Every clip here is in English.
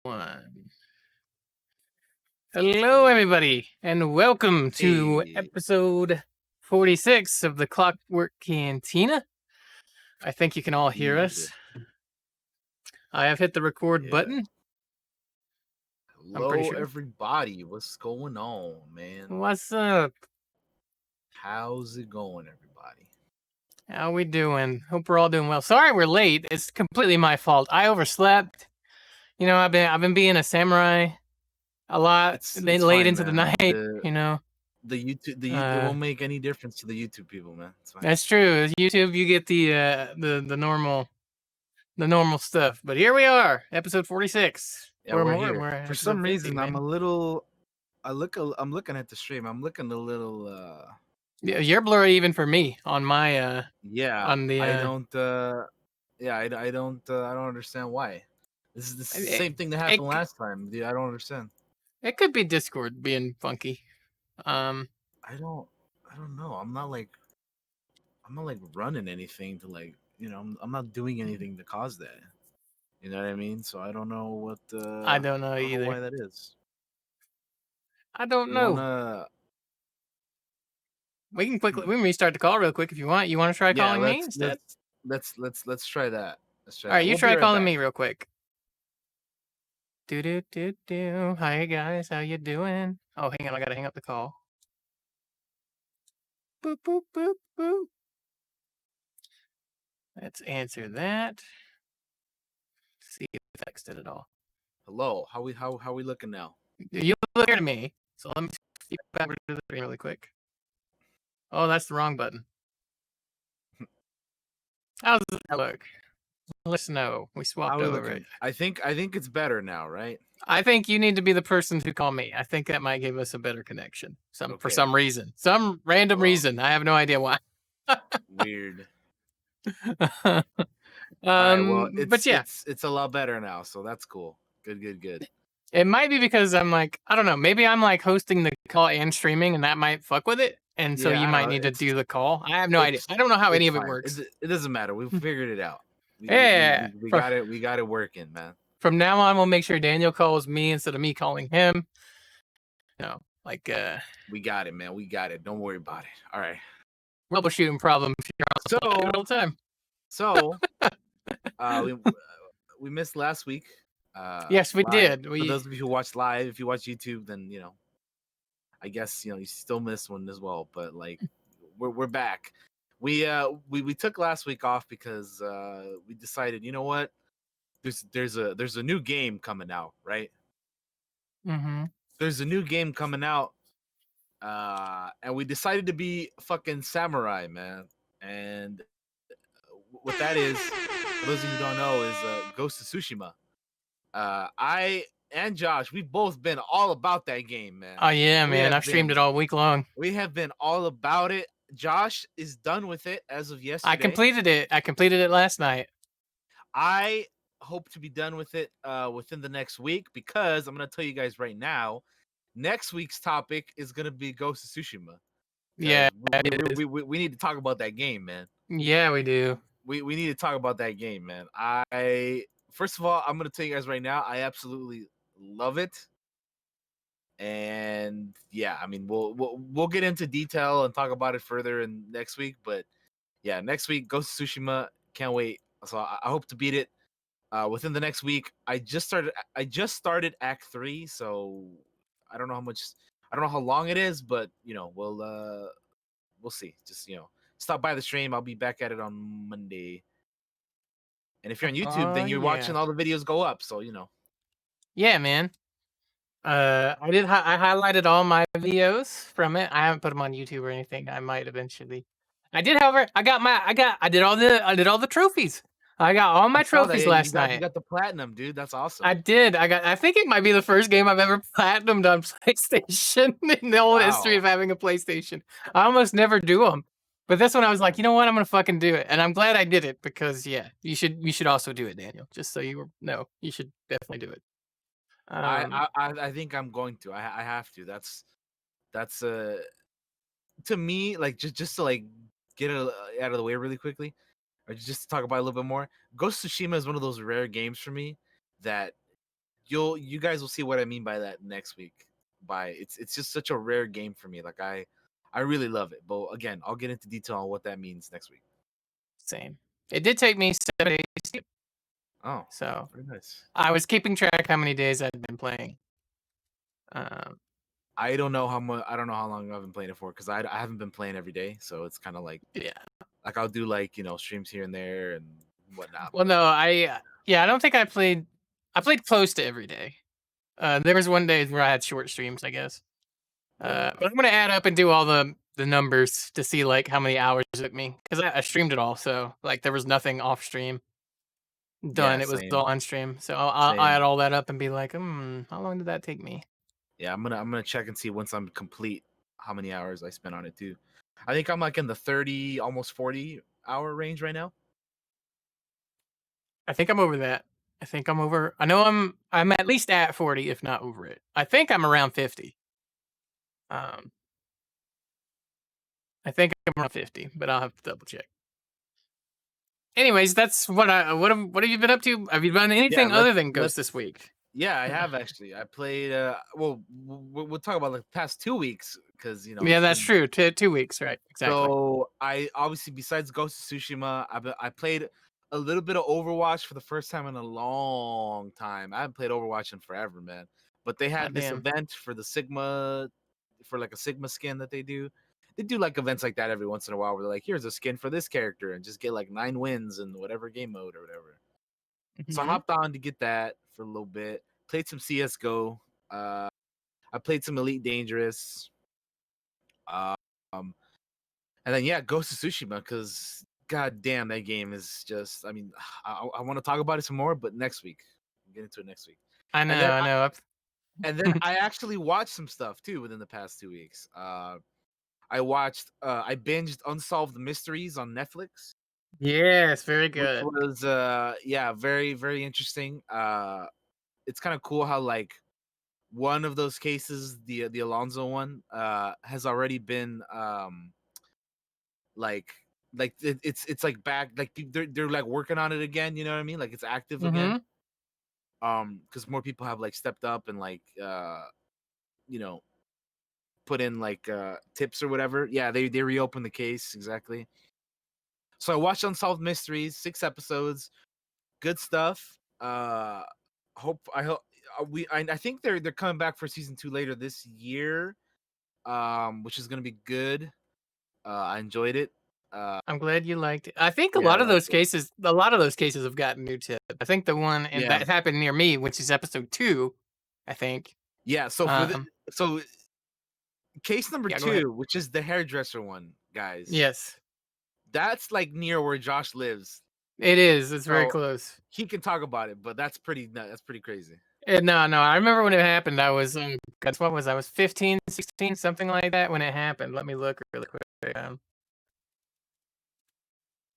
One. Hello, everybody, and welcome to Hey. episode 46 of the Clockwork Cantina. I think you can all hear us. I have hit the record button. I'm pretty Hello, sure. everybody. What's going on, man? What's up? How's it going, everybody? How we doing? Hope we're all doing well. Sorry we're late. It's completely my fault. I overslept. You know, I've been being a samurai a lot. It's Late fine, into the man. night. You know. The YouTube it won't make any difference to the YouTube people, man. It's fine. That's true. YouTube, you get the normal stuff. But here we are, episode 46. Yeah, we're here. For some reason, I'm looking at the stream. I'm looking a little Yeah, you're blurry even for me on my yeah. on the I don't understand why. This is the same thing that happened last time, dude. I don't understand. It could be Discord being funky. I don't know. I'm not like running anything to I'm not doing anything to cause that. You know what I mean? So I don't know what I don't know I don't either. know why that is. I don't know. We can restart the call real quick if you want. You want to try calling me instead? Let's try that. All right, you try calling me real quick. Do. Hi guys, how you doing? Oh, hang on, I gotta hang up the call. Boop boop boop boop. Let's answer that. See if it texted at all. Hello, how we looking now? You look at me. So let me skip back to the screen really quick. Oh, that's the wrong button. How's that look? Let us know. We swapped over it. I think it's better now, right? I think you need to be the person to call me. I think that might give us a better connection. For some reason. Some random reason. I have no idea why. Weird. All right, well, but yeah. It's a lot better now, so that's cool. Good. It might be because I'm like, I don't know, maybe I'm like hosting the call and streaming and that might fuck with it. And so you might need to do the call. I have no idea. I don't know how any of it works. It doesn't matter. We've figured it out. We got it working, man. From now on, we'll make sure Daniel calls me instead of me calling him. You know, like we got it, man. We got it. Don't worry about it. All right. Troubleshooting problems here all the time. So we missed last week. Yes, we did. For those of you who watched live, if you watch YouTube, then I guess you still missed one as well. But like, we're back. We took last week off because we decided, you know what? There's a new game coming out, right? Mm-hmm. There's a new game coming out, and we decided to be fucking samurai, man. And what that is, for those of you who don't know, is Ghost of Tsushima. I and Josh, we've both been all about that game, man. Oh yeah, man. I've streamed it all week long. We have been all about it. Josh is done with it as of yesterday. I completed it last night. I hope to be done with it within the next week, because I'm going to tell you guys right now, next week's topic is going to be Ghost of Tsushima. Yeah. We need to talk about that game, man. Yeah, we do. We need to talk about that game, man. First of all, I'm going to tell you guys right now, I absolutely love it. And yeah, I mean, we'll get into detail and talk about it further in next week. But yeah, next week, Ghost of Tsushima, can't wait. So I hope to beat it within the next week. I just started Act 3, so I don't know how long it is, but we'll see. Just stop by the stream. I'll be back at it on Monday. And if you're on YouTube, then you're watching all the videos go up. So Yeah, man. I highlighted all my videos from it. I haven't put them on YouTube or anything. I might eventually. I did, however, I did all the trophies. I got all my trophies last night. You got the platinum, dude. That's awesome. I did. I think it might be the first game I've ever platinumed on PlayStation in the whole history of having a PlayStation. I almost never do them. But this one I was like, you know what? I'm going to fucking do it. And I'm glad I did it, because yeah, you should also do it, Daniel. Just so you know, you should definitely do it. I think I'm going to. I have to. That's to me, like, just to like get it out of the way really quickly, or just to talk about it a little bit more. Ghost of Tsushima is one of those rare games for me that you guys will see what I mean by that next week. It's just such a rare game for me. Like I really love it. But again, I'll get into detail on what that means next week. Same. It did take me 7 days, Oh, so very nice. I was keeping track how many days I'd been playing. Um, I don't know how much. I don't know how long I've been playing it for because I haven't been playing every day. So it's kind of yeah. like I'll do like streams here and there and whatnot. Well, But no, yeah, I don't think I played. I played close to every day. There was one day where I had short streams, I guess. yeah, But I'm gonna add up and do all the numbers to see like how many hours it took me because I streamed it all. So like there was nothing off stream yeah, done. It was same, all on stream. So I'll same. add all that up and be like, how long did that take me? Yeah, I'm gonna check and see once I'm complete how many hours I spent on it too. I think I'm like in the 30, almost 40 hour range right now. I think I'm over that. I think I'm over. I know I'm at least at 40, if not over it. I think I'm around 50. Um, I think I'm around 50, but I'll have to double check. Anyways, that's what have you been up to? Have you done Yeah, anything other than Ghost this let's week? yeah, I have actually. I played well we'll talk about like the past 2 weeks because Yeah, it's that's been. true. 2 weeks, right? Exactly. So I obviously besides Ghost of Tsushima, I played a little bit of Overwatch for the first time in a long time. I haven't played Overwatch in forever, man. But they God had this damn. event for like a Sigma skin that they do. They do like events like that every once in a while where they're like, here's a skin for this character and just get like 9 wins in whatever game mode or whatever. So I Mhm. hopped on to get that for a little bit. Played some CS:GO. I played some Elite Dangerous. Um, and then yeah, Ghost of Tsushima because god damn that game is just. I mean, I want to talk about it some more, but next week. We'll get into it next week. I And then know. I I, know. and then I actually watched some stuff too within the past 2 weeks. I binged Unsolved Mysteries on Netflix, Yes, very which good. was yeah, very very interesting. It's kind of cool how like one of those cases, the Alonso one, has already been like it's like back like they're like working on it again. You know what I mean? Like it's active again. Mhm. Because more people have like stepped up and like you know put in like tips or whatever. Yeah, they reopened the case exactly. So I watched Unsolved Mysteries, 6 episodes, good stuff. I hope I think they're coming back for season 2 later this year, which is gonna be good. I enjoyed it. Uh, I'm glad you liked it. I think yeah, I liked it. a lot of those cases have gotten new tips. I think the one and Yeah, that happened near me, which is episode 2, I think. yeah. Um, So case number yeah, go ahead. 2, which is the hairdresser one, guys. Yes, That's like near where Josh lives, it is. It's very so close. he can talk about it. But that's pretty crazy. No, no. I remember when it happened. I was, guess what was I was 15, 16, something like that when it happened. Let me look really quick.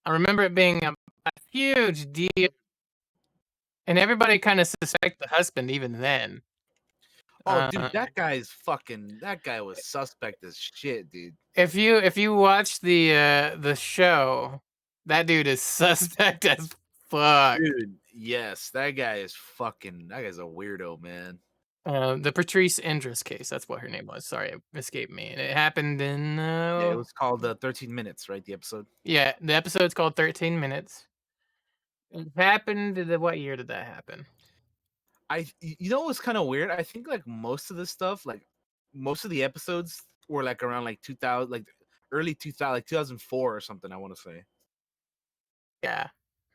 I remember it being a huge deal, and everybody kind of suspect the husband even then. Oh, dude, Uh, that guy was suspect as shit, dude. if you watch the show, that dude is suspect as fuck. Dude, yes, that guy's a weirdo, man. The Patrice Indris case. That's what her name was. Sorry, it escaped me. And it happened in Yeah, it was called 13 minutes, right? The episode. yeah. The episode's called 13 Minutes. It happened. What year did that happen? You know what's kind of weird? I think like most of this stuff, like most of the episodes were like around like 2000, like early 2000, like 2004 or something. I want to say. Yeah,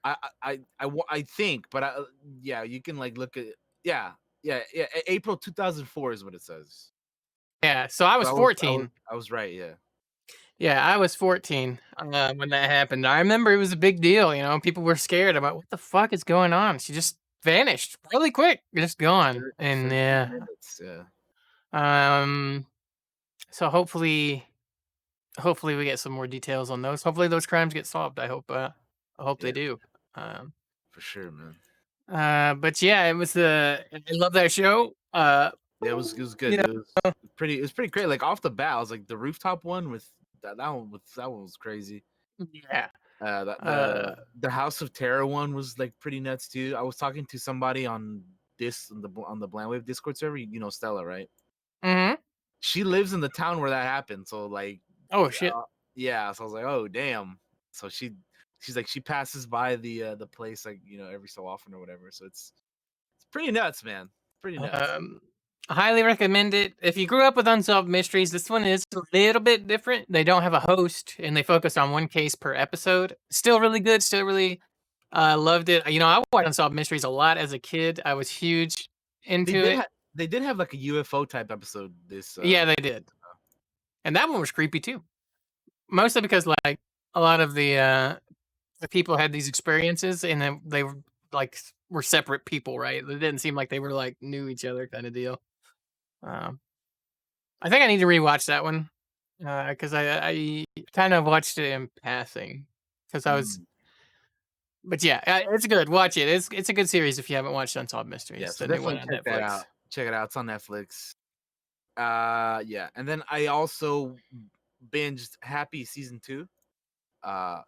I think, but yeah, you can like look at yeah, yeah. April 2004 is what it says. yeah. So I So was 14. I was right. Yeah, Yeah, I was 14 when that happened. I remember it was a big deal. People were scared about what the fuck is going on. She just vanished really quick, just gone. And 13 yeah, minutes. Yeah, um, so hopefully we get some more details on those. Hopefully those crimes get solved. I hope they yeah, do. Um, for sure, man. but yeah, it was I love that show. Yeah, it was You good. know, It was pretty great. Like off the bat, I was like the rooftop one with that one was crazy. yeah. The Uh, the House of Terror one was like pretty nuts too. I was talking to somebody on on the Blandwave Discord server. You know Stella, right? Mm-hmm. She lives in the town where that happened. So like, Oh shit. yeah. So I was like, oh damn. So she's like she passes by the place like every so often or whatever. So it's pretty nuts, man. Pretty nuts. I highly recommend it. If you grew up with Unsolved Mysteries, this one is a little bit different. They don't have a host, and they focus on one case per episode. Still really good. Still really loved it. I watched Unsolved Mysteries a lot as a kid. I was huge They into did it. they did have like a UFO type episode this Yeah, they did, and that one was creepy too. Mostly because like a lot of the people had these experiences, and then they were like were separate people, right? It didn't seem like they were like knew each other kind of deal. Um, I think I need to rewatch that one because I kind of watched it in passing because I was, Mm. but yeah, it's good. Watch it. It's a good series if you haven't watched Unsolved Yeah, Mysteries, so the new one definitely on check that Netflix. out. Check it out. It's on Netflix. Yeah, and then I also binged Happy season 2. Uh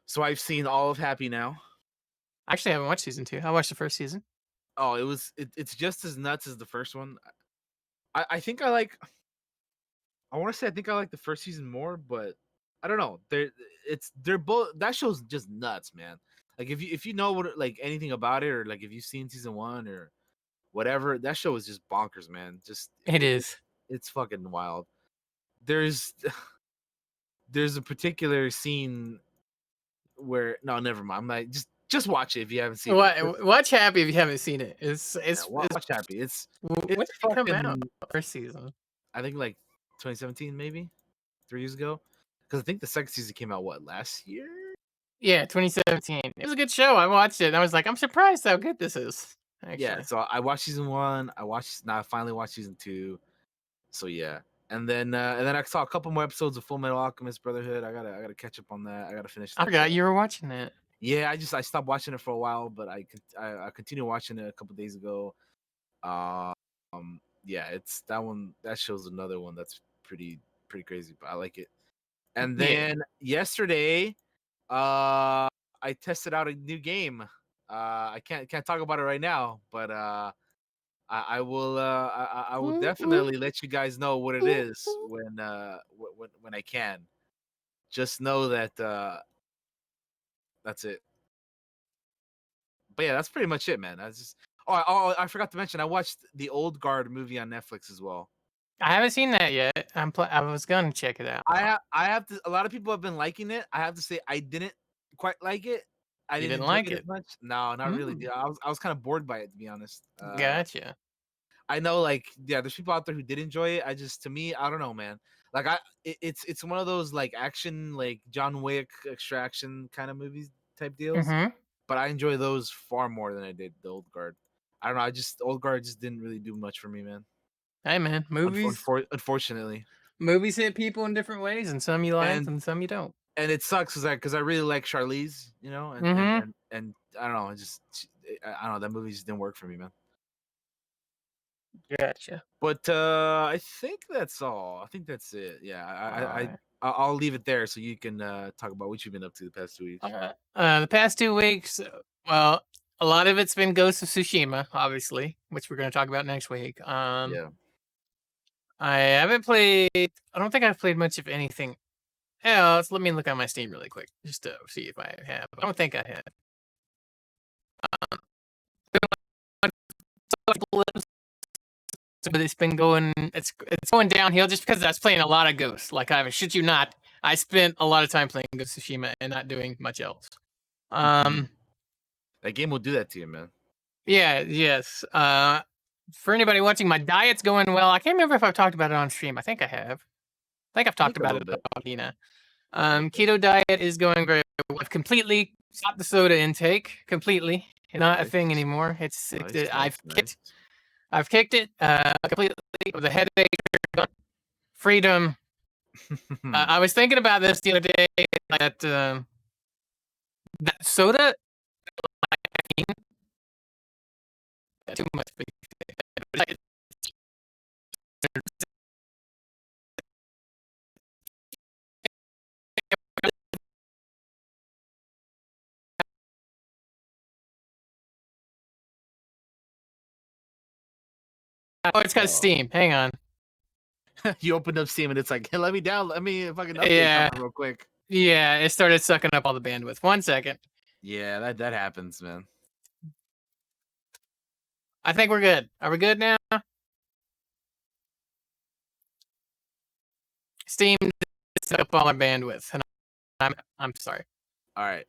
so I've seen all of Happy now. I actually haven't watched season 2. I watched the first season. Oh, it's just as nuts as the first one. I think I want to say I think I like the first season more, but I don't know. They're both that show's just nuts, man. Like if you know what like anything about it or like if you've seen season 1 or whatever, that show is just bonkers, man. Just It is. it's fucking wild. There's there's a particular scene where no, never mind. I'm like just watch it if you haven't seen it. Watch Happy if you haven't seen it. Yeah, It's watch Happy. when It's did it come out? fucking First season. I think like 2017 maybe 3 years ago because I think the second season came out what last year. Yeah, 2017. It was a good show. I watched it and I was like, I'm surprised how good this is. Yeah, Actually, so I watched season 1. I finally watched season 2. So yeah, and then I saw a couple more episodes of Full Metal Alchemist Brotherhood. I gotta catch up on that. I gotta finish I that forgot show. you were watching that. Yeah, I stopped watching it for a while, but I continued watching it a couple days ago. Yeah, it's that one. That show's another one that's pretty crazy, but I like it. And Yeah. then yesterday, uh, I tested out a new game. I can't talk about it right now, but I will I will definitely let you guys know what it is when I can. Just know that that's it. But yeah, that's pretty much it, man. That's just I forgot to mention I watched the Old Guard movie on Netflix as well. I haven't seen that yet. I was gonna check it out. I have to. A lot of people have been liking it. I have to say I didn't quite like it. I You didn't didn't enjoy like it as it. much. No, not really, Mm, dude. I was kind of bored by it to be honest. gotcha. I know, like, yeah, there's people out there who did enjoy it. I just, to me, I don't know, man. Like, it's one of those like action, like John Wick, extraction kind of movies type deals. Mm-hmm. But I enjoy those far more than I did the Old Guard. I don't know. Old Guard just didn't really do much for me, man. Hey man, Unfortunately, movies hit people in different ways, and some you like, and and some you don't. it sucks because I really like Charlize, Mm-hmm. and I don't know, I don't know, that movie just didn't work for me, man. Gotcha. But I think that's all. I think that's it. Yeah, All right. I'll leave it there so you can talk about what you've been up to the past 2 weeks. The past 2 weeks, well, a lot of it's been Ghost of Tsushima, obviously, which we're gonna talk about next week. Yeah. I haven't played. I don't think I've played much of anything else. Let me look on my Steam really quick just to see if I have. I don't think I have. But it's been going. It's going downhill just because I was playing a lot of Ghosts. Like I shit you not, I spent a lot of time playing Ghost of Tsushima and not doing much else. Mhm. That game will do that to you, man. Yeah, yes. For anybody watching, my diet's going well. I can't remember if I've talked about it on stream. I think I have. I think I've I talked think a about little it bit. on Dina. A little bit. Keto diet is going very well. I've completely stopped the soda intake. Completely. Not a thing Nice. anymore. Nice, nice, nice. I've kicked it completely. The headache, freedom. I was thinking about this the other day. That soda, too much. Oh, it's got Steam. Hang on. You opened up Steam and it's like, hey, let me fucking update Yeah. come on real quick. Yeah, it started sucking up all the bandwidth. 1 second. Yeah, that happens, man. I think we're good. Are we good now? Steam suck up all our bandwidth, and I'm sorry. All right.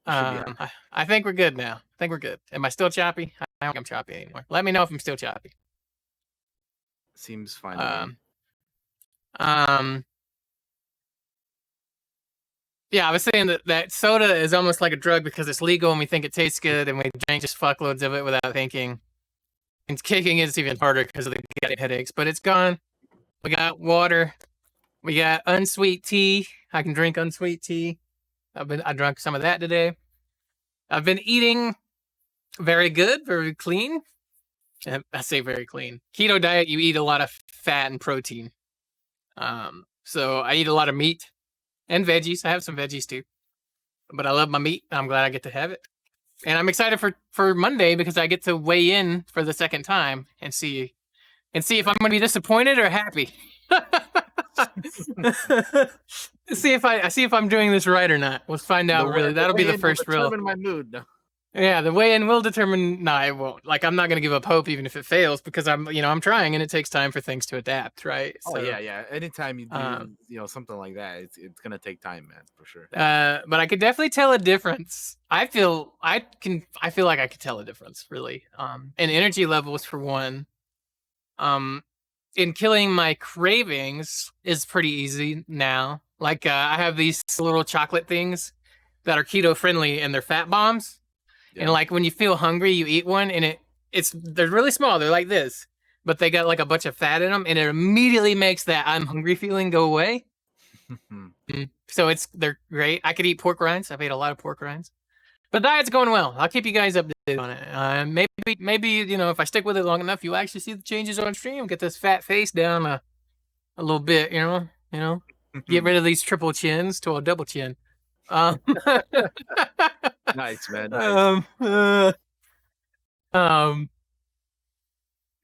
Should be on. I think we're good now. I think we're good. Am I still choppy? I don't think I'm choppy anymore. Let me know if I'm still choppy. Seems fine to me. Yeah, I was saying that soda is almost like a drug because it's legal and we think it tastes good and we drink just fuckloads of it without thinking. And kicking is even harder because of the getting headaches, but it's gone. We got water. We got unsweet tea. I can drink unsweet tea. I drank some of that today. I've been eating very good, very clean. I say very clean. Keto diet, you eat a lot of fat and protein. So I eat a lot of meat and veggies. I have some veggies too, but I love my meat. I'm glad I get to have it, and I'm excited for Monday because I get to weigh in for the second time and see if I'm going to be disappointed or happy. see if I'm doing this right or not. We'll find out. Really, that'll be the first real. Determine my mood. No. Yeah, the weigh-in will determine. No, it won't. Like, I'm not going to give up hope even if it fails because I'm trying, and it takes time for things to adapt, right? So, yeah. Anytime you do, something like that, it's gonna take time, man, for sure. But I could definitely tell a difference. I feel like I could tell a difference, really. And energy levels for one. In killing my cravings is pretty easy now. Like, I have these little chocolate things that are keto friendly, and they're fat bombs. Yeah. And like when you feel hungry, you eat one, and they're really small. They're like this, but they got like a bunch of fat in them, and it immediately makes that I'm hungry feeling go away. So they're great. I could eat pork rinds. I've ate a lot of pork rinds, but the diet's going well. I'll keep you guys updated on it. Maybe if I stick with it long enough, you'll actually see the changes on stream. Get this fat face down a little bit. Get rid of these triple chins to a double chin. Nice, man. Nice.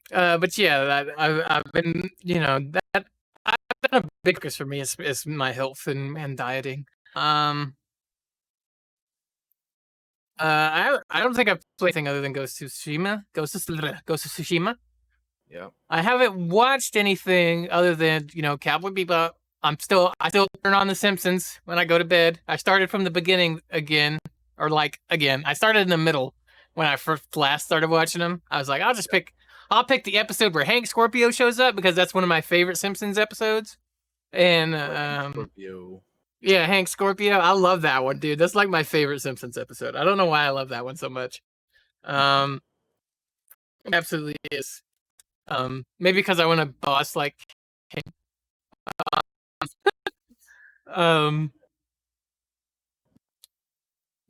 But yeah, I've been, that I've been a big focus for me is my health and dieting. I don't think I've played anything other than Ghost of Tsushima. Yeah. I haven't watched anything other than Cowboy Bebop. I still turn on The Simpsons when I go to bed. I started from the beginning again. I started in the middle when I last started watching them. I was like, I'll pick the episode where Hank Scorpio shows up because that's one of my favorite Simpsons episodes. And Scorpio. Yeah, Hank Scorpio. I love that one, dude. That's like my favorite Simpsons episode. I don't know why I love that one so much. It absolutely is. Maybe because I want to boss like Hank.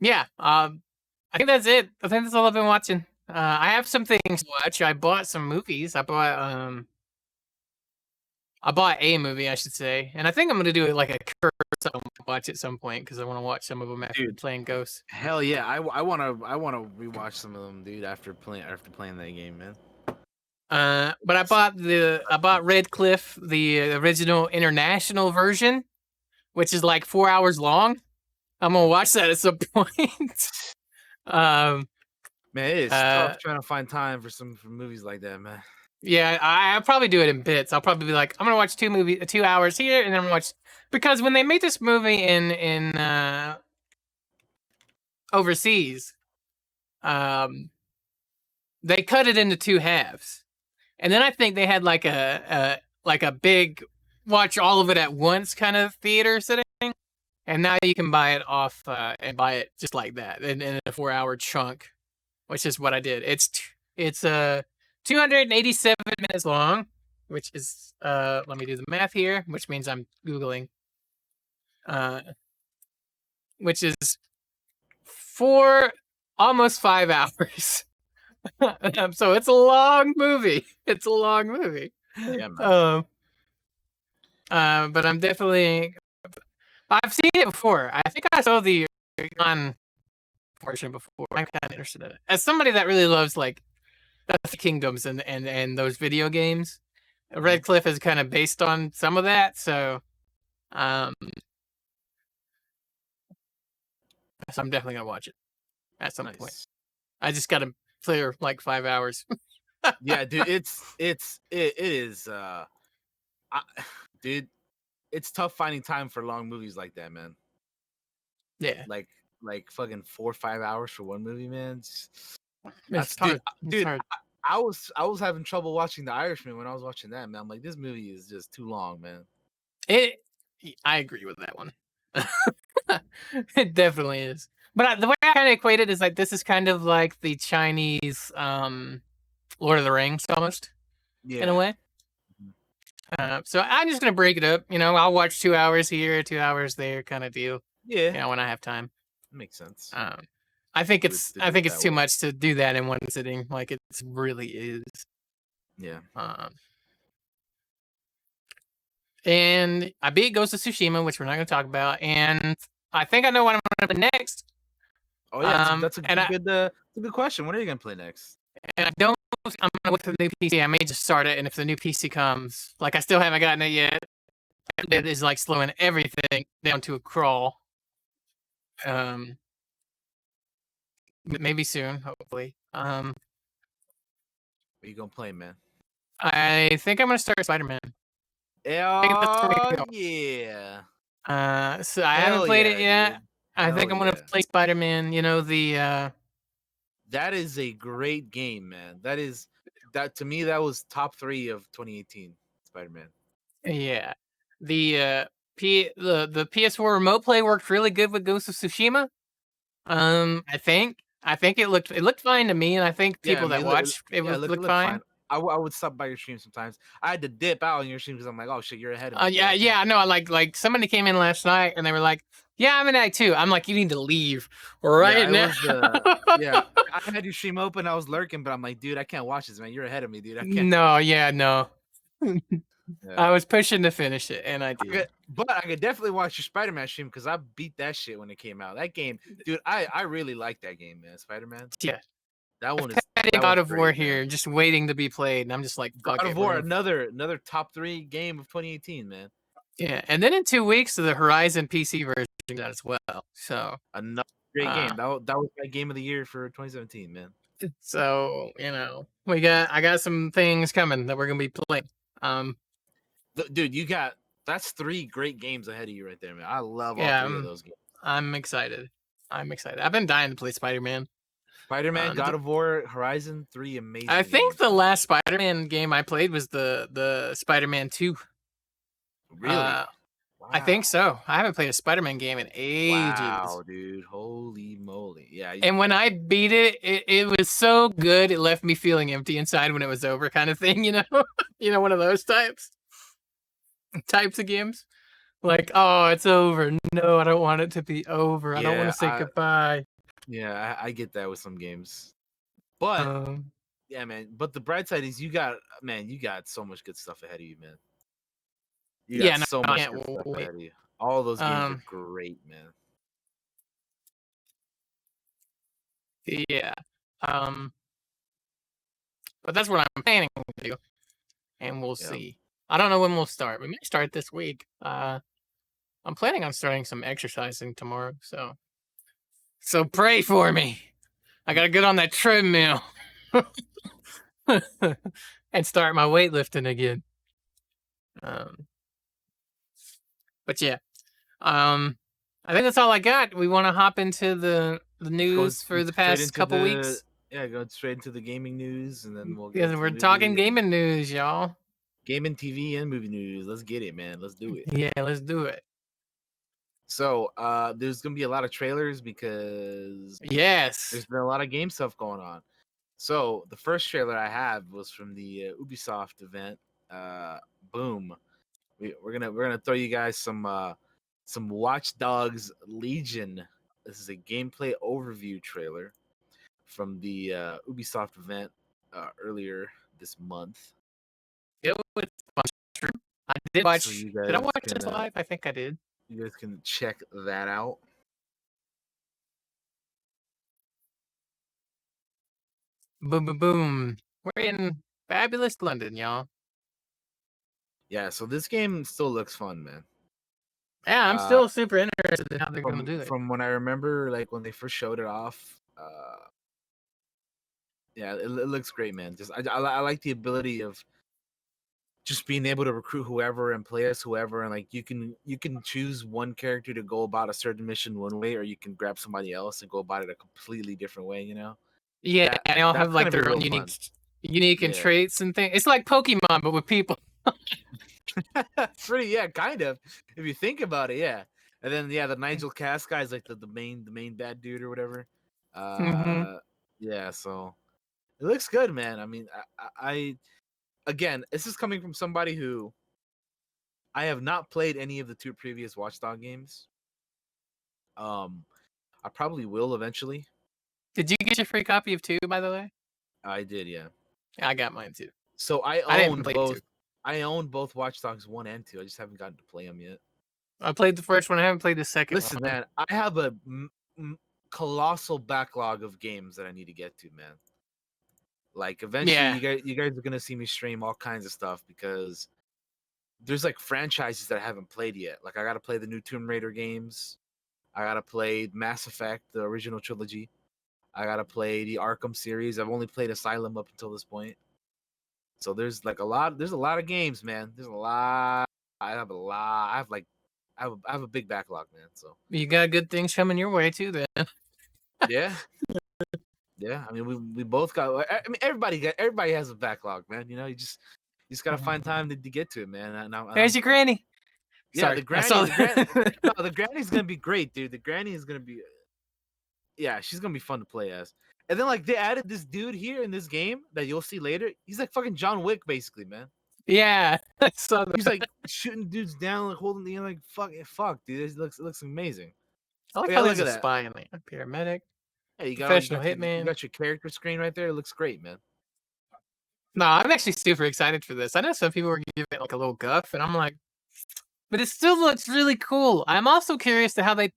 Yeah. I think that's it. I think that's all I've been watching. I have some things to watch. I bought some movies. I bought a movie, I should say, and I think I'm gonna do it like a curse. Watch at some point because I want to watch some of them after playing Ghosts. Hell yeah, I wanna rewatch some of them, dude. After playing that game, man. But I bought Red Cliff, the original international version, which is like 4 hours long. I'm gonna watch that at some point. Man, it is tough trying to find time for movies like that, man. Yeah, I'll probably do it in bits. I'll probably be like, I'm gonna watch 2 hours here, and then I'm gonna watch, because when they made this movie in overseas, they cut it into 2 halves, and then I think they had like a big watch all of it at once kind of theater setting, and now you can buy it off and buy it just like that in a 4-hour chunk, which is what I did. It's 287 minutes long, which is let me do the math here, which means I'm Googling. Which is almost 5 hours. So it's a long movie. Yeah, man. But I'm definitely, I've seen it before. I think I saw the on portion before. I'm kind of interested in it. As somebody that really loves like that's Kingdoms and those video games. Mhm. Red Cliff is kind of based on some of that, so um, so I'm definitely gonna watch it at some point. Nice. I just gotta clear like 5 hours. Yeah, dude, it is I, dude, it's tough finding time for long movies like that, man. Yeah, Like fucking 4 or 5 hours for one movie, man. it's That's hard. It's dude. hard. I was having trouble watching The Irishman when I was watching that, man. I'm like, this movie is just too long, man. It. I agree with that one. It definitely is. But the way I kind of equate it is like this is kind of like the Chinese Lord of the Rings almost in a Yeah. way. Mhm. So I'm just gonna break it up. I'll watch 2 hours here, 2 hours there, kind of deal. Yeah, When I have time. makes sense. Um, I think Do it it's to I do it think it's that too way. much to do that in one sitting. Like it really is. Yeah. Um, and I beat Ghost of Tsushima, which we're not gonna talk about. And I think I know what I'm gonna play next. Oh yeah, that's a And I good that's a good question. What are you gonna play next? and I don't. I'm gonna wait for the new PC. I may just start it, and if the new PC comes, like I still haven't gotten it yet. It is like slowing everything down to a crawl. Um, maybe soon, hopefully. What are you gonna play, man? I think I'm gonna start Spider-Man. I think that's where we Oh go. yeah. So I haven't Hell played it yeah, yet. dude. I Hell think I'm gonna yeah. play Spider-Man. The That is a great game, man. That to me that was top 3 of 2018 Spider-Man. yeah, the PS4 remote play worked really good with Ghost of Tsushima. I think it looked fine to me, and I think Yeah, I people that mean, watched it yeah, was it looked looked fine. fine. I would stop by your stream sometimes. I had to dip out on your stream because I'm like, oh shit, you're ahead of me, dude. Yeah, I can't. yeah, no, like somebody came in last night and they were like, "Yeah, I'm in Act 2." I'm like, "You need to leave Yeah, right it now." was yeah. I had your stream open. I was lurking, but I'm like, dude, I can't watch this, man. You're ahead of me, dude. I can't. No, yeah, no. Yeah. I was pushing to finish it, and I did. But I could definitely watch your Spider-Man stream because I beat that shit when it came out. That game, dude, I really like that game, man. Spider-Man. Yeah, That I've one is had that God one's of War great, man. here, just waiting to be played, and I'm just like, God "Fuck of it, we're War, gonna." another top 3 game of 2018, man. Yeah, and then in 2 weeks, the Horizon PC version comes out as well. So, Another great uh, game. That was my game of the year for 2017, man. I got some things coming that we're gonna be playing. Um, Dude, that's 3 great games ahead of you right there, man. I love all yeah, 3 of those games. I'm excited. I've been dying to play Spider-Man. Spider-Man, Um, God of War, Horizon, 3 I amazing think games, the man. last Spider-Man game I played was the Spider-Man 2. Really? Uh, I think Wow. so. I haven't played a Spider-Man game in ages. Wow, dude. Holy moly. Yeah, And when I beat it was so good. It left me feeling empty inside when it was over, kind of thing. One of those types of games. Like, oh, it's over. No, I don't want it to be over. I don't want yeah, to say goodbye. I get that with some games. But Um, yeah, man. But the bright side is you got so much good stuff ahead of you, man. You got yeah, no, so I much good can't stuff wait. ahead of you. All those games are Um, great, man. yeah. Um, but that's what I'm planning to do, and we'll Yeah. see. I don't know when we'll start. We may start this week. I'm planning on starting some exercising tomorrow, so pray for me. I gotta get on that treadmill and start my weightlifting again. Um, but yeah, I think that's all I got. We want to hop into the Go news for the straight past into couple weeks. go straight into the gaming news and then we'll get Yeah, into we're talking movie and gaming news, y'all. gaming TV and movie news. Let's get it, man. Let's do it. Yeah, let's do it. So, there's gonna be a lot of trailers because Yes. there's been a lot of game stuff going on. So, the first trailer I have was from the Ubisoft event. Uh, Boom. We're gonna throw you guys some Watch Dogs Legion. This is a gameplay overview trailer from the Ubisoft event earlier this month. It was true. I did So watch. Did I watch this uh, live? I think I did. you guys can check that out. Boom, boom, boom. We're in fabulous London, y'all. Yeah, so this game still looks fun, man. Yeah, I'm still super interested in how they're gonna do it. From when I remember, like when they first showed it off, yeah, it looks great, man. Just I like the ability of just being able to recruit whoever and play as whoever, and like you can choose one character to go about a certain mission one way, or you can grab somebody else and go about it a completely different way. You know, Yeah, that and they all that's have gonna like be their own real fun. unique and Yeah, traits and things. It's like Pokemon, but with people. pretty yeah, kind of. If you think about it, yeah. And then yeah, the Nigel Cass guy is like the main bad dude or whatever. Mm-hmm. Yeah, so it looks good, man. I mean, I again, this is coming from somebody who I have not played any of the two previous Watchdog games. Um, I probably will eventually. Did you get your free copy of 2, by the way? I did, yeah. I got mine too. So I didn't play 2. I own both Watch Dogs 1 and 2. I just haven't gotten to play them yet. I played the first one. I haven't played the second Listen, one. man, I have a colossal backlog of games that I need to get to, man. Like eventually Yeah. you guys are going to see me stream all kinds of stuff because there's like franchises that I haven't played yet. Like I got to play the new Tomb Raider games. I got to play Mass Effect, the original trilogy. I got to play the Arkham series. I've only played Asylum up until this point. So there's like a lot. There's a lot of games, man. There's a lot. I have a lot. I have a big backlog, man. So You got good things coming your way too, then. yeah, yeah. I mean, we both got. I mean, everybody has a backlog, man. You know, you just gotta find time to get to it, man. There's your granny. Yeah, Sorry, I saw the granny. that. No, the granny's gonna be great, dude. The granny is gonna be. Yeah, she's gonna be fun to play as. And then like they added this dude here in this game that you'll see later. He's like fucking John Wick, basically, man. Yeah, I saw He's that. like shooting dudes down, like holding the like fuck, dude. It looks amazing. I like Oh, yeah, how look there's at a that. spy in there. A paramedic, Yeah, professional you hitman. got your character screen right there. It looks great, man. No, I'm actually super excited for this. I know some people were giving it like a little guff, and I'm like, but it still looks really cool. I'm also curious to how they.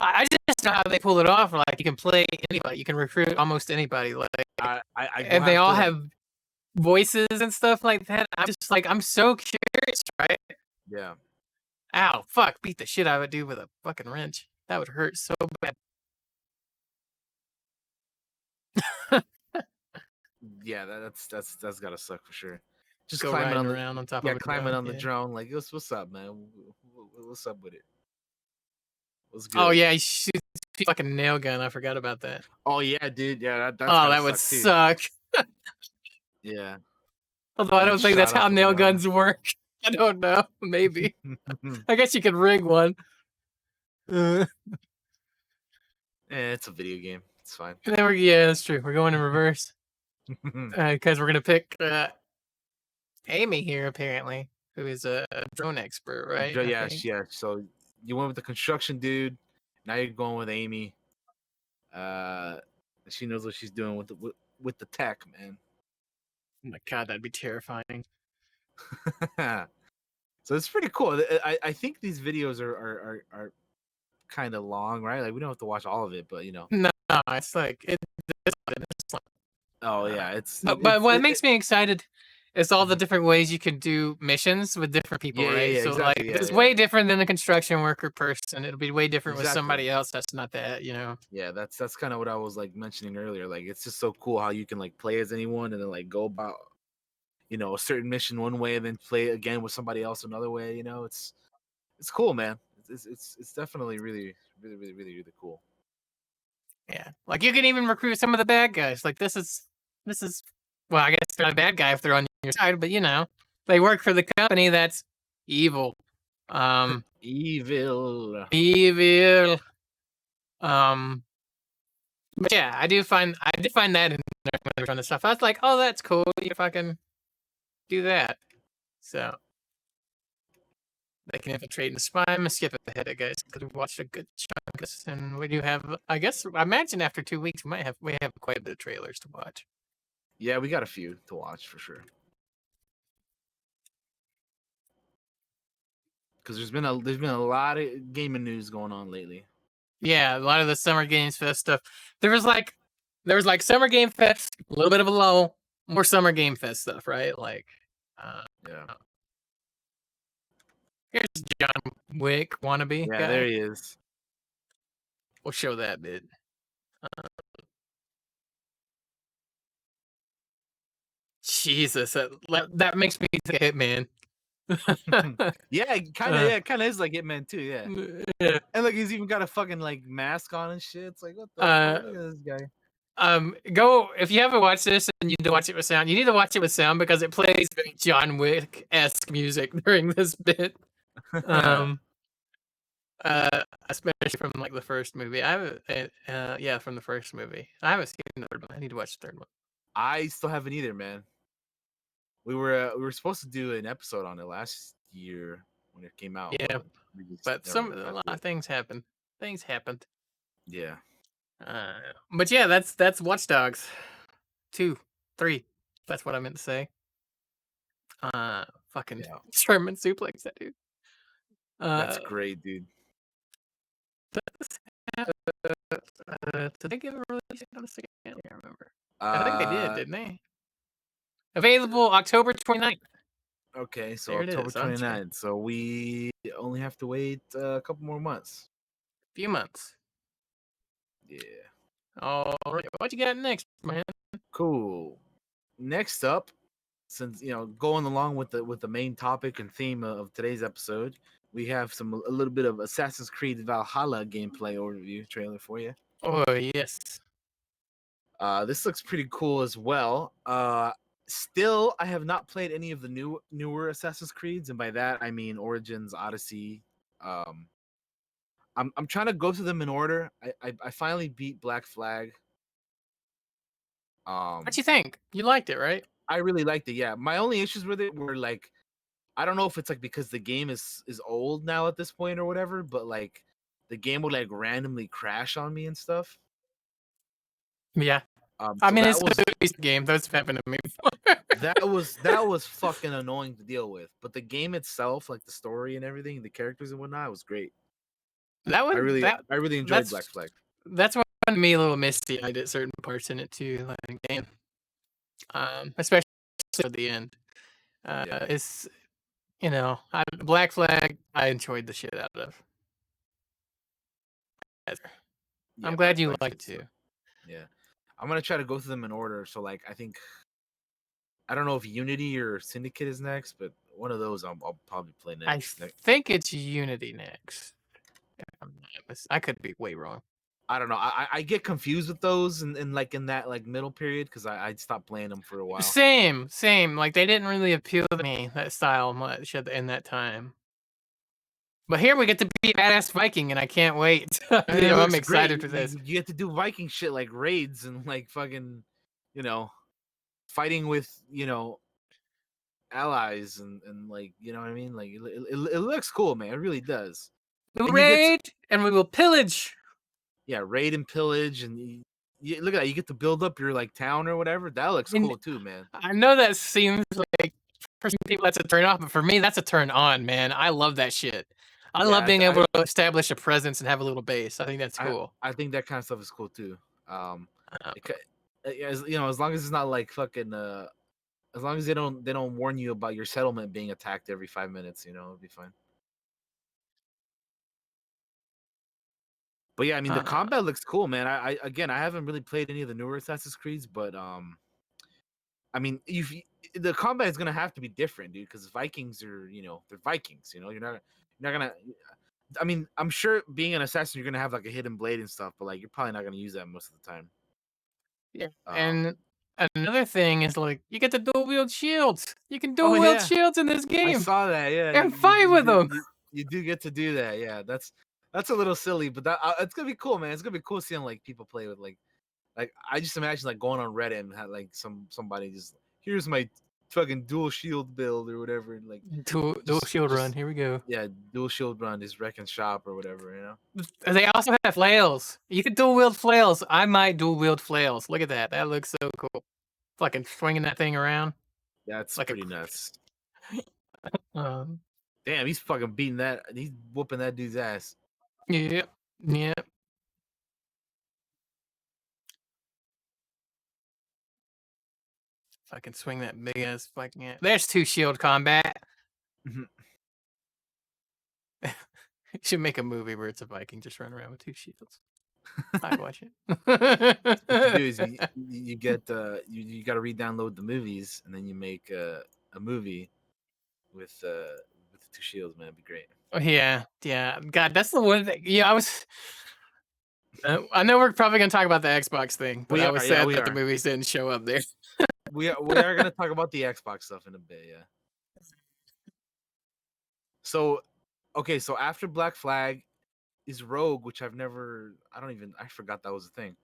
I just know how they pull it off. Like you can play anybody, you can recruit almost anybody. Like, I will and they have all to have voices and stuff like that. I'm just like, I'm so curious, right? yeah. Ow, fuck, beat the shit out of a dude with a fucking wrench. That would hurt so bad. Yeah, that's gotta suck for sure. Just Go climbing riding on the around on top yeah, of a climbing drone. on the Yeah. drone. Like, what's up, man? What's up with it? What's good? Oh yeah, he shoots a fucking nail gun. I forgot about that. Oh yeah, dude. Yeah, that's Oh, gotta that would suck too. suck. Yeah. Although I Getting don't think that's shot how off of nail an arm. guns work. I don't know. Maybe. I guess you could rig one. It's a video game. It's fine. Yeah, that's true. We're going in reverse because we're gonna pick Amy here, apparently, who is a drone expert, right? I Yeah, think. yeah. So you went with the construction dude. Now you're going with Amy. She knows what she's doing with the tech, man. Oh my god, that'd be terrifying. So it's pretty cool. I think these videos are kind of long, right? Like we don't have to watch all of it, but you know. No, it's like it's like, Oh yeah, it's but what makes me excited is all the different ways you can do missions with different people, right? yeah, So exactly. like Yeah, it's yeah. way different than the construction worker person. It'll be way different with Exactly. somebody else that's not that, you know. Yeah, that's kind of what I was like mentioning earlier. Like it's just so cool how you can like play as anyone and then like go about a certain mission one way and then play it again with somebody else another way. You know, it's cool, man. It's definitely really cool. Yeah. Like you can even recruit some of the bad guys. Like this is well, I guess they're not a bad guy if they're on your side, but you know, they work for the company that's evil. Evil. Evil. But yeah, I did find that in there when they were trying to stuff. I was like, oh, that's cool. You fucking do that. So they can infiltrate and spy. I'm gonna skip ahead, I guess, because we watched a good chunk of this, and we do have. I guess I imagine after 2 weeks we have quite a bit of trailers to watch. Yeah, we got a few to watch for sure. Because there's been a lot of gaming news going on lately. Yeah, a lot of the Summer Games Fest stuff. There was like Summer Game Fest, a little bit of a lull, more Summer Game Fest stuff, right? Like, uh, Yeah. here's John Wick wannabe Yeah, there guy. he is. We'll show that bit. Jesus, that makes me think of Hitman. Yeah, uh, it kinda is like Hitman too, yeah. yeah. And look, he's even got a fucking like mask on and shit. It's like, what the Uh, fuck? Look at this guy. Go if you haven't watched this and you need to watch it with sound. You need to watch it with sound because it plays very John Wick esque music during this bit. Um, Especially from like the first movie. I haven't, yeah, from the first movie. I haven't seen the third one. I need to watch the third one. I still haven't either, man. We were supposed to do an episode on it last year when it came out, Yeah, but we just but never a got lot to of it. things happened. Things happened. Yeah. Uh, but yeah, that's Watch Dogs 2, 3. That's what I meant to say. Fucking Yeah. German suplex that dude. That's Uh, great, dude. did they give a release date on this again? I can't remember. I think they did, Uh didn't they? Available October 29th. okay, so There it October is on chair. 29th. So we only have to wait a couple more months. Few months. Yeah. All right, what you got next, man? Cool. Next up, since going along with the main topic and theme of today's episode, we have a little bit of Assassin's Creed Valhalla gameplay overview trailer for you. Oh yes. This looks pretty cool as well. Still, I have not played any of the newer Assassin's Creeds, and by that I mean Origins, Odyssey. Um, I'm trying to go through them in order. I finally beat Black Flag. What Um, you think? You liked it, right? I really liked it. Yeah, my only issues with it were like I don't know if it's like because the game is old now at this point or whatever, but like the game would like randomly crash on me and stuff. Yeah. I So mean, it's a decent game. That's happened to me before. that was fucking annoying to deal with. But the game itself, like the story and everything, the characters and whatnot, was great. that I was really that. I really enjoyed Black Flag. That's what made me a little misty. I did certain parts in it too, like game. Especially at the end. Yeah, It's Black Flag. I enjoyed the shit out of. I'm yeah, glad Black you Flag's liked good stuff. too. Yeah, I'm gonna try to go through them in order. So like I think I don't know if Unity or Syndicate is next, but one of those I'll probably play I next. think it's Unity next. I could be way wrong. I don't know. I get confused with those and like in that like middle period because I stopped playing them for a while. Same. Like they didn't really appeal to me that style much in that time. But here we get to be badass Viking, and I can't wait. And it I'm looks great. excited for this. You get to do Viking shit like raids and like fucking, you know, fighting with allies and like what I mean. Like it looks cool, man. It really does. We will And you get to, raid and we will pillage. yeah, raid and pillage and look at that. You get to build up your like town or whatever. That looks And cool too, man. I know that seems like for some people that's a turn off, but for me that's a turn on, man. I love that shit. I love Yeah, being able to establish a presence and have a little base. I think that's I cool. I think that kind of stuff is cool too. Uh, It, as as long as it's not like fucking as long as they don't warn you about your settlement being attacked every 5 minutes, it'll be fine. But yeah, I mean the uh, combat looks cool, man. I again I haven't really played any of the newer Assassin's Creeds, but I mean the combat is gonna have to be different, dude, because Vikings are they're Vikings. You're not gonna. I mean, I'm sure being an assassin, you're gonna have like a hidden blade and stuff, but like you're probably not gonna use that most of the time. yeah. Um. And another thing is like you get to dual wield shields. You can Oh dual wield yeah, shields in this I game saw that. Yeah, and fight with them. you do get to do that. Yeah, that's a little silly, but it's gonna be cool, man. It's gonna be cool seeing like people play with like I just imagine like going on Reddit and had like somebody just here's my fucking dual shield build or whatever, and like Dual shield run. just Here we go. yeah, dual shield run, just wrecking shop or whatever. They also have flails. You can dual wield flails. I might dual wield flails. Look at that. That looks so cool. Fucking swinging that thing around That's like pretty nuts. um. Damn, he's fucking beating that. He's whooping that dude's ass. Yeah. Yeah. Fucking swing that big ass fucking. There's 2 shield combat. Mhm. Should make a movie where it's a Viking just running around with 2 shields. I'd watch What you do is it. you get you got to re-download the movies and then you make a movie with the 2 shields, man. It'd be great. Oh, yeah, yeah. God, that's the one thing. Yeah, I was. I know we're probably gonna talk about the Xbox thing, but We I are, was yeah, sad we that the are. movies didn't show up there. We are gonna talk about the Xbox stuff in a bit, yeah. So, okay, so after Black Flag is Rogue, which I forgot that was a thing.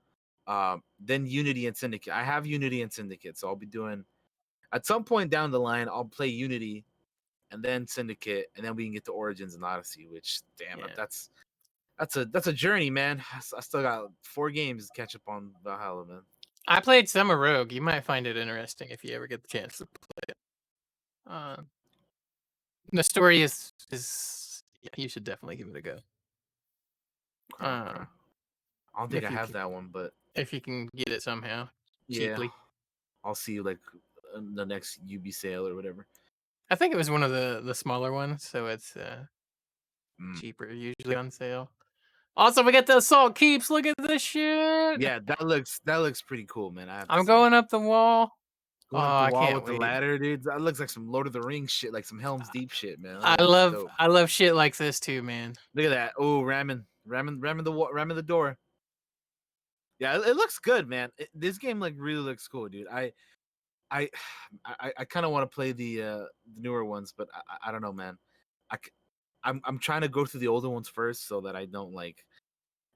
Then Unity and Syndicate. I have Unity and Syndicate, so I'll be doing at some point down the line. I'll play Unity, and then Syndicate, and then we can get to Origins and Odyssey. Which, damn, Yeah. that's a journey, man. I still got 4 games to catch up on Valhalla, man. I played Summer Rogue. You might find it interesting if you ever get the chance to play it. The story is yeah, you should definitely give it a go. Okay, okay. I don't think I If you have can, that one, but if you can get it somehow yeah, cheaply. I'll see you like the next UB sale or whatever. I think it was one of the smaller ones, so it's Mm. cheaper usually on sale. Also, we got the Assault Keeps. Look at this shit. Yeah, that looks pretty cool, man. I have to I'm say. going up the wall. Oh, Going up the I wall can't with the wait. ladder, dude. That looks like some Lord of the Rings shit, like some Helm's Deep shit, man. That I looks love dope. I love shit like this too, man. Look at that. Oh, ramming the door. Yeah, it looks good, man. This game like really looks cool, dude. I I kind of want to play the newer ones, but I don't know, man. I c- I'm trying to go through the older ones first so that I don't like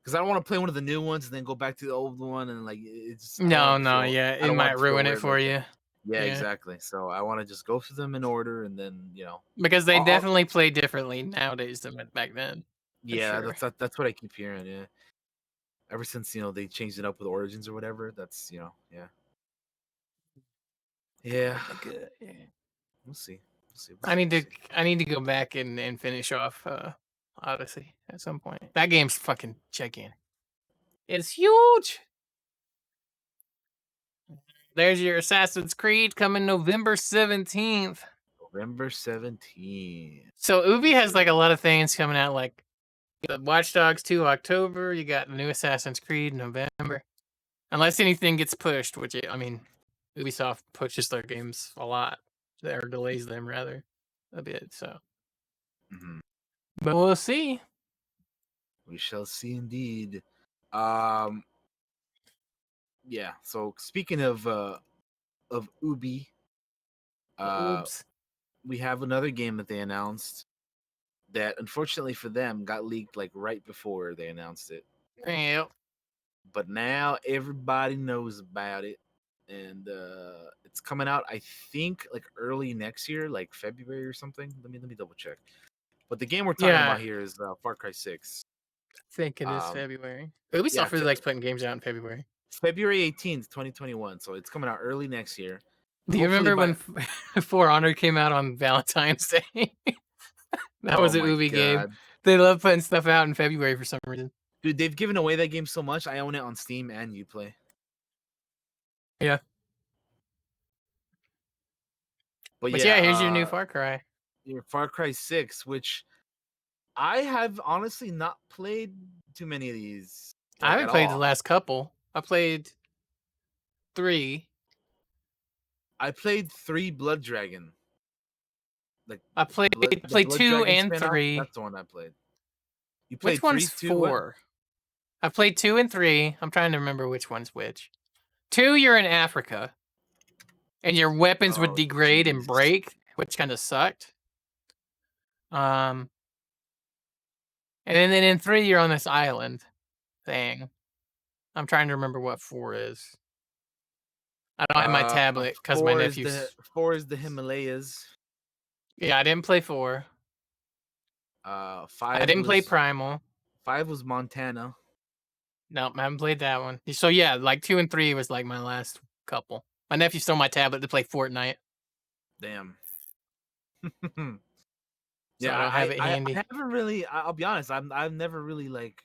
because I don't want to play one of the new ones and then go back to the old one and like it's No, no, yeah, I it don't want might it to feel ruin it weird for like that. you. Yeah, Yeah, exactly. So I want to just go through them in order and then because they I'll definitely play differently nowadays than back then, for yeah, sure. that's what I keep hearing. Yeah, ever since they changed it up with Origins or whatever. That's yeah, yeah. Good. Yeah. We'll see. We'll see. We'll I see. need We'll to see. I need to go back and finish off Odyssey at some point. That game's fucking gigantic. It's huge. There's your Assassin's Creed coming November 17th. November 17th. So Ubi Yes, has like a sir. lot of things coming out, like the Watch Dogs 2 October. You got the new Assassin's Creed November. Unless anything gets pushed, which I mean, Ubisoft pushes their games a lot, or delays them rather a bit. So, Mhm. but we'll see. We shall see indeed. Um, yeah. So speaking of Ubi, uh, Oops. we have another game that they announced that unfortunately for them got leaked like right before they announced it. Yep. But now everybody knows about it, and it's coming out. I think like early next year, like February or something. Let me double check. But the game we're talking Yeah, about here is Far Cry 6. I think it is Um, February. yeah, Ubisoft really likes putting games out in February. February 18th, 2021. So it's coming out early next year. Do you Hopefully remember by when For Honor came out on Valentine's Day? That oh was a my Ubi game. god, They love putting stuff out in February for some reason. dude, they've given away that game so much. I own it on Steam and UPlay. Yeah. But But yeah, yeah, here's your new Far Cry. your Far Cry 6, which I have honestly not played too many of these I like haven't at played the all. last couple. I played 3. I played 3 Blood Dragon. Like I played the played Blood 2 Dragon and spin-off. 3. That's the one I played. You Which played one's 3 too? What? 4? I played 2 and 3. I'm trying to remember which one's which. 2, you're in Africa, and your weapons would Oh degrade and jeez. break, which kind of sucked. Um, and then in 3, you're on this island thing. I'm trying to remember what 4 is. I don't have my tablet because my 4 is the nephew's. 4 is the Himalayas. Yeah, I didn't play 4. I 5 didn't play was Primal. 5 was Montana. Nope, I haven't played that one. So yeah, like 2 and 3 was like my last couple. My nephew stole my tablet to play Fortnite, Damn. so Yeah, I don't have it I handy. haven't really. I'll be honest. I've never really like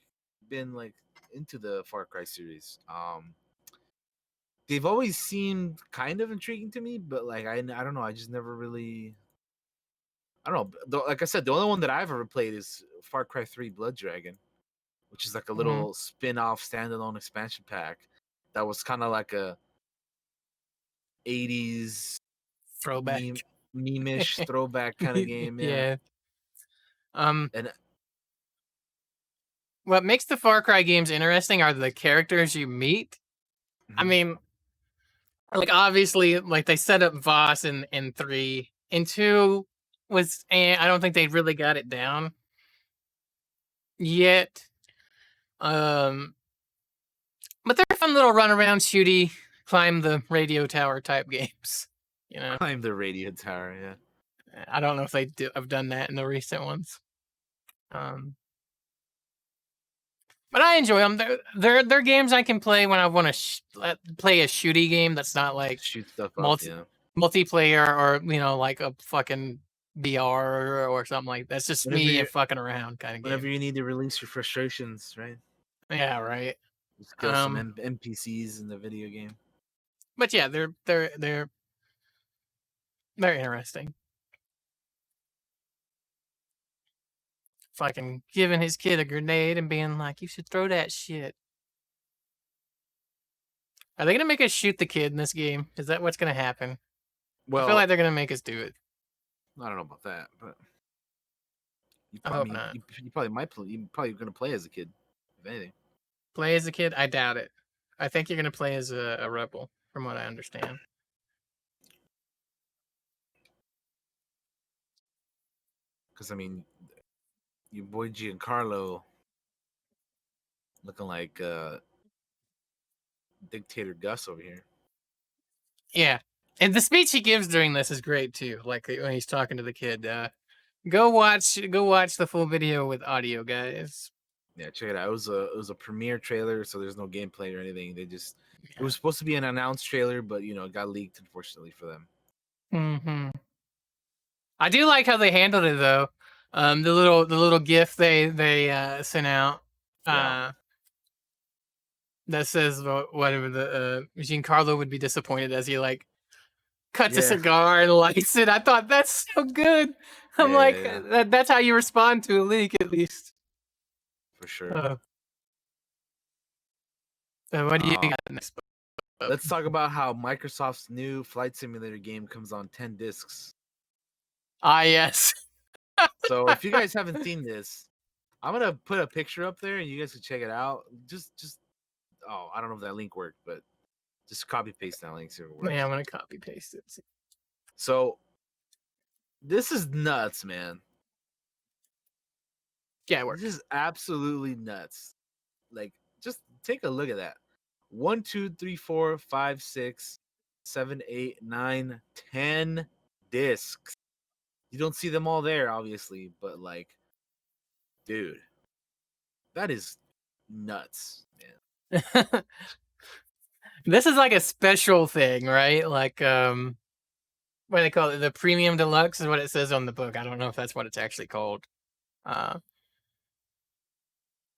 been like into the Far Cry series. they've always seemed kind of intriguing to me, but like I don't know, I just never really. I don't know. Like I said, the only one that I've ever played is Far Cry 3 Blood Dragon, which is like a Mm-hmm. little spin-off standalone expansion pack that was kind of like a 80s meme Throwback. meme-ish throwback kind of game, yeah. Yeah. Um, And what makes the Far Cry games interesting are the characters you meet. I mhm. mean, like obviously, like they set up Voss in 3. In 2 was, I don't think they really got it down yet. Um, but they're fun little run around, shooty, climb the radio tower type games. You know, Climb the radio tower, yeah. I don't know if they have done that in the recent ones. Um, but I enjoy them. They're games I can play when I want to play a shooty game that's not like Shoot stuff up, multi yeah. multiplayer or like a fucking VR or something like that. That's just Whenever me and you fucking around kind of whenever game. you need to release your frustrations, right? Yeah, right. Just kill some Um, NPCs in the video game. but yeah, they're interesting. Fucking giving his kid a grenade and being like, "You should throw that shit." Are they gonna make us shoot the kid in this game? Is that what's gonna happen? I feel Well, like they're gonna make us do it. I don't know about that, but I I hope mean, not. you probably might play. You probably gonna play as a kid, if anything. Play as a kid? I doubt it. I think you're gonna play as a rebel, from what I understand. Because I mean, your boy Giancarlo looking like dictator Gus over here. Yeah, and the speech he gives during this is great too. Like when he's talking to the kid. Go watch the full video with audio, guys. Yeah, check it out. It was a premiere trailer, so there's no gameplay or anything. They just it Yeah. was supposed to be an announced trailer, but it got leaked unfortunately for them. Hmm. I do like how they handled it though. The little GIF they sent out. Yeah, Uh, that says whatever the Giancarlo would be disappointed as he like cuts a yeah, cigar and lights it. I thought that's so good. I'm yeah, yeah, like yeah, that's how you respond to a leak at least. for sure. Uh, what do you Uh, got next? let's talk about how Microsoft's new flight simulator game comes on 10 discs. Ah, yes. So if you guys haven't seen this, I'm gonna put a picture up there and you guys can check it out. Just oh, I don't know if that link worked, but just copy paste that link, see if it Yeah, works. I'm gonna copy paste it. So this is nuts, man. Yeah, it This worked. is absolutely nuts. Like, just take a look at that. 1, 2, 3, 4, 5, 6, 7, 8, 9, 10 discs. You don't see them all there, obviously, but like, dude, that is nuts, man. This is like a special thing, right? Like what do they call it? The premium deluxe is what it says on the book. I don't know if that's what it's actually called. Uh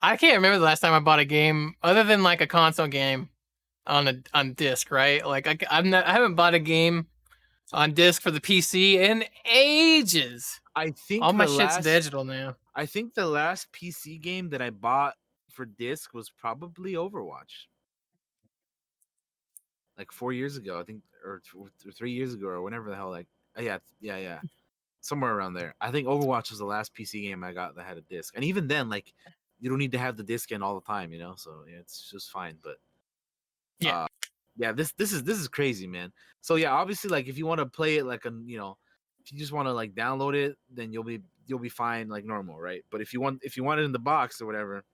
I can't remember the last time I bought a game other than like a console game on disc, right? Like I haven't bought a game on disc for the PC in ages. I All think my the shit's last digital now. I think the last PC game that I bought for disc was probably Overwatch. Like 4 years ago, I think, or 3 years ago, or whenever the hell. Like, yeah, yeah, yeah, somewhere around there. I think Overwatch was the last PC game I got that had a disc, and even then, like, you don't need to have the disc in all the time, so yeah, it's just fine. But Yeah. yeah, this is crazy, man. So yeah, obviously, like, if you want to play it like if you just want to like download it, then you'll be fine like normal, right? But if you want it in the box or whatever,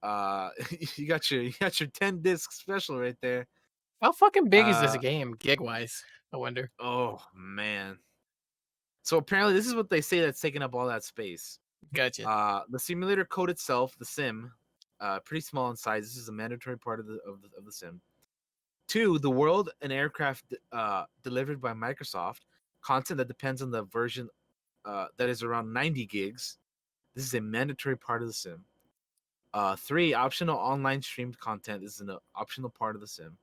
uh, you got your 10 disc special right there. How fucking big is this Uh, game, gig wise? I wonder. oh man. So apparently, this is what they say that's taking up all that space. Gotcha. The simulator code itself, the sim, pretty small in size. This is a mandatory part of the sim. Two, the world and aircraft delivered by Microsoft, content that depends on the version that is around 90 gigs. This is a mandatory part of the sim. 3 optional online streamed content. This is an optional part of the sim.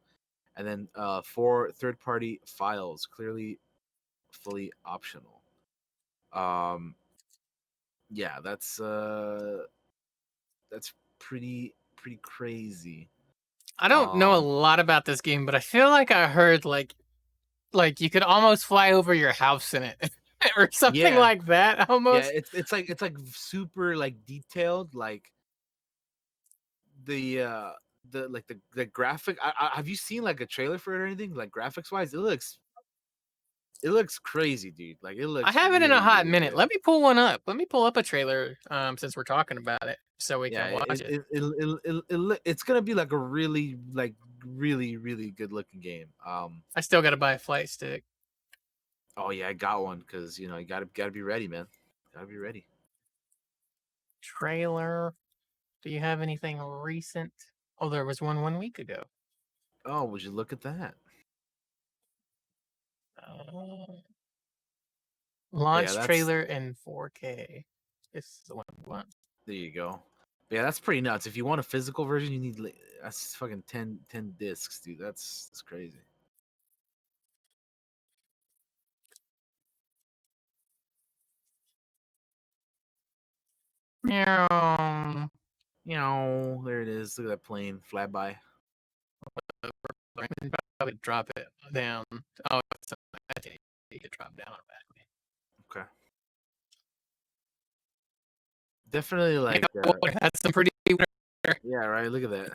And then 4 third-party files, clearly fully optional. Um, yeah, that's pretty crazy. I don't know a Um, lot about this game, but I feel like I heard like you could almost fly over your house in it or something yeah, like that yeah, almost. it's like super like detailed, like the the graphic. Have you seen like a trailer for it or anything? Like graphics wise, it looks crazy, dude. Like it I looks haven't in a really hot really minute. good. Let me pull one up. Let me pull up a trailer since we're talking about it so we Yeah, can watch it. it's gonna be like a really really good looking game. I still got to buy a flight stick. Oh yeah, I got one because you know you gotta be ready, man. Gotta be ready. Trailer. Do you have anything recent? Oh, there was one week ago. Oh, would you look at that? Uh, But yeah, launch that's trailer in 4K. This is the one we want. there you go. But yeah, that's pretty nuts. If you want a physical version, you need that's fucking 10 discs, dude. That's crazy. Meow. You know, there it is. Look at that plane fly by. I can probably drop it down. Oh, it's I think you could drop down automatically. Okay, definitely Yeah, like that's some pretty. yeah, right. Look at that.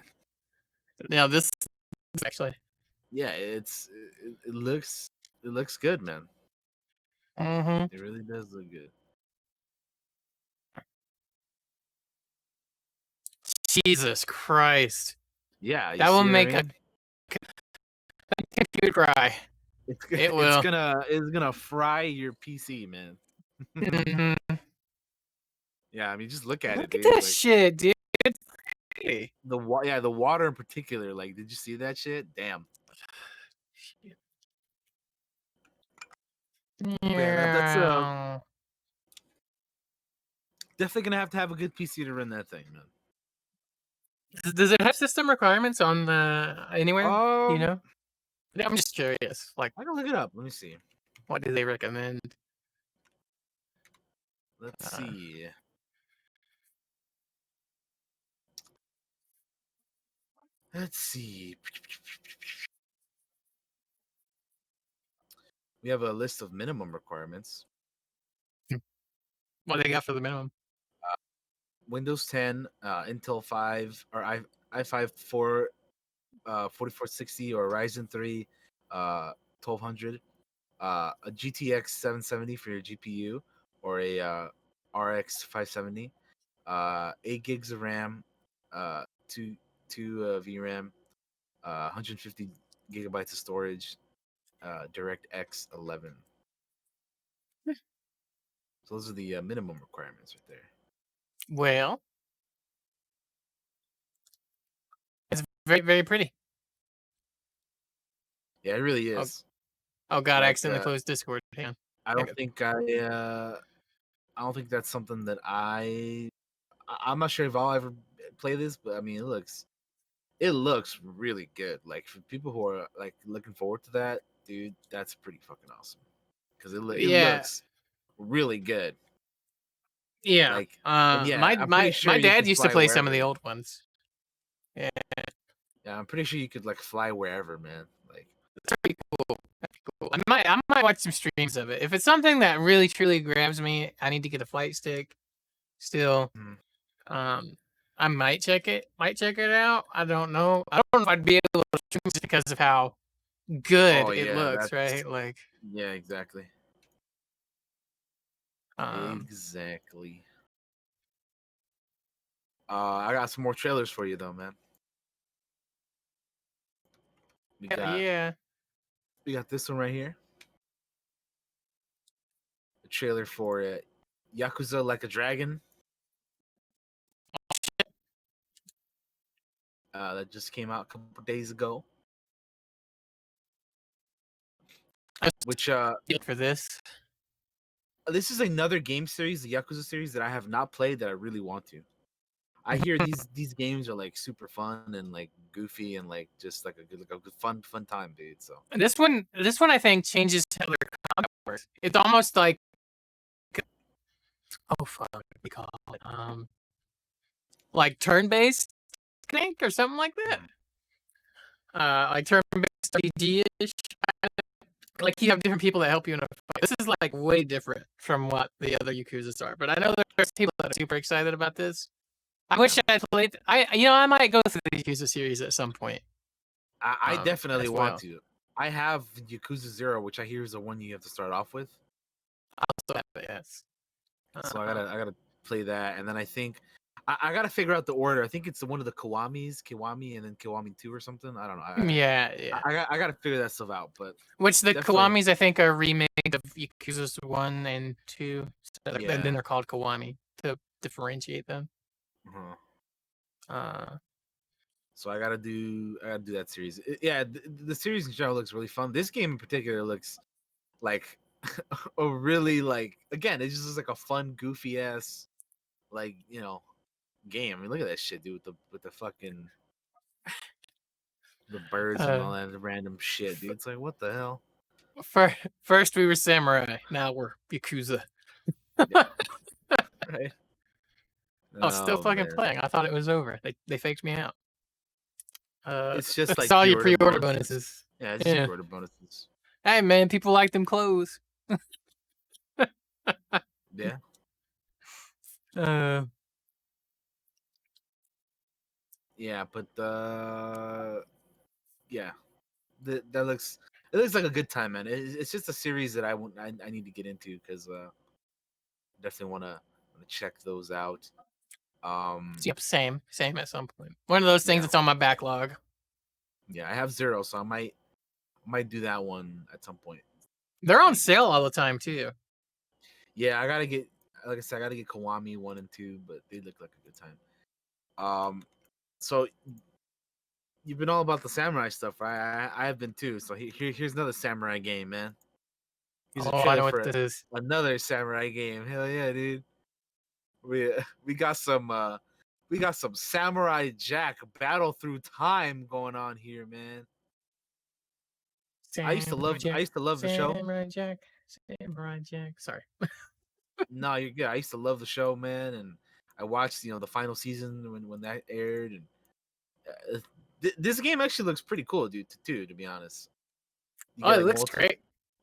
Now this is actually. Yeah, it looks good, man. Mm-hmm. It really does look good. Jesus Christ, Yeah, you that will see what I make a mean? computer cry. It's It it's will. gonna it's gonna fry your PC, man. Mhm. Yeah, I mean, just look at it, Look at dude. that Like shit, dude. It's pretty. the water in particular. Like, did you see that shit? Damn. But yeah, that's Meow. definitely gonna have to have a good PC to run that thing, man. Does it have system requirements on the anywhere? Do you Um, know? I'm just curious. Like, I can look it up. Let me see. what do they recommend? Let's Uh, see. Let's see. We have a list of minimum requirements. what they got for the minimum? Windows 10, Intel 5, or i5 4 4460 or Ryzen 3 1200, a GTX 770 for your GPU or a RX 570, 8 gigs of RAM, two VRAM, 150 gigabytes of storage, DirectX 11. So those are the minimum requirements right there. Well, it's very pretty. Yeah, it really Oh, is. oh God! I Like, accidentally closed Discord. Hang on. I Hang don't on. think I don't think that's something that I'm not sure if I'll ever play this, but I mean, it looks really good. Like for people who are like looking forward to that, dude, that's pretty fucking awesome. Because it Yeah, looks really good. yeah. Like, and yeah, My I'm pretty my sure my you dad could used to fly play some of the wherever. old ones. Yeah, Yeah, I'm pretty sure you could like fly wherever, man. Like, it's pretty cool. Cool. I might watch some streams of it. If it's something that really truly grabs me, I need to get a flight stick. Still, mhm. um, I might check it. Might check it out. I don't know. I don't know if I'd be able to stream just because of how good Oh it yeah, looks. that's Right? Like, yeah, exactly, um, exactly. I got some more trailers for you though, man. We hell got yeah. we got this one right here. The trailer for Yakuza Like a Dragon. That just came out a couple days ago. I was Which stoked for this. this is another game series, the Yakuza series that I have not played that I really want to. I hear these games are like super fun and like goofy and like just like a good fun time, dude. So This one, I think changes how their combat works. It's almost oh fuck, what do we call it? Like turn-based, I think, or something like that. mhm. Like turn-based RPG-ish. Like you have different people that help you in a fight. This is like way different from what the other Yakuzas are. But I know there's people that are super excited about this. I wish Yeah. I had played. I might go through the Yakuza series at some point. I definitely As want well. to. I have Yakuza Zero, which I hear is the one you have to start off with. So yes. So Uh, I gotta play that, and then I think I gotta figure out the order. I think it's one of the Kiwami, and then Kiwami 2 or something. I don't know. yeah, yeah. I gotta figure that stuff out, but Which the definitely, Kiwamis I think are remade of Yakuza's 1 and 2. So then yeah. they're called Kiwami to differentiate them. Uh-huh. Uh, So I gotta do that series. Yeah, the series in general looks really fun. This game in particular looks like a really like again, it just looks like a fun, goofy ass like game. I mean, look at that shit, dude, with the fucking the birds and uh, all that random shit, dude. It's like what the hell? first we were samurai, now we're Yakuza. Yeah, right. Oh, still Oh fucking man, playing. I thought it was over. They faked me out. it's just That's like all your pre-order pre-order bonuses. bonuses. Yeah, it's just your Yeah. pre-order bonuses. Hey man, people like them clothes. Yeah, uh, yeah, but yeah, that looks it looks like a good time, man. It's just a series that I need to get into because definitely wanna check those out. yep, same at some point. One of those things Yeah, that's on my backlog. yeah, I have Zero, so I might do that one at some point. They're on Maybe. sale all the time too. Yeah, I gotta get like I said, I gotta get Kiwami 1 and 2, but they look like a good time. So you've been all about the samurai stuff, right? I have been too. So here's another samurai game, man. Here's a Oh, I trailer know what for this is. another samurai game. Hell yeah, dude. We we got some uh we got some Samurai Jack battle through time going on here, man. Samurai I Jack, used to love the show. Samurai Jack, Samurai Jack. Sorry. No, you're good. I used to love the show, man, and I watched the final season when that aired, and uh, this game actually looks pretty cool, dude. Too, to be honest, you Oh, get it like looks multiple, great.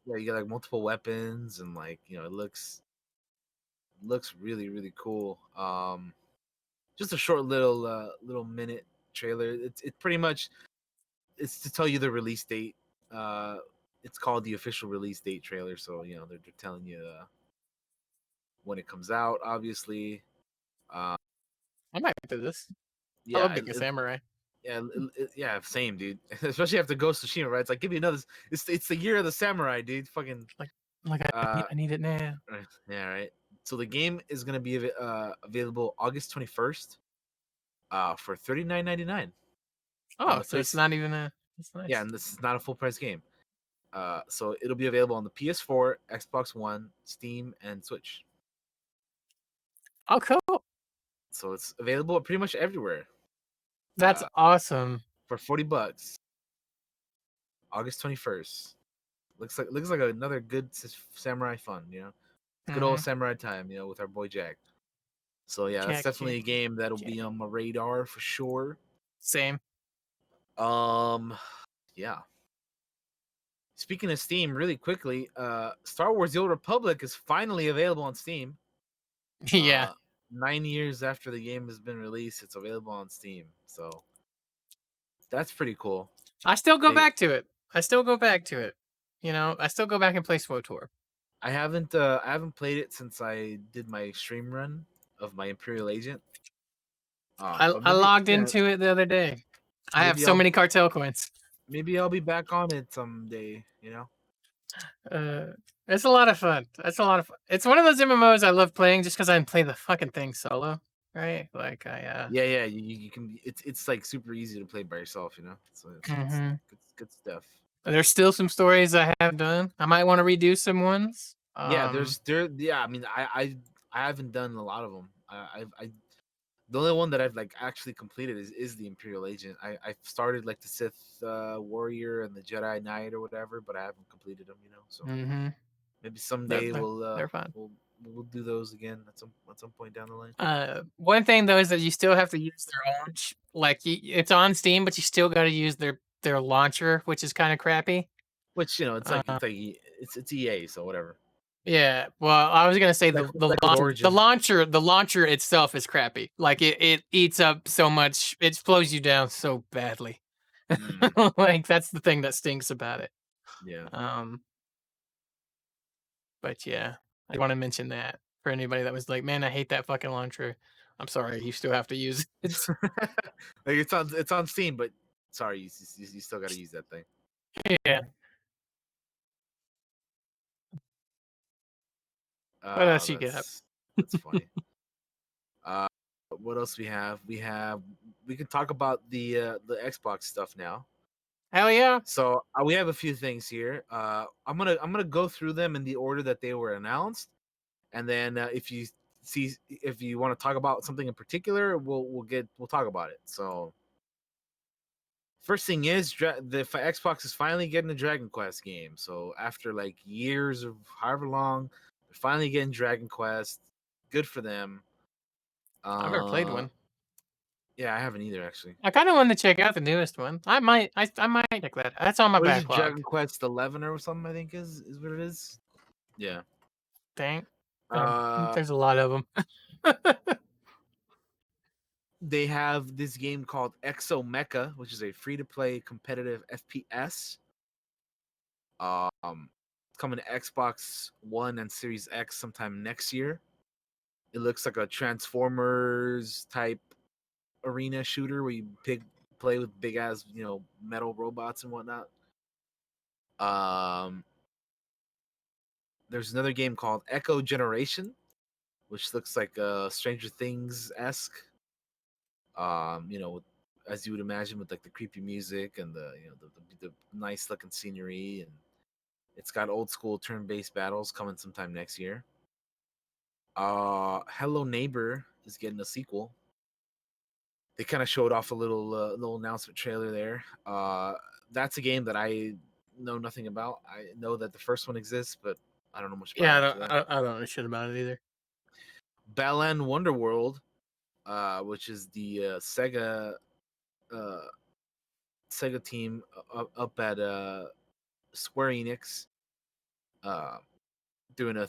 yeah, you get like multiple weapons, and like it looks really cool. Just a short little minute trailer. It's pretty much it's to tell you the release date. Uh, it's called the official release date trailer, so they're telling you when it comes out. Obviously, uh, I might do this. I yeah, love being a samurai. yeah, yeah, same, dude. Especially after Ghost of Tsushima, right? It's like give me another. It's the year of the samurai, dude. Fucking Like uh, I need it now. yeah, right. So the game is gonna be available August 21st, for $39.99 on Oh, the so it's place. not even a. It's Yeah, nice. and this is not a full price game. So it'll be available on the PS4, Xbox One, Steam, and Switch. Oh, cool. So it's available pretty much everywhere. That's Uh, awesome. for $40, August 21st. Looks like another good samurai fun. Good old Mm-hmm. samurai time. With our boy Jack. So yeah, that's Jack, definitely Jack, a game that'll Jack. be on my radar for sure. Same. Um, yeah. Speaking of Steam, really quickly, Star Wars: The Old Republic is finally available on Steam. Yeah. Uh, 9 years after the game has been released, it's available on Steam. So that's pretty cool. I still go They, back to it. I still go back to it. I still go back and play SWOTOR. I haven't played it since I did my stream run of my Imperial Agent. But I maybe logged yeah, into it the other day. I have maybe so I'll many cartel coins. maybe I'll be back on it someday. Uh, it's a lot of fun. That's a lot of fun. It's one of those MMOs I love playing just because I can play the fucking thing solo, right? Like Yeah. You can. It's like super easy to play by yourself. So it's hmm good stuff. There's still some stories I haven't done. I might want to redo some ones. Yeah, there's there. Yeah, I mean, I haven't done a lot of them. The only one that I've like actually completed is the Imperial Agent. I started like the Sith Warrior and the Jedi Knight or whatever, but I haven't completed them. So Mm-hmm. maybe someday They're fun. we'll do those again at some point down the line. One thing though is that you still have to use their launch. Like it's on Steam, but you still got to use their launcher, which is kind of crappy. Which it's like Uh, it's EA, so whatever. Yeah, well, I was gonna say Like with Origin. the launcher itself is crappy. Like it eats up so much, it slows you down so badly. Like that's the thing that stinks about it. Yeah. Um, but yeah, I want to mention that for anybody that was like, "Man, I hate that fucking launcher." I'm sorry, you still have to use it. Like it's on Steam, but sorry, you still got to use that thing. Yeah. What else you got? That's funny. uh, what else we have? We can talk about the Xbox stuff now. Hell yeah! So we have a few things here. I'm gonna go through them in the order that they were announced, and then if you want to talk about something in particular, we'll talk about it. So first thing is the Xbox is finally getting a Dragon Quest game. So after like years of however long, they're finally getting Dragon Quest. Good for them. I've never played Uh, one. yeah, I haven't either actually. I kind of want to check out the newest one. I might check that. That's on my What is it? backlog. Dragon Quest 11 or something? I think is what it is. Yeah. Dang, Uh, there's a lot of them. they have this game called Exo Mecha, which is a free-to-play competitive FPS. It's coming to Xbox One and Series X sometime next year. It looks like a Transformers type arena shooter where you play with big ass metal robots and whatnot. Um, there's another game called Echo Generation, which looks like Stranger Things esque. As you would imagine, with like the creepy music and the nice looking scenery, and it's got old school turn based battles coming sometime next year. Hello Neighbor is getting a sequel. They kind of showed off a little announcement trailer there. That's a game that I know nothing about. I know that the first one exists, but I don't know much about Yeah, it after that. I don't know shit about it either. Balan Wonderworld, which is the uh, Sega team up at Square Enix, uh, doing a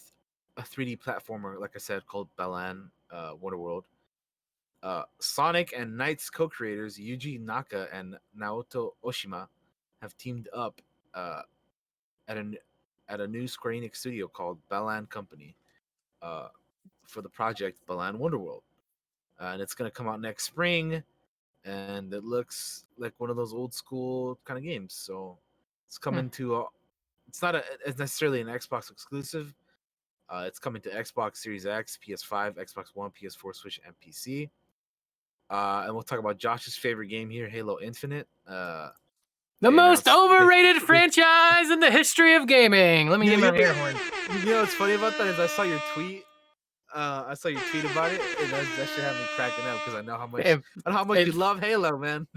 3D platformer, like I said, called Balan Wonderworld. Sonic and Knights co-creators Yuji Naka and Naoto Oshima have teamed up at a new Square Enix studio called Balan Company uh, for the project Balan Wonderworld, and it's gonna come out next spring. And it looks like one of those old school kind of games. So it's coming to it's not it's necessarily an Xbox exclusive. It's coming to Xbox Series X, PS5, Xbox One, PS4, Switch, and PC. And we'll talk about Josh's favorite game here, Halo Infinite. The They most announced overrated franchise in the history of gaming. Let me get my air horn. You know what's funny about that is I saw your tweet. I saw your tweet about it, and that shit had me cracking up because I know how much you love Halo, man.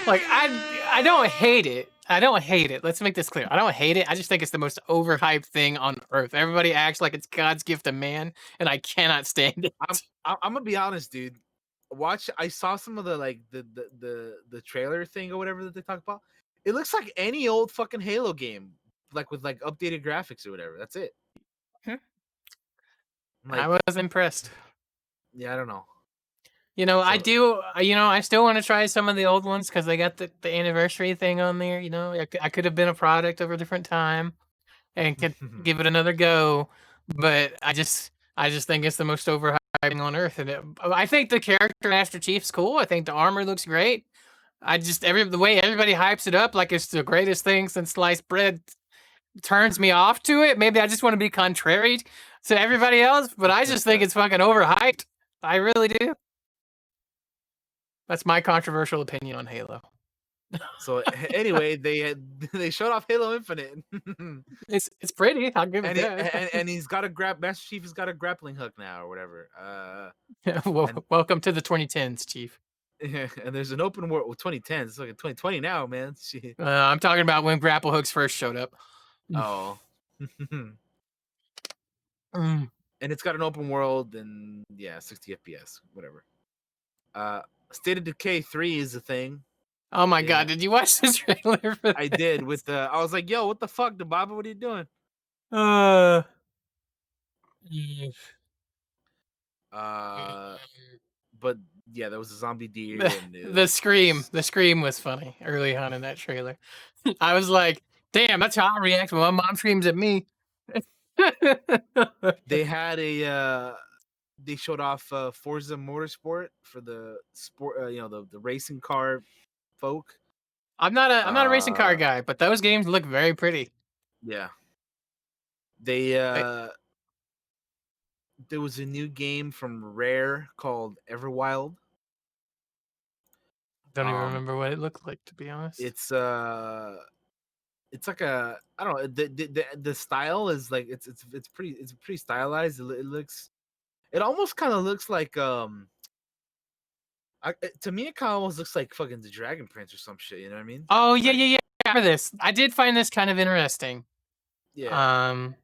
Like I don't hate it. I don't hate it. Let's make this clear. I don't hate it. I just think it's the most overhyped thing on earth. Everybody acts like it's God's gift to man, and I cannot stand it. I'm gonna be honest, dude. I saw some of the like the trailer thing or whatever that they talk about. It looks like any old fucking Halo game, like with like updated graphics or whatever. That's it. I Like, was impressed. yeah, I don't know. I So do. I still want to try some of the old ones because they got the anniversary thing on there. I could have been a product of a different time and could give it another go, but I just think it's the most overhyped thing on earth. And I think the character Master Chief's cool. I think the armor looks great. The way everybody hypes it up like it's the greatest thing since sliced bread turns me off to it. Maybe I just want to be contrary to everybody else, but I just think it's fucking overhyped. I really do. That's my controversial opinion on Halo. So anyway, they showed off Halo Infinite, It's pretty. I'll give it and that. and he's got a Master Chief has got a grappling hook now or whatever. Well, And welcome to the 2010s, Chief. and there's an open world. Well, 2010. It's like 2020 now, man. Shit. I'm talking about when grapple hooks first showed up. Oh. And Mm. it's got an open world and 60 FPS, whatever. State of Decay 3 is a thing. Oh my Yeah, god, did you watch this trailer for I this? did with I was like, yo, what the fuck, Dababa, what are you doing? Uh, Uh, but yeah, there was a zombie deer the, and the scream. The scream was funny early on in that trailer. I was like, damn, that's how I react when my mom screams at me. they had they showed off Forza Motorsport for the sport, the racing car folk. I'm not a racing car guy, but those games look very pretty. Yeah, they I there was a new game from Rare called Everwild. don't even Um, remember what it looked like, to be honest. it's it's like a I don't know the style is like it's pretty stylized. It looks it almost kind of looks like to me it kind of almost looks like fucking the Dragon Prince or some shit. You know what I mean? Oh yeah, Like yeah, yeah. For this, I did find this kind of interesting. yeah. Um,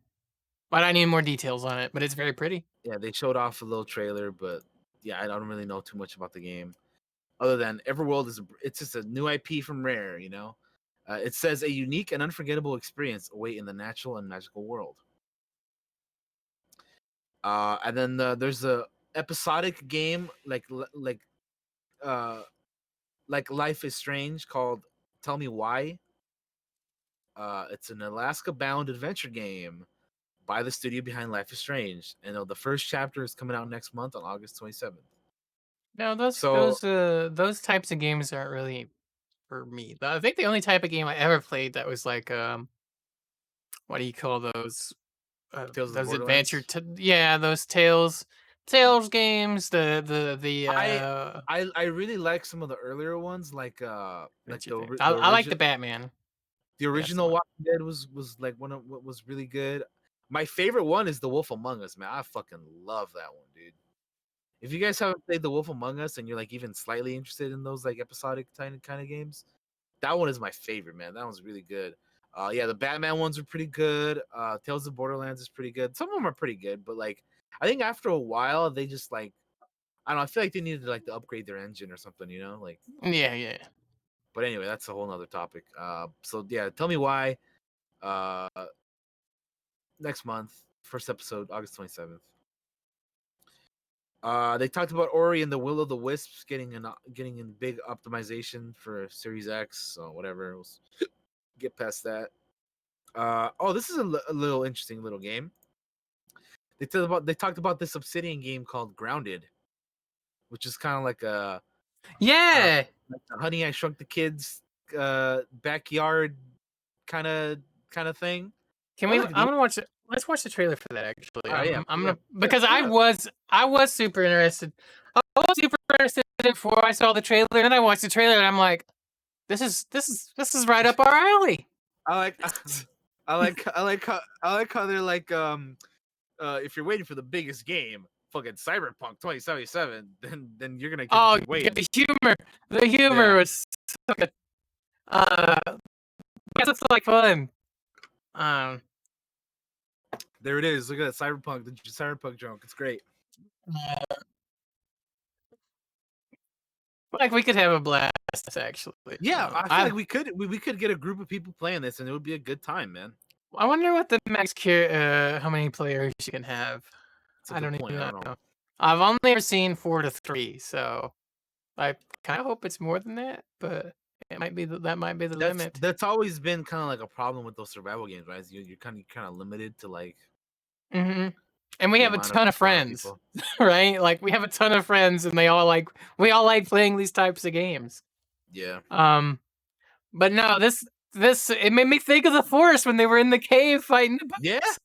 but I need more details on it. But it's very pretty. Yeah, they showed off a little trailer, but yeah, I don't really know too much about the game other than Everworld it's just a new IP from Rare. It says a unique and unforgettable experience await in the natural and magical world. And then there's a episodic game uh like Life is Strange called Tell Me Why. It's an Alaska-bound adventure game by the studio behind Life is Strange, and the first chapter is coming out next month on August 27th. No, those So those those types of games aren't really for me. I think the only type of game I ever played that was like what do you call those? Tales of the Those adventure, Borderlands. yeah, those Tales games. The I I really like some of the earlier ones, like adventure things. the I like the original Batman. That's the original one. Walking Dead was like one of what was really good. My favorite one is The Wolf Among Us, man. I fucking love that one, dude. If you guys haven't played The Wolf Among Us and you're like even slightly interested in those like episodic kind of games, that one is my favorite, man. That one's really good. Yeah, the Batman ones are pretty good. Tales of Borderlands is pretty good. Some of them are pretty good, but like I think after a while they just like I don't know. I feel like they needed to upgrade their engine or something, Like, Yeah, yeah. but anyway, that's a whole nother topic. So yeah, tell me why. Uh, next month, first episode, August 27th. They talked about Ori and the Will of the Wisps getting in big optimization for Series X. So whatever, we'll get past that. Oh, this is a little interesting little game. They talked about this Obsidian game called Grounded, which is kind of like a I don't Yeah. like the Honey I Shrunk the Kids backyard kind of thing. Can I we? like the I'm gonna watch it. Let's watch the trailer for that. Actually, all right, I'm yeah, gonna because pull it up. I was super interested. I was super interested before I saw the trailer, and then I watched the trailer, and I'm like, this is right up our alley. I like I like how they're like if you're waiting for the biggest game, fucking Cyberpunk 2077, then you're gonna get to Oh, keep waiting. the humor Yeah, was so good. Uh, because it's like fun. Um, there it is. Look at that the Cyberpunk joke. It's great. like we could have a blast actually. Yeah, I feel like we could get a group of people playing this, and it would be a good time, man. I wonder what the how many players you can have. It's a I good don't point. even I don't know. know. I've only ever seen 4 to 3, so I kind of hope it's more than that, but that might be the limit. That's always been kind of like a problem with those survival games, right? You're kind of limited to like hmm And we the have a ton of amount of friends, people. right? Like we have a ton of friends, and we all like playing these types of games. Yeah, Um, but no, this it made me think of the forest when they were in the cave fighting the yeah, bugs.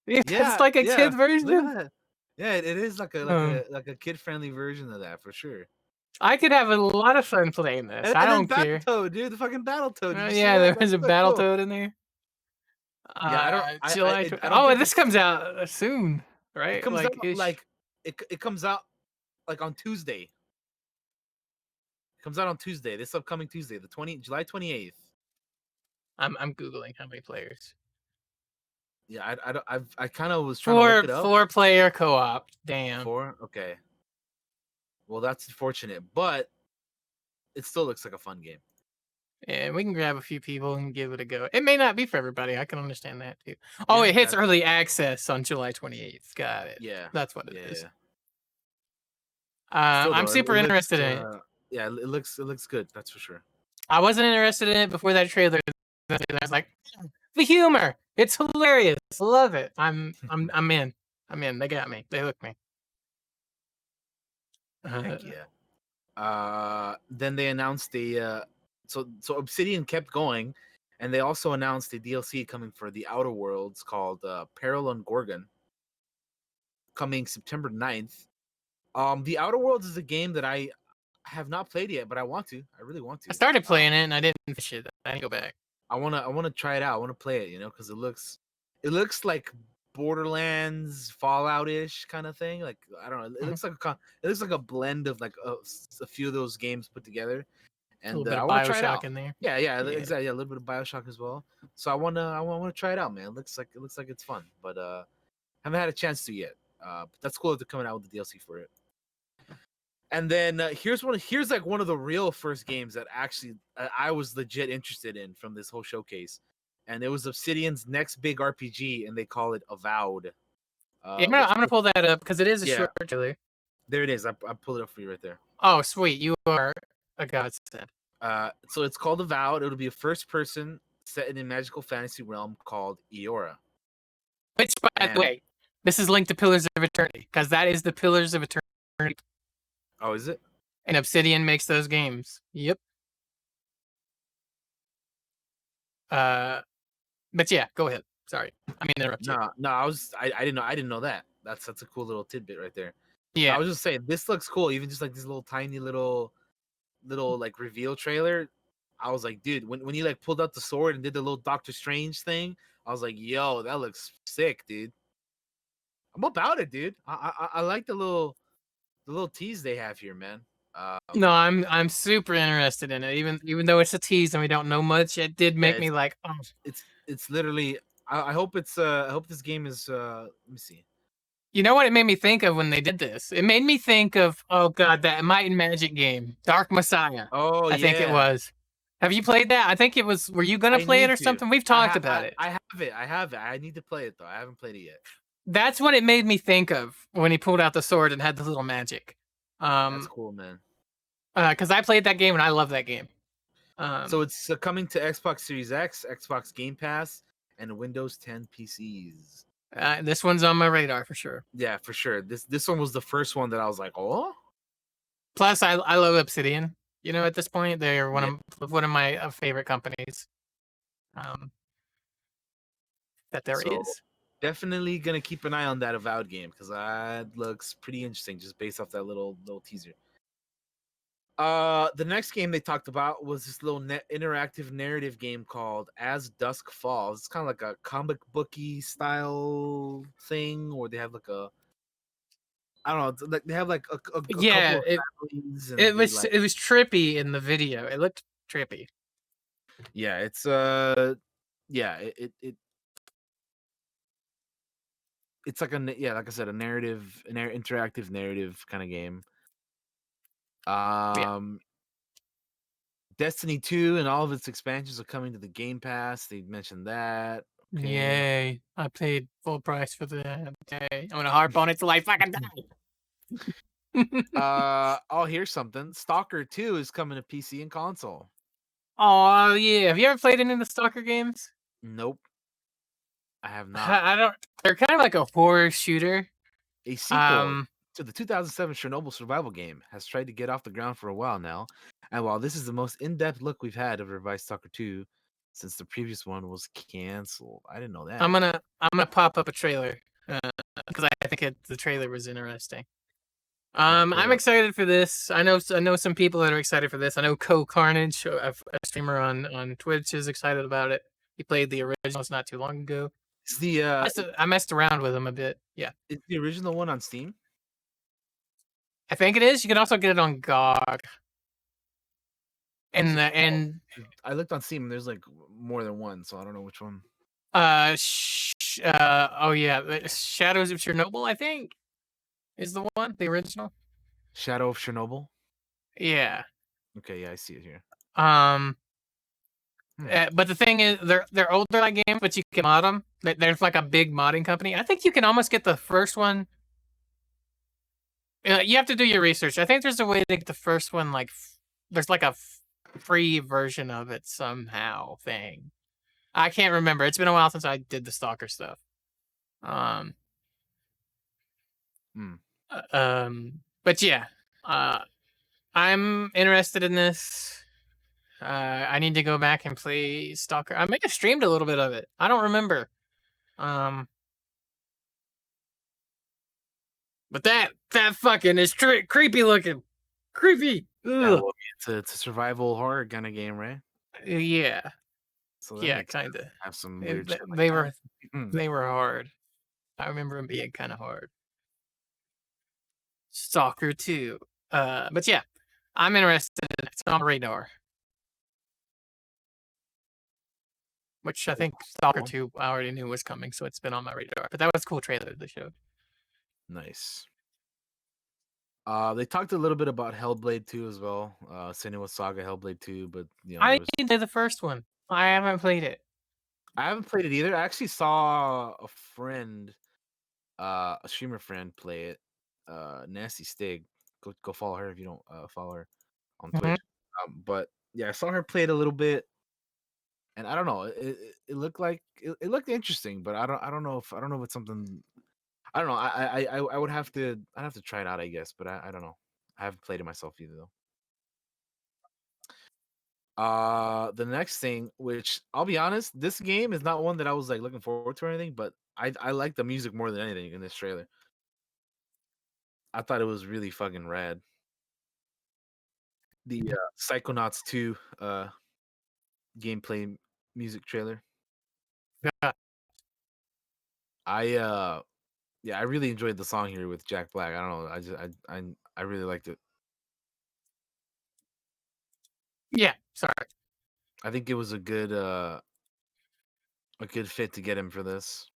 It's yeah, like a yeah. kid Look version. at that. Yeah, it is like Um, a kid friendly version of that for sure. I could have a lot of fun playing this. I And then don't care. Battletoad, dude, the fucking Battletoad. Did you see Yeah, that? there That's was a so cool. Battletoad in there. Yeah, I don't, July. I don't Oh, think this it's. comes out soon, It right? comes out Like ish. like it comes out like on Tuesday. It comes out on Tuesday. This upcoming Tuesday, the July 28th. I'm googling how many players. Yeah, I don't. I kind of was trying to look Four it up. 4-player co-op. Damn. Four. Okay. Well, that's unfortunate, but it still looks like a fun game. Yeah, we can grab a few people and give it a go. It may not be for everybody. I can understand that too. Oh, Yeah, it hits that. early access on July 28th. Got it. Yeah, That's what it yeah, is. yeah. Still I'm though, super it looks. interested in it. Yeah, it looks good. That's for sure. I wasn't interested in it before that trailer. I was like, the humor. It's hilarious. I love it. I'm in. I'm in. They got me. They hooked me. Uh, Heck yeah. Then they announced the so Obsidian kept going, and they also announced a DLC coming for the Outer Worlds called Peril on Gorgon, coming September 9th. The Outer Worlds is a game that I have not played yet, but I want to. I really want I to. started playing it and I didn't finish it. I didn't go back. I wanna try it out. I want to play it, because it looks like Borderlands Fallout ish kind of thing. Like I don't know, it Mhm. looks like it looks like a blend of like a few of those games put together, A little and bit I of want to try it Bioshock out. in there. Yeah, yeah, Yeah. exactly. Yeah, a little bit of Bioshock as well. So I wanna try it out, man. It looks like it's fun, but haven't had a chance to yet. But that's cool that they're coming out with the DLC for it. And then here's like one of the real first games that actually I was legit interested in from this whole showcase, and it was Obsidian's next big RPG, and they call it Avowed. Yeah, Which I'm gonna pull that up because it is a yeah, short trailer. there it is. I pulled it up for you right there. Oh, sweet. You are a godsend. So it's called Avowed. It'll be a first person set in a magical fantasy realm called Eora. Which, by the And way, this is linked to Pillars of Eternity because that is the Pillars of Eternity, oh, is it? and Obsidian makes those games. Yep. Uh, but yeah, go ahead. Sorry, I mean interrupt you. No, no, I didn't know that. That's a cool little tidbit right there. I Yeah. was just saying this looks cool, even just like this little tiny little like reveal trailer. I was like, dude, when you like pulled out the sword and did the little Doctor Strange thing, I was like, yo, that looks sick, dude. I'm about it, dude. I like the little tease they have here, man. No, I'm super interested in it. Even though it's a tease and we don't know much, it did Yeah, make me like, oh. it's literally. I hope it's I hope this game is. Let me see. You know what it made me think of when they did this? It made me think of, oh god, that Might and Magic game, Dark Messiah. Oh I think it yeah, was. Have you played that? I think it was. Were you gonna I play it need or to. something? We've talked about it. I have it. I have it. I need to play it though. I haven't played it yet. That's what it made me think of when he pulled out the sword and had the little magic. That's Um, cool, man. because I played that game and I love that game. So it's coming to Xbox Series X, Xbox Game Pass, and Windows 10 PCs. This one's on my radar for sure. Yeah, for sure. This one was the first one that I was like, oh, Plus, I love Obsidian. You know, at this point, they're yeah. one of my favorite companies. Um, that there So is. definitely gonna keep an eye on that Avowed game because that looks pretty interesting just based off that little teaser. The next game they talked about was this little interactive narrative game called As Dusk Falls. It's kind of like a comic booky style thing where they have like a I don't know, like they have like a couple Yeah, of families and they like it was trippy in the video. It looked trippy. yeah, it's yeah, it's like yeah, like I said, an interactive narrative kind of game. Yeah. Um Destiny 2 and all of its expansions are coming to the Game Pass. They mentioned that. Okay. Yay. I paid full price for that. Okay. I'm gonna harp on it till I fucking die. Oh, here's something. Stalker 2 is coming to PC and console. Oh yeah. Have you ever played any of the Stalker games? Nope, I have not. I don't they're kind of like a horror shooter. A sequel Um to the 2007 Chernobyl survival game has tried to get off the ground for a while now. And while this is the most in-depth look we've had of revised Stalker 2 since the previous one was canceled. I didn't know that. I'm gonna pop up a trailer because I think the trailer was interesting. I'm excited for this. I know some people that are excited for this. I know Carnage, a streamer on Twitch, is excited about it. He played the originals not too long ago. Is the I messed around with him a bit. Yeah, is the original one on Steam? I think it is. You can also get it on GOG. And I looked on Steam and there's like more than one, so I don't know which one. oh yeah, Shadows of Chernobyl, I think, is the one, the original. Shadow of Chernobyl. Yeah. Okay, yeah, I see it here. But the thing is, they're older like games, but you can mod them. There's like a big modding company. I think you can almost get the first one. You have to do your research. I think there's a way to get the first one. Like, there's like a free version of it somehow. Thing. I can't remember. It's been a while since I did the Stalker stuff. But yeah, I'm interested in this. I need to go back and play Stalker. I may have streamed a little bit of it. I don't remember. But that fucking is creepy looking. Creepy. Yeah, well, it's a survival horror kind of game, right? Yeah. So yeah, kind of. Have some weird shit like they that. they were hard. I remember them being kind of hard. Stalker 2. But yeah, I'm interested. It's on my radar. Which I think Stalker 2 I already knew was coming, so it's been on my radar. But that was a cool trailer they showed. Nice. They talked a little bit about Hellblade 2 as well. Senua Saga Hellblade 2, but you know, I did the first one. I haven't played it. I haven't played it either. I actually saw a friend, a streamer friend, play it. Nasty Stig. Go follow her if you don't follow her on Twitch. But yeah, I saw her play it a little bit, and I don't know. It looked like it looked interesting, but I don't know if it's something. I don't know. I would have to try it out, I guess, but I don't know. I haven't played it myself either though. The next thing, which I'll be honest, this game is not one that I was like looking forward to or anything, but I like the music more than anything in this trailer. I thought it was really fucking rad. The Psychonauts 2 gameplay music trailer. Yeah. I really enjoyed the song here with Jack Black. I don't know. I really liked it. Yeah, sorry. I think it was a good fit to get him for this.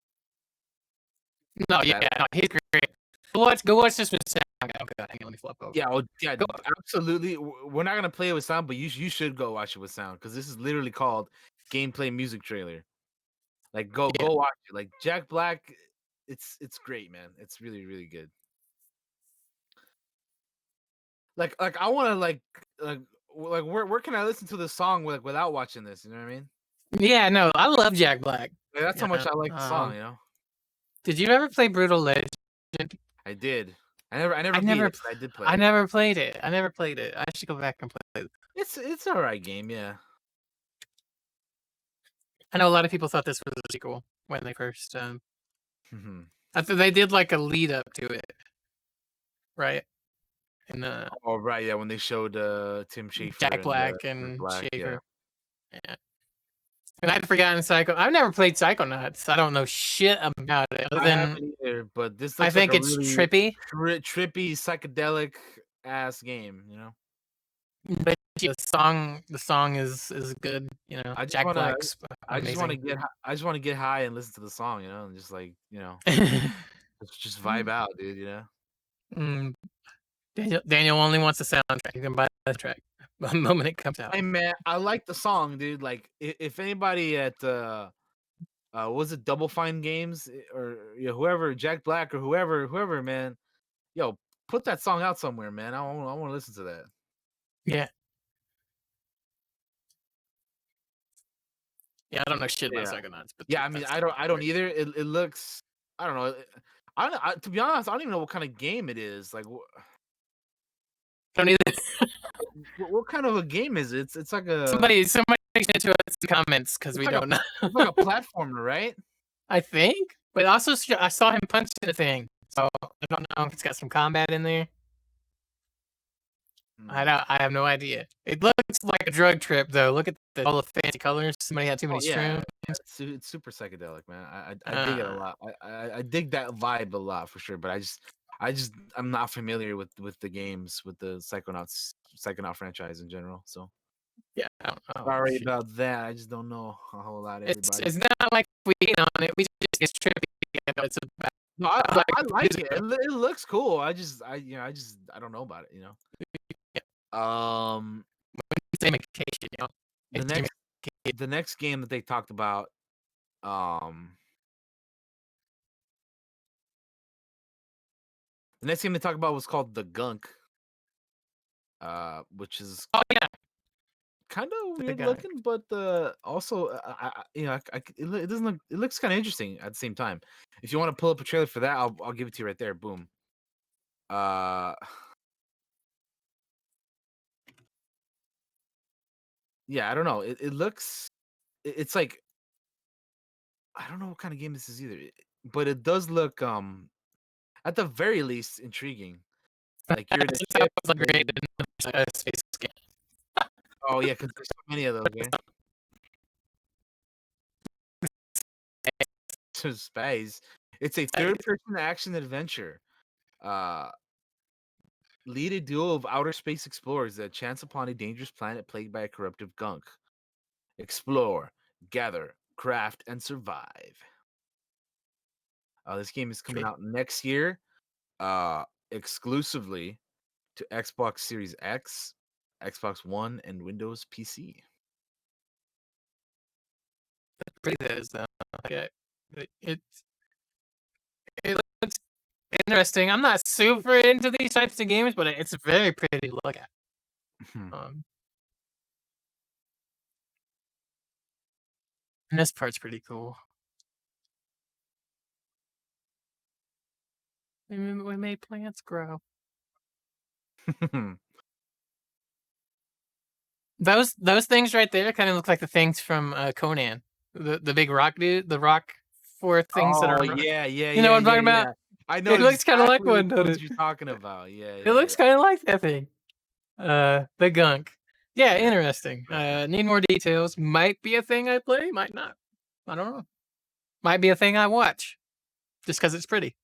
No, he's great. Go watch this with sound. Okay, let me flip over. Yeah, absolutely. We're not gonna play it with sound, but you should go watch it with sound because this is literally called gameplay music trailer. Like go watch it. Like Jack Black, it's great, man. It's really really good. Like I want to like where can I listen to this song without watching this? You know what I mean? Yeah, no, I love Jack Black. Like, that's how much I like the song. You know? Did you ever play Brutal Legend? I did. I never beat it, but I did play it. I never played it. I should go back and play it. It's an alright game, yeah. I know a lot of people thought this was a sequel when they first I thought they did like a lead up to it. Right? And oh right, yeah, when they showed Tim Schafer, Jack Black and Black, Schafer. Yeah. And I'd forgotten Psycho. I've never played Psychonauts. I don't know shit about it. Other than, I haven't either, but this I think it's really trippy, psychedelic ass game. You know. But the song is good. You know, Jack Black's amazing. I just want to get high and listen to the song. You know, and just like just vibe out, dude. You know. Daniel only wants the soundtrack. You can buy the track the moment it comes out. Hey man, I like the song, dude. Like if anybody at was it Double Fine Games or whoever, Jack Black or whoever, man, yo, put that song out somewhere, man. I want to listen to that. Yeah. Yeah, I don't know shit about Psychonauts, but yeah, I mean, I don't either. It looks, I don't know. To be honest, I don't even know what kind of game it is. Like, don't either. What kind of a game is it? It's like a somebody sent it to us in the comments because we don't know. It's like a platformer, right? I think, but also I saw him punch the thing, so I don't know if it's got some combat in there. Hmm. I have no idea. It looks like a drug trip though. Look at all the fancy colors. Somebody had too many Oh yeah, shrooms. it's super psychedelic, man. I dig it a Uh, lot. I dig that vibe a lot for sure. But I'm not familiar with the games with the Psychonaut franchise in general. So yeah. Oh sorry shit. about that. I just don't know a whole lot. Everybody. It's not like we hate on it. We just it's trippy. It's about No, like I like it. music. It looks cool. I don't know about it. Yeah, Um, gamification, you know. the It's next gamification. the next game that they talked about, um, the next game they talked about was called The Gunk, which is Oh yeah, kind of the weird guy. looking, but also it doesn't look. It looks kind of interesting at the same time. If you want to pull up a trailer for that, I'll give it to you right there. Boom. Uh, yeah, I don't know. It looks. It's like I don't know what kind of game this is either, but it does look at the very least intriguing. Like you're in a Since I ship. was And upgraded in the space game. oh yeah, because there's so many of those, right? To space. It's a third-person action adventure. Uh, lead a duo of outer space explorers that chance upon a dangerous planet plagued by a corruptive gunk. Explore, gather, craft, and survive. This game is coming out next year, exclusively to Xbox Series X, Xbox One, and Windows PC. Pretty that is though. Yeah, it's it looks interesting. I'm not super into these types of games, but it's very pretty to look at. Um, and this part's pretty cool. We made plants grow. Those things right there kind of look like the things from Conan, the big rock dude, the rock four things that Oh, are. yeah, yeah, You know yeah, what I'm yeah, talking about? yeah. I know It looks kind of like exactly one, which doesn't ones it? you're talking about. Yeah, It yeah, looks yeah. kind of like that thing. The gunk. Yeah, Yeah. interesting. Interesting. Need more details. Might be a thing I play. Might not. I don't know. Might be a thing I watch just because it's pretty.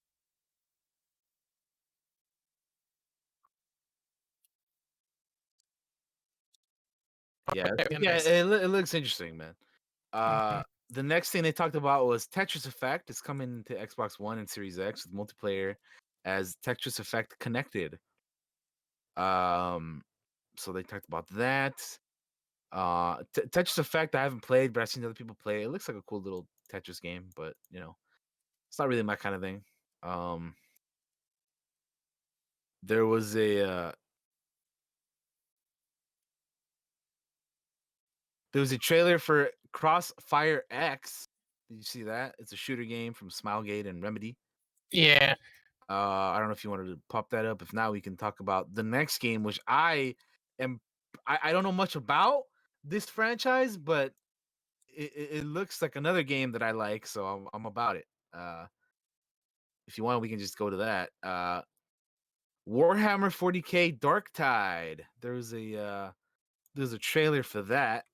Yeah, Very yeah, nice. it looks interesting, man. Mhm. The next thing they talked about was Tetris Effect. It's coming to Xbox One and Series X with multiplayer as Tetris Effect Connected. Um, so they talked about that. Tetris Effect I haven't played, but I've seen other people play. It looks like a cool little Tetris game, but it's not really my kind of thing. Um, there was a trailer for Crossfire X. Did you see that? It's a shooter game from Smilegate and Remedy. Yeah. I don't know if you wanted to pop that up. If not, we can talk about the next game, which am. I don't know much about this franchise, but it looks like another game that I like, so I'm about it. If you want, we can just go to that. Warhammer 40K Dark Tide. There's a trailer for that,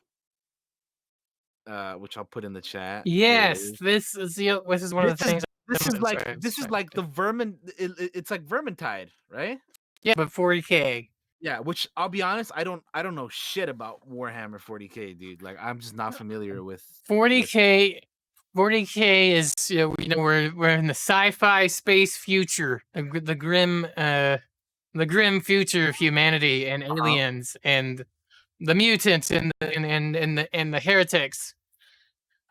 which I'll put in the chat. Here it Yes. is. This is one This of the is things. this is like Sorry, I was this is trying to like the vermin. It's like Vermintide, right? yeah, but 40K. Yeah, which I'll be honest, I don't know shit about Warhammer 40K, dude. Like I'm just not familiar with 40K 40K is we're in the sci-fi space future, the grim future of humanity and uh aliens and the mutants and the heretics.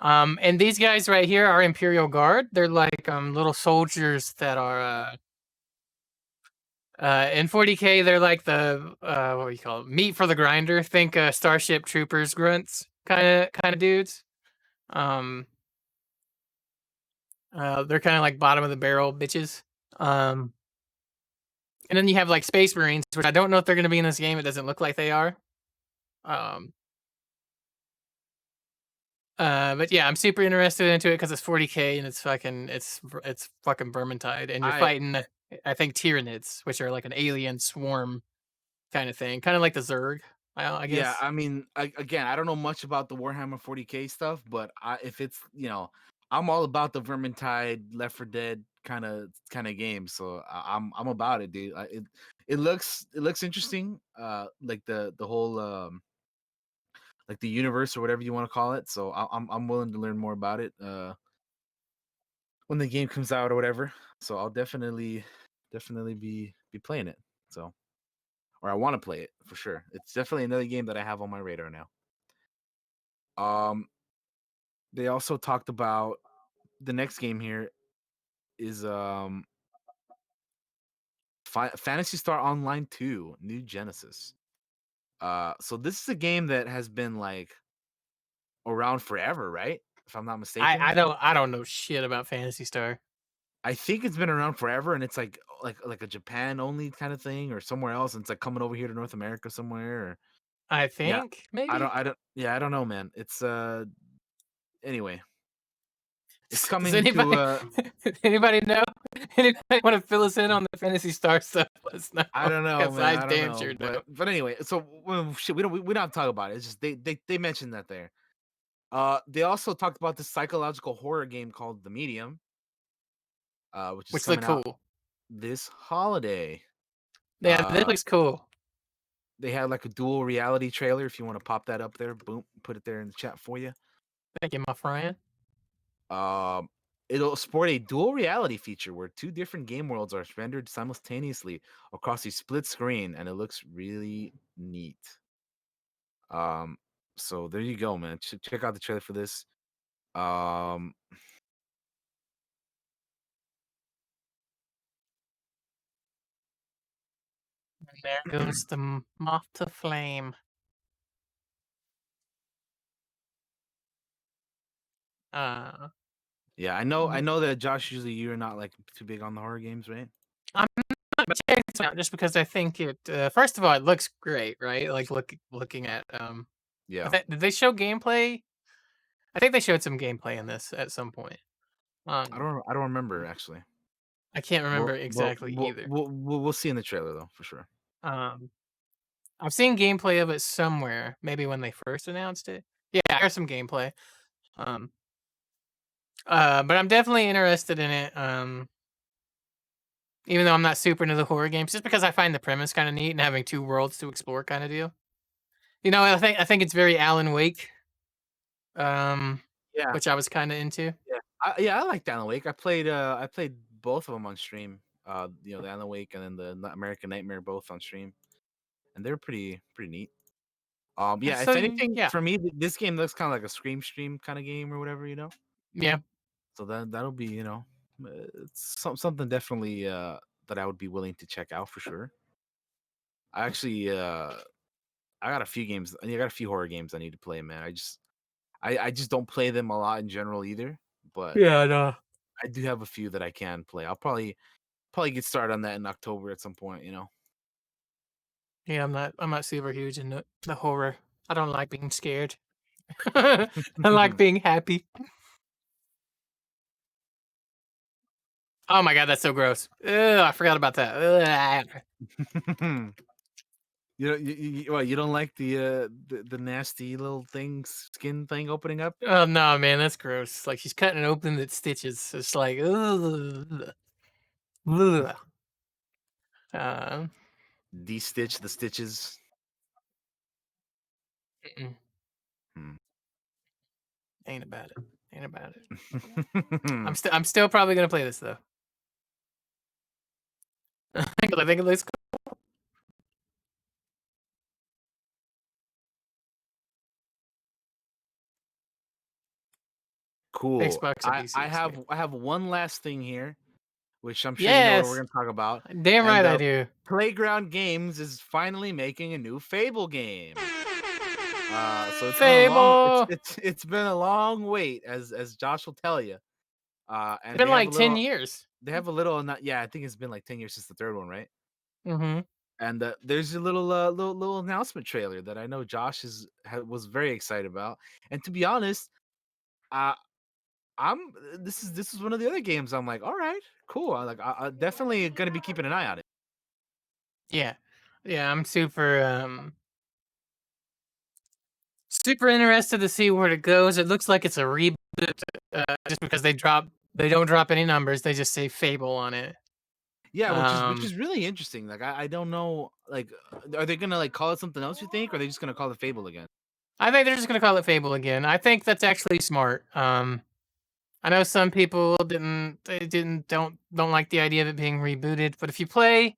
And these guys right here are Imperial Guard. They're like little soldiers that are in 40K. They're like the what do you call it? Meat for the grinder. Think Starship Troopers grunts kind of dudes. Um, they're kind of like bottom of the barrel bitches. Um, and then you have like Space Marines, which I don't know if they're going to be in this game. It doesn't look like they are. Um, but yeah, I'm super interested into it because it's 40K and it's fucking Vermintide, and you're I fighting I think Tyranids, which are like an alien swarm. kind of thing, kind of like the Zerg, I Yeah, guess. I mean, again, I don't know much about the Warhammer 40K stuff, but if it's I'm all about the Vermintide, Left 4 Dead kind of game, so I'm about it, dude. It looks interesting, like the whole like the universe or whatever you want to call it. So I'm willing to learn more about it when the game comes out or whatever. So I'll definitely be playing it. So or I want to play it for sure. It's definitely another game that I have on my radar now. Um, they also talked about the next game here is Fantasy Star Online 2, New Genesis. So this is a game that has been like around forever, right? If I'm not mistaken. I don't know shit about Fantasy Star. I think it's been around forever, and it's like a Japan only kind of thing, or somewhere else, and it's like coming over here to North America somewhere. Or I yeah, think maybe. I don't know, man. It's anyway, it's Does coming to anybody anybody know? Anybody want to fill us in on the Fantasy Star stuff? Let us know. I don't know, Because man. I I don't damn know, sure know. but anyway, so shit, we don't have to talk about it. It's just they mentioned that there. They also talked about this psychological horror game called The Medium, which is Which look coming out cool. this holiday. Yeah, this Uh, looks cool. they had like a dual reality trailer. If you want to pop that up there, boom, put it there in the chat for you. Thank you, my friend. Um, it'll sport a dual reality feature where two different game worlds are rendered simultaneously across a split screen, and it looks really neat. Um, so there you go, man. Check out the trailer for this. Um, And there goes the moth to flame. Uh, yeah, I know that Josh, usually you're not like too big on the horror games, right? I'm not checking this out just because I think it. First of all, it looks great, right? Like looking at Yeah, did they show gameplay? I think they showed some gameplay in this at some point. Um, I don't remember actually. I can't remember exactly either. We'll see in the trailer though for sure. Um, I've seen gameplay of it somewhere, maybe when they first announced it. Yeah, there's some gameplay. Um, but I'm definitely interested in it. Even though I'm not super into the horror games, just because I find the premise kind of neat and having two worlds to explore kind of deal. You know, I think it's very Alan Wake, um, Yeah, which I was kind of into. yeah, I like Alan Wake. I played both of them on stream. The Alan Wake and then the American Nightmare both on stream, and they're pretty neat. Yeah, So if anything, yeah, for me, this game looks kind of like a Scream stream kind of game or whatever, yeah, So that'll be, it's something definitely that I would be willing to check out for sure. I actually I got a few games. I got a few horror games I need to play, man. I just don't play them a lot in general either, but yeah. No, I do have a few that I can play. I'll probably get started on that in October at some point. yeah. I'm not super huge into the horror. I don't like being scared. I like being happy. Oh my god, that's so gross. Ugh, I forgot about that. Ugh. You don't like the nasty little skin thing opening up? Oh no, man, that's gross. Like she's cutting it open with stitches. It's like, ugh. Ugh. Um, De-stitch the stitches. mm-mm. Hmm. Ain't about it. Ain't about it. I'm still probably gonna play this though. 'Cause I think it looks cool. Cool. Xbox and PC. Same. I have one last thing here, which I'm sure you know what we're Yes, gonna talk about. damn And right I do. Playground Games is finally making a new Fable game. So it's been a long Fable. it's been a long wait, as Josh will tell you. It's And been like 10 years. they have a little not yeah, I think it's been like 10 years since the third one, right? Mm-hmm. And there's a little announcement trailer that I know Josh was very excited about. And to be honest, uh, I'm this is one of the other games I'm like, all right, cool. I definitely gonna be keeping an eye on it. Yeah. Yeah, I'm super interested to see where it goes. It looks like it's a reboot, just because they don't drop any numbers. They just say Fable on it. Yeah, which Um, is really interesting. Like I don't know. Like, are they gonna like call it something else? You think, or are they just gonna call it Fable again? I think they're just gonna call it Fable again. I think that's actually smart. I know some people don't like the idea of it being rebooted, but if you play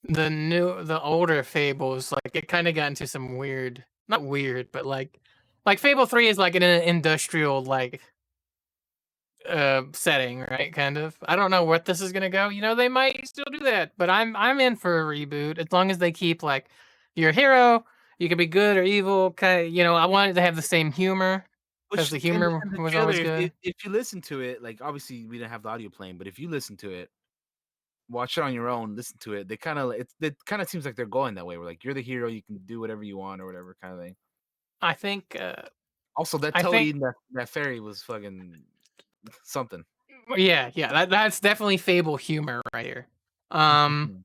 the older Fables, like it kind of got into some weird, not weird, but like Fable 3 is like in an industrial like setting, right? Kind of. I don't know what this is gonna go. You know, they might still do that, but I'm in for a reboot as long as they keep like you're a hero, you can be good or evil. Kind of, you know, I wanted to have the same humor because Which the humor in the was trailer, always good. if you listen to it, like obviously we didn't have the audio playing, but if you listen to it, watch it on your own, listen to it. They kind of it kind of seems like they're going that way. Where like you're the hero, you can do whatever you want or whatever kind of thing. I think Also, that I toady think and that fairy was fucking something. yeah, yeah, that's definitely Fable humor right here. Um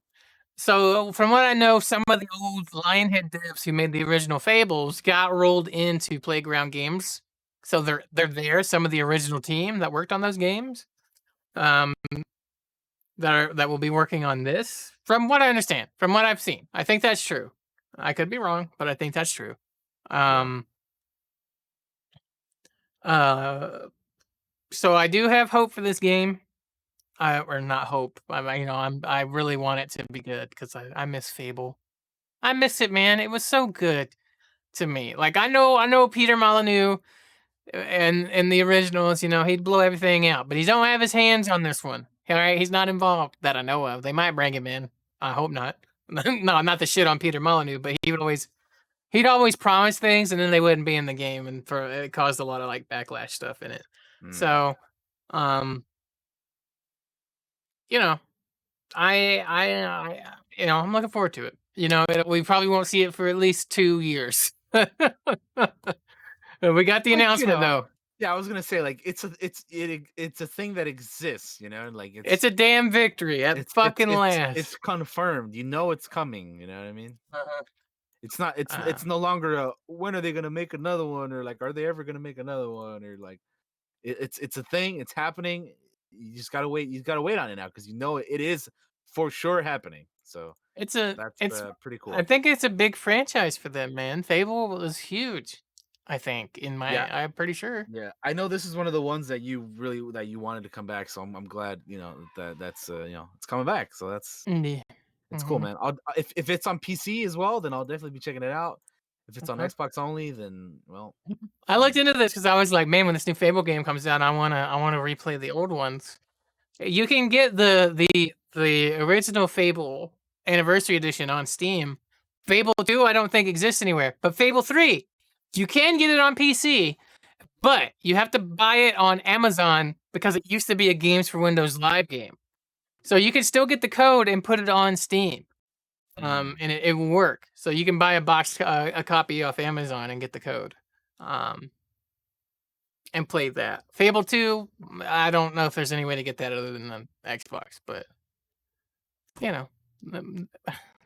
So from what I know, some of the old Lionhead devs who made the original Fables got rolled into Playground Games. So they're there. Some of the original team that worked on those games, um, that will be working on this. From what I understand, from what I've seen, I think that's true. I could be wrong, but I think that's true. Yeah. Um, uh, so I do have hope for this game. Or not hope. I really want it to be good because I miss Fable. I miss it, man. It was so good to me. Like I know Peter Molyneux and the originals, you know, he'd blow everything out, but he don't have his hands on this one. All right, he's not involved that I know of. They might bring him in. I hope not. No, not the shit on Peter Molyneux, but he'd always promise things and then they wouldn't be in the game, and for it caused a lot of like backlash stuff in it. Mm. So, um, you know, I'm looking forward to it. You know, we probably won't see it for at least 2 years. We got the Which announcement though. yeah, I was gonna say like it's a thing that exists. Like It's a damn victory at fucking it's last. confirmed. You know it's coming. You know what I mean? Uh-huh. It's no longer a when are they gonna make another one, or like are they ever gonna make another one, or like it's a thing. It's happening. You just gotta wait. You gotta wait on it now because you know it is for sure happening. So It's a that's it's pretty I cool. think it's a big franchise for them, man. Fable was huge. I think Yeah, I'm pretty sure. yeah. I know this is one of the ones that you wanted to come back. So I'm glad that's it's coming back. So Yeah. it's cool, Hmm. man. If it's on PC as well, then I'll definitely be checking it out. If it's on Okay. Xbox only, then well, I looked um, into this because I was like, man, when this new Fable game comes out, I wanna replay the old ones. You can get the original Fable Anniversary Edition on Steam. Fable 2, I don't think exists anywhere, but Fable 3, you can get it on PC, but you have to buy it on Amazon because it used to be a Games for Windows Live game. So you can still get the code and put it on Steam, mm, and it will work. So you can buy a copy off Amazon and get the code, um, and play that. Fable 2, I don't know if there's any way to get that other than on Xbox, but you know,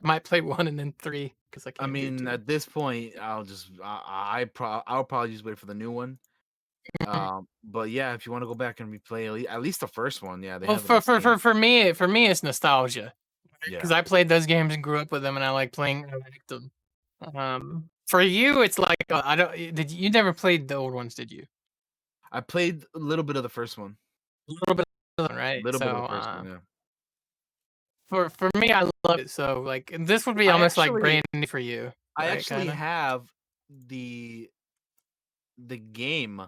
might play 1 and then 3 because I I can't do mean, 2. at this point, I'll probably just wait for the new one. But yeah, if you want to go back and replay at least the first one, yeah, they Well, have it on Steam. for me, it's nostalgia because Yeah, I played those games and grew up with them, and I like playing. I liked them. For you, it's like I don't. Did you never played the old ones? Did you? I played a little bit of the first one, A little bit, of them, a right? little bit of the So first one. Yeah, for me, I love it. So like this would be I almost like actually, brand new for you, I right? actually Kind of. have the the game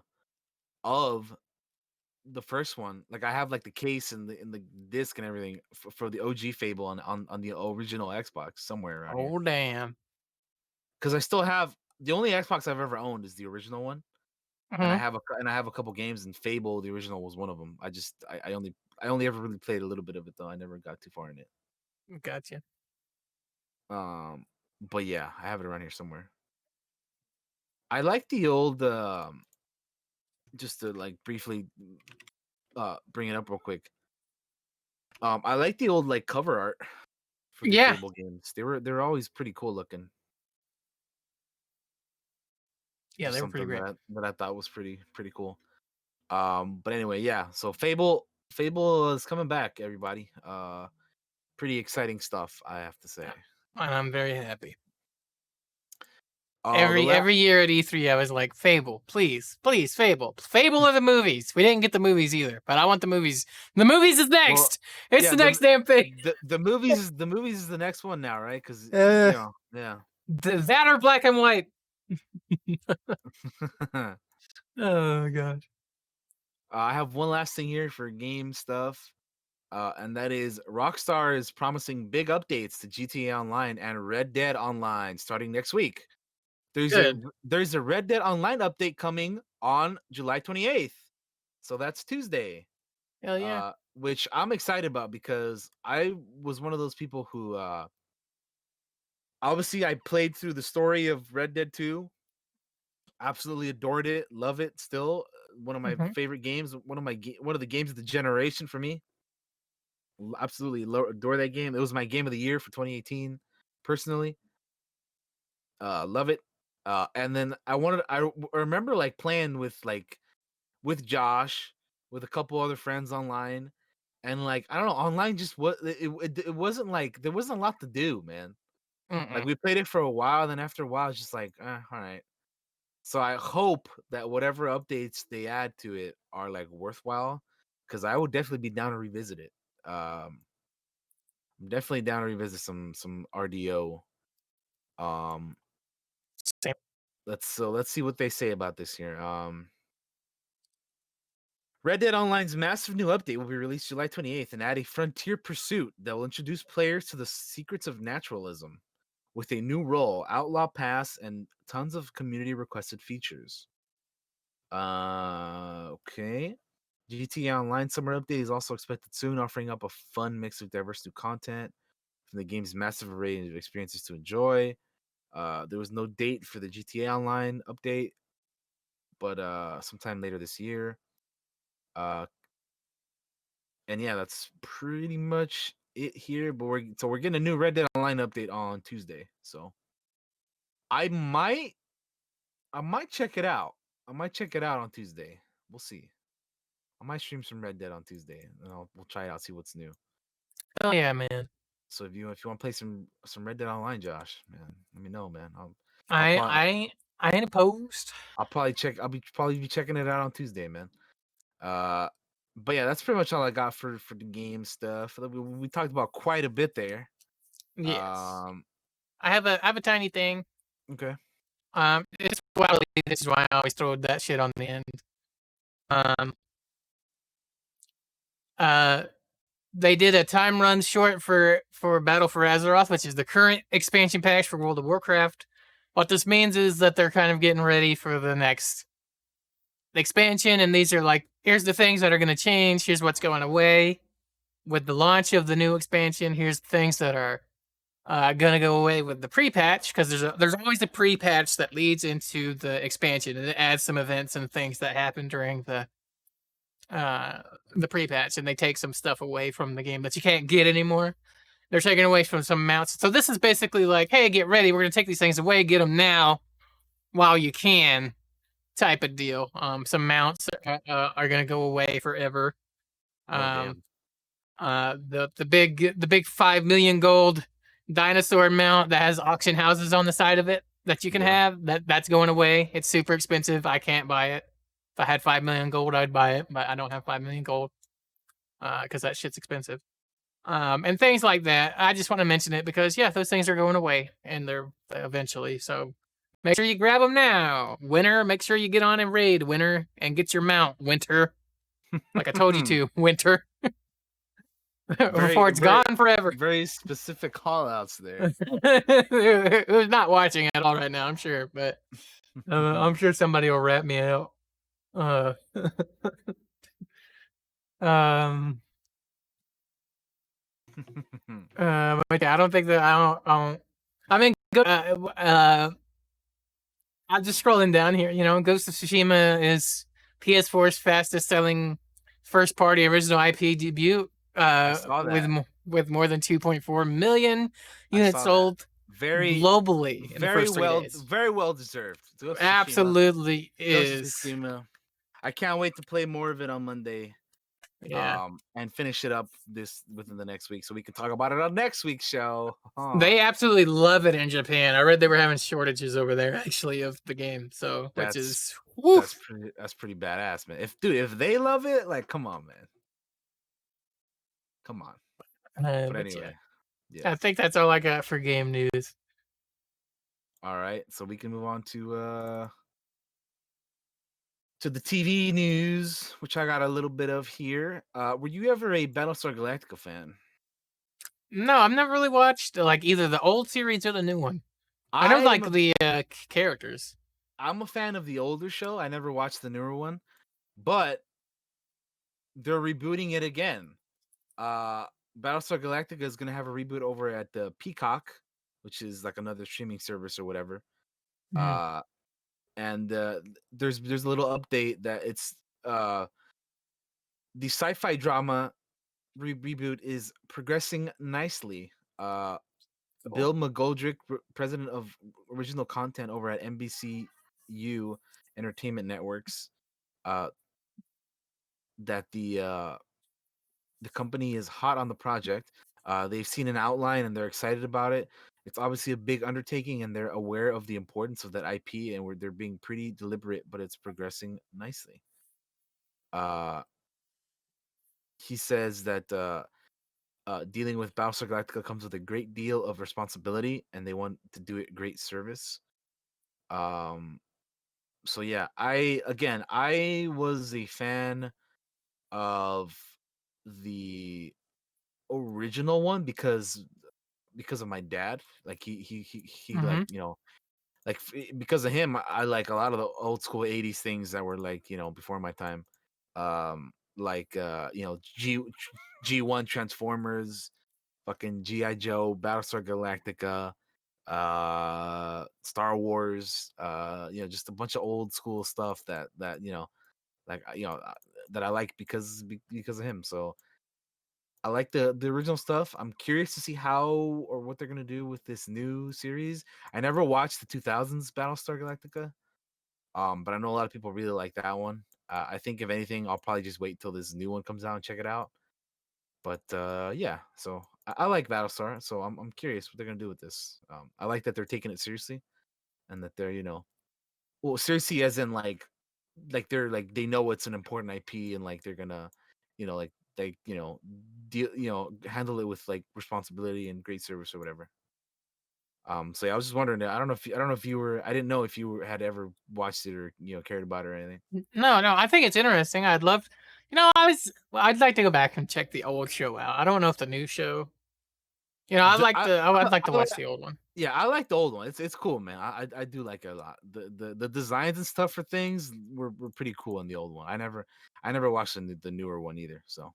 of the first one. Like I have like the case and the disc and everything for the OG Fable on the original Xbox somewhere around here. Oh damn. Because I still have the only Xbox I've ever owned is the original one, and Hmm. I have a couple games, and Fable the original was one of them. I only ever really played a little bit of it though. I never got too far in it. Gotcha. Um, but yeah, I have it around here somewhere. I like the old just to like briefly bring it up real quick. I like the old like cover art for the Yeah. Fable games. They're always pretty cool looking. Yeah, Just they were pretty something great. that I thought was pretty cool. But anyway, yeah. So Fable is coming back, everybody. Pretty exciting stuff, I have to say. And I'm very happy. The Every year at E3, I was like, Fable, please, please, Fable. Fable are the movies. We didn't get the movies either, but I want the movies. The movies is well, next. It's yeah, the next damn thing. the movies is the next one now, right? Because yeah. That or black and white. Oh god. I have one last thing here for game stuff, and that is Rockstar is promising big updates to GTA Online and Red Dead Online starting next week. Good. There's a Red Dead Online update coming on July 28th, so that's Tuesday. Hell yeah. Which I'm excited about because I was one of those people who obviously I played through the story of Red Dead 2. Absolutely adored it, love it still. One of my favorite games, one of the games of the generation for me. Absolutely adore that game. It was my game of the year for 2018 personally. Love it. And then I remember like playing with Josh, with a couple other friends online, and like I don't know, online just it wasn't like there wasn't a lot to do, man. Like Mm-mm. we played it for a while, then after a while, it's just like, all right. So I hope that whatever updates they add to it are like worthwhile, because I would definitely be down to revisit it. I'm definitely down to revisit some RDO. Um, Same. let's see what they say about this here. Red Dead Online's massive new update will be released July 28th and add a frontier pursuit that will introduce players to the secrets of naturalism with a new role, outlaw pass, and tons of community requested features. Okay. GTA Online Summer Update is also expected soon, offering up a fun mix of diverse new content from the game's massive array of experiences to enjoy. There was no date for the GTA Online update, but sometime later this year. Uh, and yeah, that's pretty much it here. But we're getting a new Red Dead Online update on Tuesday, so I might check it out. I might check it out on Tuesday. We'll see. I might stream some Red Dead on Tuesday, and we'll try it out, see what's new. Hell yeah, man. So if you want to play some Red Dead Online, Josh, man, let me know, man. I'll I probably I I ain't opposed. I'll probably check. Probably be checking it out on Tuesday, man. Uh, but yeah, that's pretty much all I got for the game stuff. We talked about quite a bit there. Yes. I have a tiny thing. Okay. It's wildly. This is why I always throw that shit on the end. Um. They did a time run short for Battle for Azeroth, which is the current expansion patch for World of Warcraft. What this means is that they're kind of getting ready for the next expansion, and these are like, here's the things that are going to change. Here's what's going away with the launch of the new expansion. Here's the things that are going to go away with the pre-patch, because there's always a pre-patch that leads into the expansion, and it adds some events and things that happen during the pre-patch, and they take some stuff away from the game that you can't get anymore. They're taking away from some mounts. So this is basically like, hey, get ready. We're going to take these things away. Get them now while you can, type of deal. Some mounts are going to go away forever. Oh Um, damn. the big 5 million gold dinosaur mount that has auction houses on the side of it that you can Yeah. have, that's going away. It's super expensive. I can't buy it. If I had 5 million gold, I'd buy it, but I don't have 5 million gold because that shit's expensive. And things like that. I just want to mention it because, yeah, those things are going away, and they're eventually. So make sure you grab them now. Winter, make sure you get on and raid, winter, and get your mount, winter. Like I told you to, winter. Before it's gone forever. Very specific call outs there. Who's not watching at all right now, I'm sure, but I'm sure somebody will rat me out. Um, but yeah, I don't think that I mean, I'm just scrolling down here. Ghost of Tsushima is PS4's fastest selling first party original IP debut. I saw With that. with more than 2.4 million I units saw that. sold Very, globally in the first 3 days. very well deserved. Ghost of Tsushima. Absolutely Ghost of is. Tsushima. I can't wait to play more of it on Monday. Yeah. And finish it up this within the next week so we can talk about it on next week's show. They absolutely love it in Japan. I read they were having shortages over there actually of the game. So, which That's is woof. that's pretty badass, man. If they love it, like come on, man. Come on. But But yeah, anyway, yeah. I think that's all I got for game news. All right. So we can move on to the TV news, which I got a little bit of here. Were you ever a Battlestar Galactica fan? No, I've never really watched like either the old series or the new one. I know I'm like a the characters. I'm a fan of the older show. I never watched the newer one, but they're rebooting it again. Uh Battlestar Galactica is gonna have a reboot over at the Peacock, which is like another streaming service or whatever. Mhm. Uh and there's a little update that it's the sci-fi drama reboot is progressing nicely. Cool. Bill McGoldrick, president of original content over at NBCU Entertainment Networks, uh, that the company is hot on the project. They've seen an outline and they're excited about it. It's obviously a big undertaking, and they're aware of the importance of that IP, and they're being pretty deliberate, but it's progressing nicely. Uh, he says that dealing with Battlestar Galactica comes with a great deal of responsibility, and they want to do it great service. Um, so yeah, I was a fan of the original one because of my dad. Like he like, Mhm. like because of him, I like a lot of the old school 80s things that were like, before my time. Like G1 Transformers, fucking GI Joe, Battlestar Galactica, Star Wars, just a bunch of old school stuff that like that I like because of him. So I like the original stuff. I'm curious to see how or what they're gonna do with this new series. I never watched the 2000s Battlestar Galactica, but I know a lot of people really like that one. I think if anything, I'll probably just wait till this new one comes out and check it out. But yeah, so I like Battlestar, so I'm curious what they're gonna do with this. I like that they're taking it seriously and that they're well, seriously as in like they're like they know it's an important IP and like they're gonna like deal handle it with like responsibility and great service or whatever. So yeah, I was just wondering. I don't know if you were. I didn't know if you had ever watched it or cared about it or anything. No, no, I think it's interesting. I'd love, I'd like to go back and check the old show out. I don't know if the new show, The- I, I'd like to I, watch the old one. Yeah, I like the old one. It's cool, man. I do like it a lot. The designs and stuff for things were pretty cool in the old one. I never watched the newer one either. So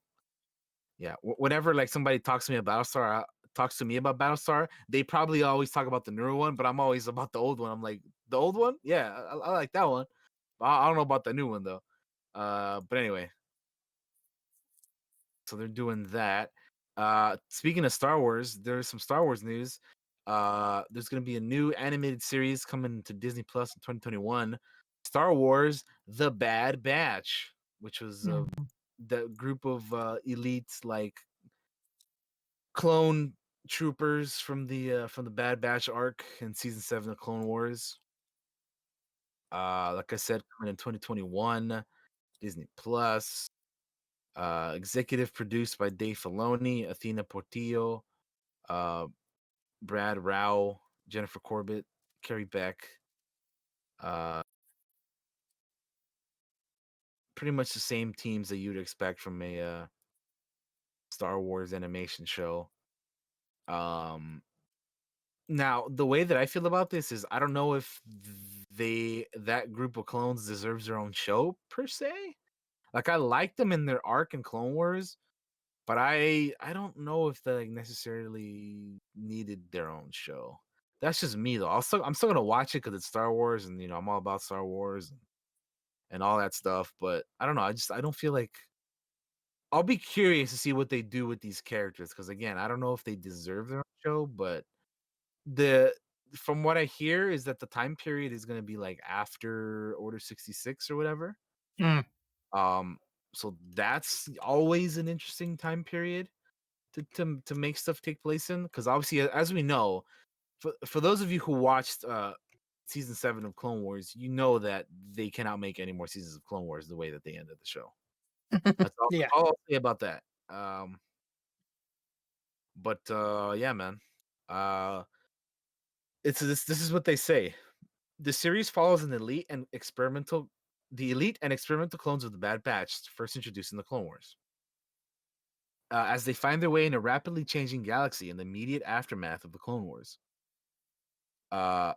yeah, whenever like somebody talks to me about Battlestar, they probably always talk about the newer one, but I'm always about the old one. I'm like the old one, yeah, I like that one. I don't know about the new one though. But anyway, so they're doing that. Speaking of Star Wars, there's some Star Wars news. There's gonna be a new animated series coming to Disney Plus in 2021. Star Wars: The Bad Batch, which was Mhm. the group of elites like clone troopers from the Bad Batch arc in season 7 of Clone Wars. Like I said, coming in 2021, Disney Plus. Executive produced by Dave Filoni, Athena Portillo, uh, Brad Rao, Jennifer Corbett, Carrie Beck. Uh, Pretty much the same teams that you'd expect from a Star Wars animation show. Um, Now, the way that I feel about this is I don't know if that group of clones deserves their own show per se. Like I like them in their arc in Clone Wars, but I don't know if they like, necessarily needed their own show. That's just me though. I'm still gonna watch it because it's Star Wars, and I'm all about Star Wars and all that stuff. But I don't know. I don't feel like I'll be curious to see what they do with these characters because again, I don't know if they deserve their own show, but the from what I hear is that the time period is going to be like after Order 66 or whatever. Mm. Um, so that's always an interesting time period to make stuff take place in because obviously, as we know, for those of you who watched season 7 of Clone Wars, you know that they cannot make any more seasons of Clone Wars the way that they ended the show. That's Yeah. all I'll say about that. But yeah, man. Uh, it's this is what they say. The series follows the elite and experimental clones of the Bad Batch first introduced in the Clone Wars. As they find their way in a rapidly changing galaxy in the immediate aftermath of the Clone Wars. Uh,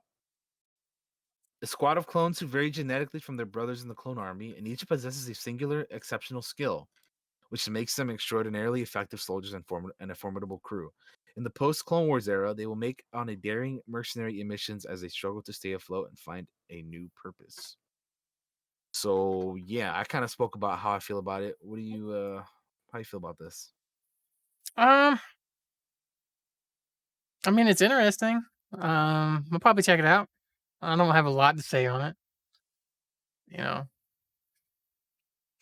a squad of clones who vary genetically from their brothers in the clone army, and each possesses a singular, exceptional skill, which makes them extraordinarily effective soldiers and a formidable crew. In the post-Clone Wars era, they will make on a daring mercenary missions as they struggle to stay afloat and find a new purpose. So yeah, I kind of spoke about how I feel about it. What do you how you feel about this? Um, I mean, it's interesting. I'll probably check it out. I don't have a lot to say on it. You know,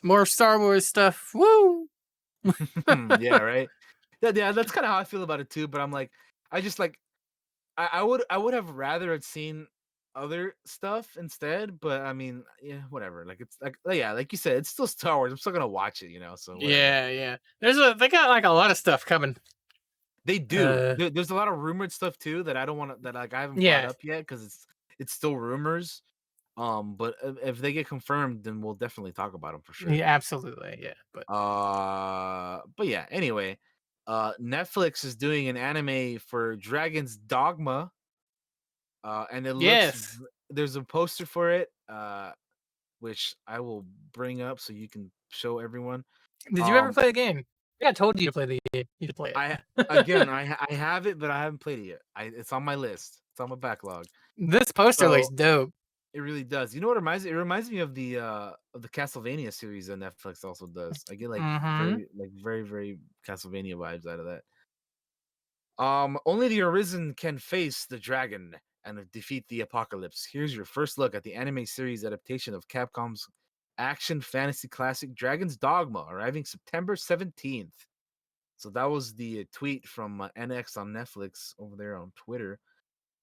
more Star Wars stuff. Woo! Yeah, right. Yeah, that's kind of how I feel about it too. But I'm like, I just like I would have rather had seen other stuff instead. But I mean, yeah, whatever. Like it's like yeah, like you said, it's still Star Wars. I'm still gonna watch it, you know. So whatever. Yeah, yeah. They got like a lot of stuff coming. They do. Uh, There's a lot of rumored stuff too that I don't want to that like I haven't brought yeah, up yet because it's still rumors. But if they get confirmed, then we'll definitely talk about them for sure. yeah, absolutely, yeah. But But yeah. Anyway, Netflix is doing an anime for Dragon's Dogma. And it looks yes, there's a poster for it, which I will bring up so you can show everyone. did you ever Um, play the game? Yeah, I told you to play the game. You to play I it. again, I have it, but I haven't played it yet. It's on my list. It's on my backlog. This poster looks So dope. it really does. You know what it reminds me? It reminds me of the Castlevania series that Netflix also does. I get Mm-hmm. very very Castlevania vibes out of that. Only the Arisen can face the dragon and defeat the apocalypse. Here's your first look at the anime series adaptation of Capcom's action fantasy classic Dragon's Dogma, arriving September 17th. So that was the tweet from NX on Netflix over there on Twitter.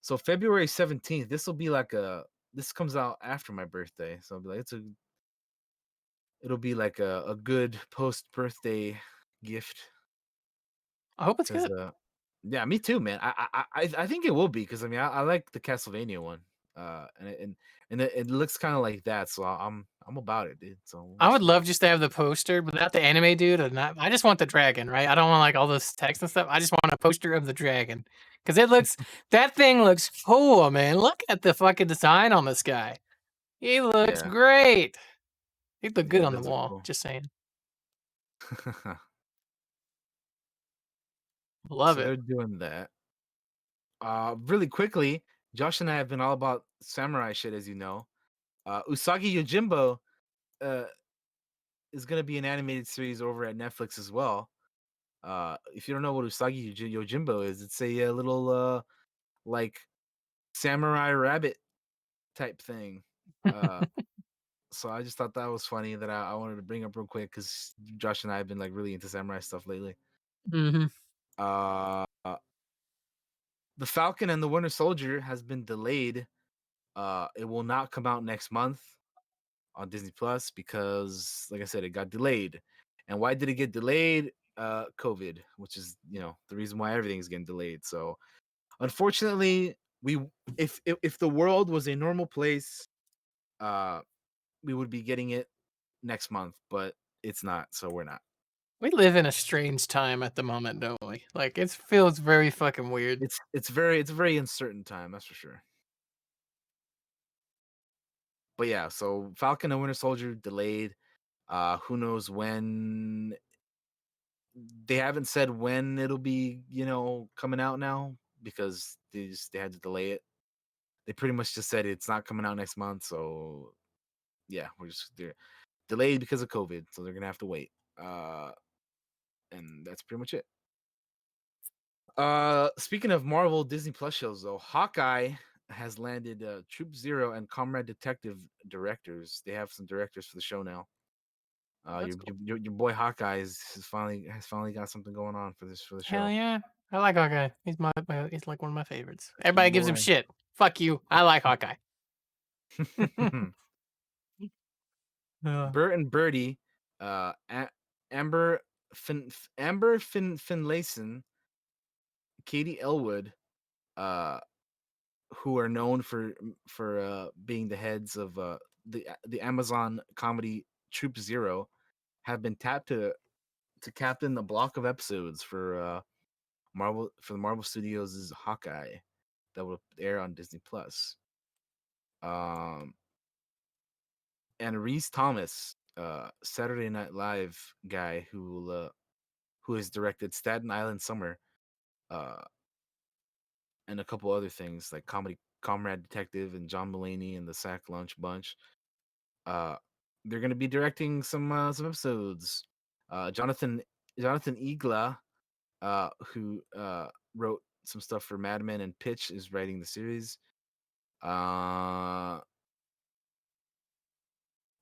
So February 17th, this comes out after my birthday. So I'll be like it'll be like a good post birthday gift. I hope it's 'Cause, good. yeah, me too, man. I think it will be because I mean I like the Castlevania one, and it looks kind of like that, so I'm about it, dude. So I we'll would see. love just to have the poster without the anime dude, and not. I just want the dragon, right? I don't want like all this text and stuff. I just want a poster of the dragon because that thing looks cool, man. Look at the fucking design on this guy. He looks Yeah, great. He look yeah, good it on the does look wall. cool. Just saying. Love So it. they're doing that. Really quickly, Josh and I have been all about samurai shit, as you know. Usagi Yojimbo uh, is gonna be an animated series over at Netflix as well. If you don't know what Yojimbo is, it's a little like samurai rabbit type thing. Uh, so I just thought that was funny that I wanted to bring up real quick because Josh and I have been like really into samurai stuff lately. Hmm. Uh, the Falcon and the Winter Soldier has been delayed. It will not come out next month on Disney Plus because, like I said, it got delayed. And why did it get delayed? COVID, which is the reason why everything's getting delayed. So unfortunately, we if the world was a normal place, uh, we would be getting it next month, but it's not, so we're not. We live in a strange time at the moment, don't we? Like it feels very fucking weird. It's a very uncertain time, that's for sure. But yeah, so Falcon and Winter Soldier delayed. Who knows when? They haven't said when it'll be, coming out now because they had to delay it. They pretty much just said it's not coming out next month, so yeah, they're delayed because of COVID, so they're gonna have to wait. and that's pretty much it. Speaking of Marvel Disney Plus shows, though, Hawkeye has landed Troop Zero and Comrade Detective directors. They have some directors for the show now. That's cool. Your boy Hawkeye has finally got something going on for the Hell show. yeah. I like Hawkeye. He's like one of my favorites. Your Everybody gives him boy. shit. Fuck you. I like Hawkeye. Uh, Bert and Birdie, Amber Finlayson, Katie Elwood, uh, who are known for being the heads of the Amazon comedy Troop Zero, have been tapped to captain a block of episodes for the Marvel Studios' Hawkeye that will air on Disney Plus. Um, and Reese Thomas, Saturday Night Live guy who has directed Staten Island Summer, uh, and a couple other things like Comrade Detective and John Mulaney and the Sack Lunch Bunch. Uh, they're gonna be directing some episodes. Jonathan Igla, who wrote some stuff for Mad Men and Pitch, is writing the series. Uh,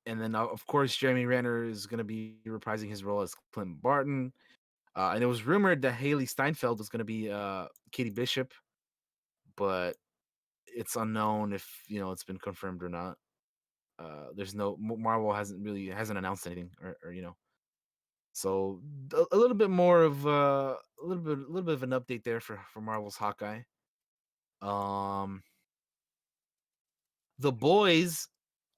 and then of course Jeremy Renner is gonna be reprising his role as Clint Barton. And it was rumored that Haley Steinfeld was gonna be Katie Bishop, but it's unknown if it's been confirmed or not. There's no Marvel hasn't announced anything or. So a little bit more of a little bit of an update there for Marvel's Hawkeye. Um, The Boys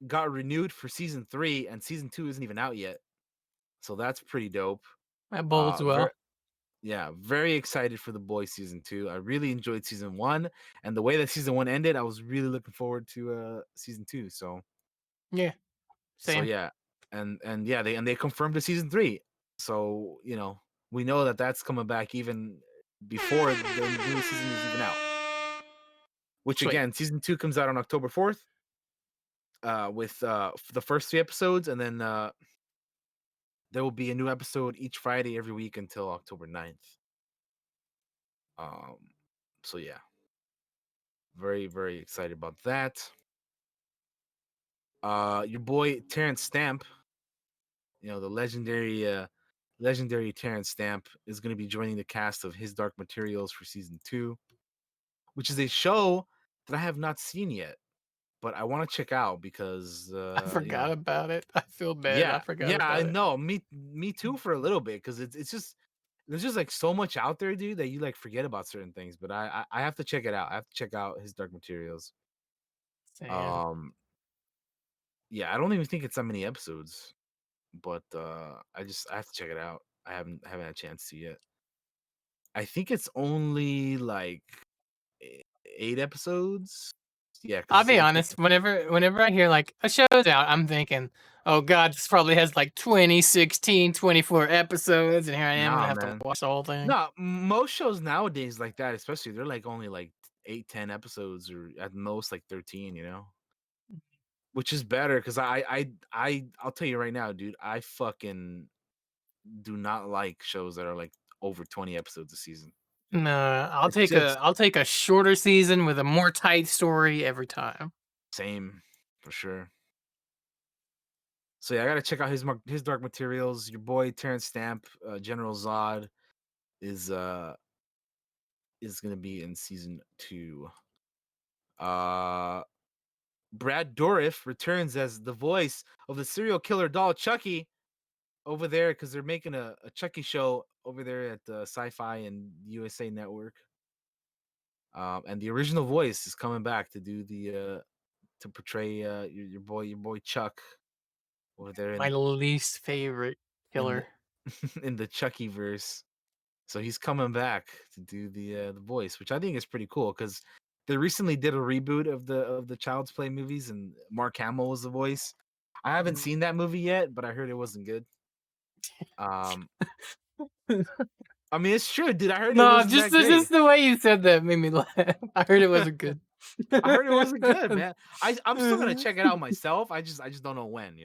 got renewed for season 3, and season 2 isn't even out yet, so that's pretty dope. that bodes Very well. Yeah, very excited for The Boys season 2. I really enjoyed season 1, and the way that season 1 ended, I was really looking forward to season 2. Yeah. So Same. yeah, and yeah, they confirmed the season 3. So we know that that's coming back even before the new season is even out. Which Sweet. again, season 2 comes out on October 4th, with the first 3 episodes, and then there will be a new episode each Friday every week until October 9th. Um, so yeah, very very excited about that. Your boy Terrence Stamp, the legendary Terrence Stamp, is going to be joining the cast of His Dark Materials for season 2, which is a show that I have not seen yet, but I want to check out because I forgot about it. I feel bad. I yeah, forgot yeah, I about it. know. Me too for a little bit, because it's just there's just like so much out there, dude, that you like forget about certain things. But I have to check it out. I have to check out His Dark Materials. Same. Um, yeah, I don't even think it's that many episodes, but I have to check it out. I haven't had a chance to yet. I think it's only like 8 episodes. Yeah, because I'll it's be like a honest. Whenever I hear like a show's out, I'm thinking, oh God, this probably has like 2016, 24 episodes, and here I am gonna nah, have to man. watch the whole thing. No, most shows nowadays like that, especially, they're like only like 8, 10 episodes, or at most like 13. Which is better, because I'll tell you right now, dude. I fucking do not like shows that are like over 20 episodes a season. No, I'll It's take a just I'll take a shorter season with a more tight story every time. same for sure. So yeah, I gotta check out his Dark Materials. Your boy Terrence Stamp, General Zod, is uh is gonna be in season 2. Uh, Brad Dourif returns as the voice of the serial killer doll Chucky over there, because they're making a Chucky show over there at Sci-Fi and USA Network. And the original voice is coming back to do to portray your boy Chuck over there My least favorite in the killer. in the Chucky verse. So he's coming back to do the voice, which I think is pretty cool, because they recently did a reboot of the Child's Play movies, and Mark Hamill was the voice. I haven't Mhm. seen that movie yet, but I heard it wasn't good. Um, I mean, it's true, dude. I heard it No, wasn't just that the, great. just the way you said that made me laugh. I heard it wasn't good. I heard it wasn't good, man. I'm still gonna check it out myself. I just don't know when.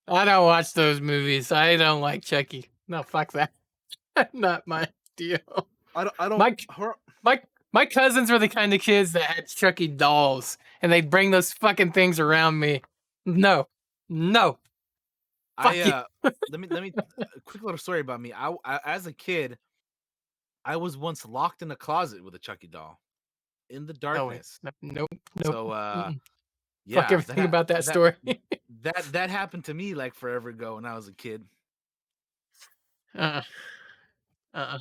I don't watch those movies. I don't like Chucky. No, fuck that. Not my deal. I don't. My my my cousins were the kind of kids that had Chucky dolls, and they'd bring those fucking things around me. No, no, fuck you. Let me a quick little story about me. I as a kid, I was once locked in a closet with a Chucky doll in the No way. darkness. Nope. Nope. So Mm-mm. Fuck yeah, everything about that that story. that happened to me like forever ago when I was a kid. uh. Uh.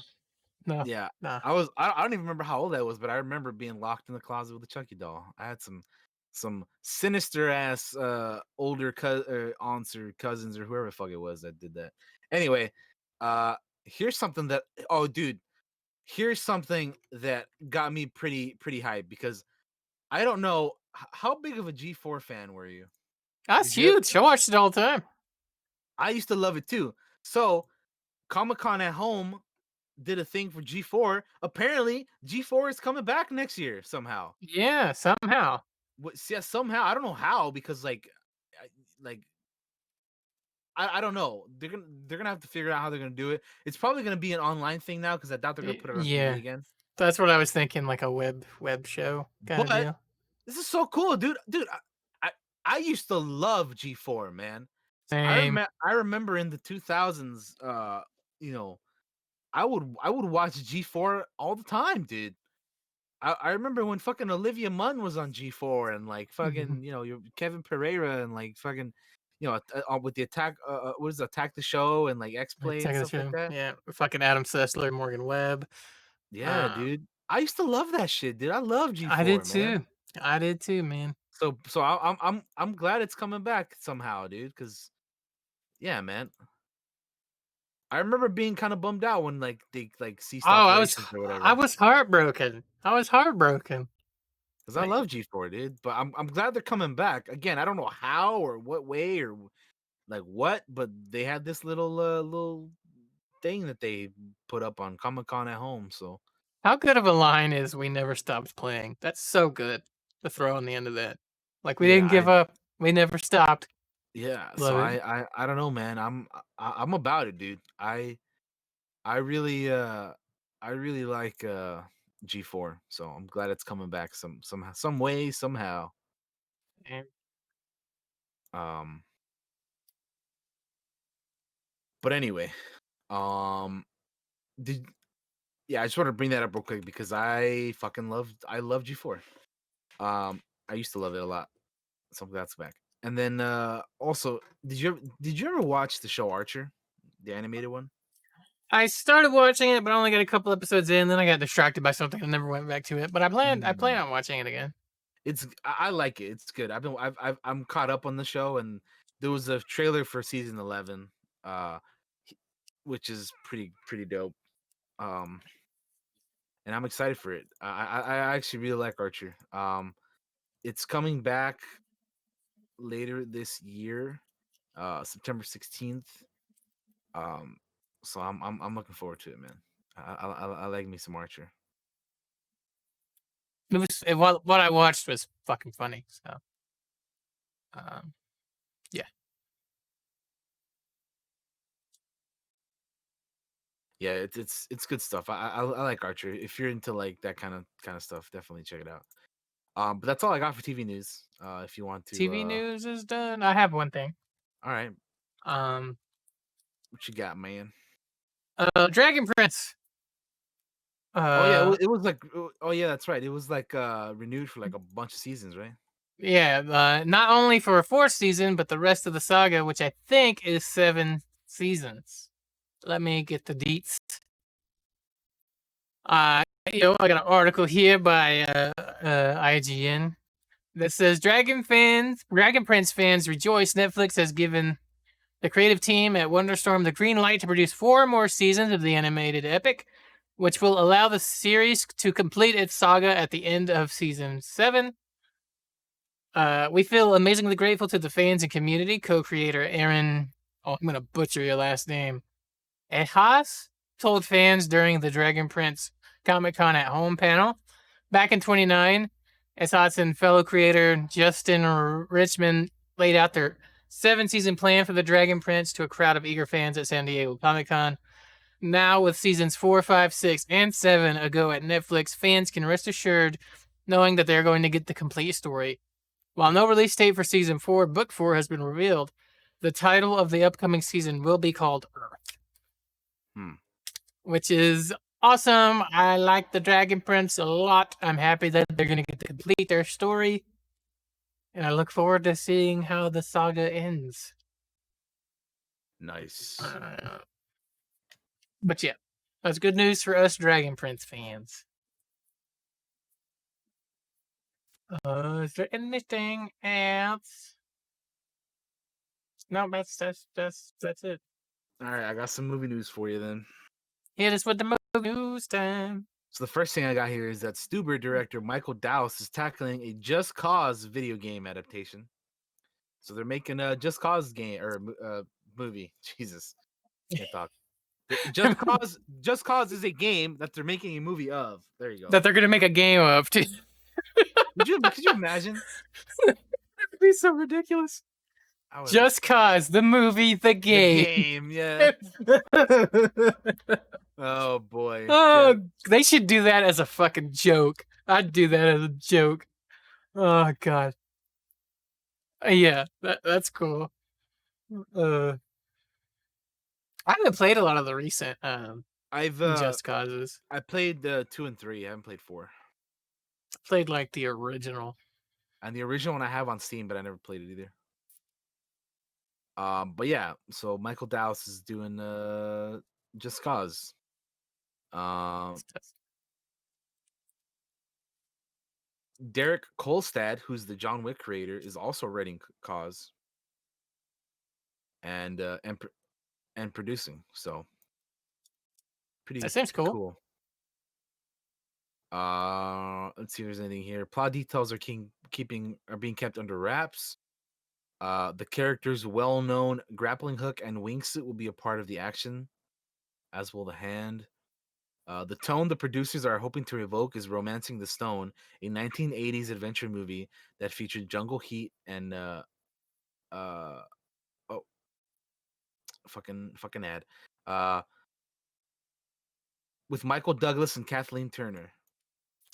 No. Yeah, Nah. I don't even remember how old I was, but I remember being locked in the closet with a Chucky doll. I had some sinister ass older aunts or cousins or whoever the fuck it was that did that. Anyway, uh here's something that oh dude, here's something that got me pretty hyped because I don't know how big of a G4 fan were you? That's Did you huge. I watched it all the time. I used to love it too. So, Comic-Con at home did a thing for G4. Apparently, G4 is coming back next year somehow. Yeah, somehow. Yeah, somehow I don't know how because I, like I don't know. They're gonna have to figure out how they're gonna do it. It's probably gonna be an online thing now because I doubt they're gonna put it on TV Yeah, again. that's what I was thinking, like a web show kind of But deal. this is so cool, dude. I, I used to love G4, man. Same. I remember in the 2000s, you know, I would watch G4 all the time, dude. I remember when fucking Olivia Munn was on G4 and like Mhm. fucking your Kevin Pereira and like fucking with the what is it, Attack the Show and like X Like, Play and second the stuff like show. that. Yeah, fucking Adam Sessler, Morgan Webb. Yeah, Um, dude. I used to love that shit, dude. I love I did G4, man. too. I did too, man. So I'm glad it's coming back somehow, dude. Cause yeah, man. I remember being kind of bummed out when like they like ceased Oh, operations or I whatever. was heartbroken. I was heartbroken. Cause I Like, love G4, dude. But I'm glad they're coming back again. I don't know how or what way or like what, but they had this little thing that they put up on Comic-Con at home. So how good of a line is "We never stopped playing"? That's so good to throw on the end of that. Like, we yeah, didn't I give up. We never stopped. yeah. So Love it. I don't know, man. I'm about it, dude. I really I really like G4. So I'm glad it's coming back some way somehow. And Um, but anyway, um, did yeah, I just want to bring that up real quick because I love G4. I used to love it a lot. So that's back. And then also, did you ever watch the show Archer, the animated one? I started watching it, but I only got a couple episodes in. Then I got distracted by something and never went back to it. But I plan Mm. on watching it again. I like it. It's good. I'm caught up on the show, and there was a trailer for season 11, uh, which is pretty dope. Um, and I'm excited for it. I actually really like Archer. It's coming back later this year, September 16th. Um, so I'm looking forward to it, man. I like me some Archer. What I watched was fucking funny. So, um, yeah. Yeah, it's good stuff. I like Archer. If you're into like that kind of stuff, definitely check it out. But that's all I got for TV news. If you want to, TV news is done. I have one thing. all right, Um, what you got, man? Dragon Prince. Oh yeah, Uh, it was like oh yeah, that's right. It was like renewed for like a bunch of seasons, right? yeah. Not only for a fourth season, but the rest of the saga, which I think is 7 seasons. Let me get the deets. Uh, I got an article here by IGN that says Dragon Prince fans rejoice. Netflix has given the creative team at Wonderstorm the green light to produce 4 more seasons of the animated epic, which will allow the series to complete its saga at the end of season 7. We feel amazingly grateful to the fans and community. Co-creator Aaron, oh, I'm gonna butcher your last name, Ehas, told fans during the Dragon Prince Comic Con at Home panel back in 29. Ehas and fellow creator Justin Richmond laid out their 7-season plan for the Dragon Prince to a crowd of eager fans at San Diego Comic Con. Now, with seasons 4, 5, 6, and 7 a go at Netflix, fans can rest assured knowing that they're going to get the complete story. While no release date for season 4, book 4 has been revealed, the title of the upcoming season will be called Earth, which is awesome. I like the Dragon Prince a lot. I'm happy that they're going to get to complete their story, and I look forward to seeing how the saga ends. Nice. But yeah, that's good news for us Dragon Prince fans. Is there anything else? No, that's it. All right, I got some movie news for you then. Hit us with the movie news time. So the first thing I got here is that Stuber director Michael Dowse is tackling a Just Cause video game adaptation. So they're making a Just Cause game or movie. Jesus, can't talk. Just Cause is a game that they're making a movie of. There you go. That they're gonna make a game of too. Could you imagine? That'd be so ridiculous. Just Cause, the movie, the game. Yeah. Oh boy. Oh, they should do that as a fucking joke. I'd do that as a joke. Oh god. Yeah, that's cool. I haven't played a lot of the recent I've Just Causes. I played 2 and 3. I haven't played 4. Played like the original. And the original one I have on Steam, but I never played it either. But yeah, so Michael Dowse is doing Just Cause. Derek Kolstad, who's the John Wick creator, is also writing Cause and producing. So That seems cool. Let's see if there's anything here. Plot details are being kept under wraps. The character's well-known grappling hook and wingsuit will be a part of the action, as will the hand. The tone the producers are hoping to evoke is Romancing the Stone, a 1980s adventure movie that featured jungle heat and fucking ad. With Michael Douglas and Kathleen Turner.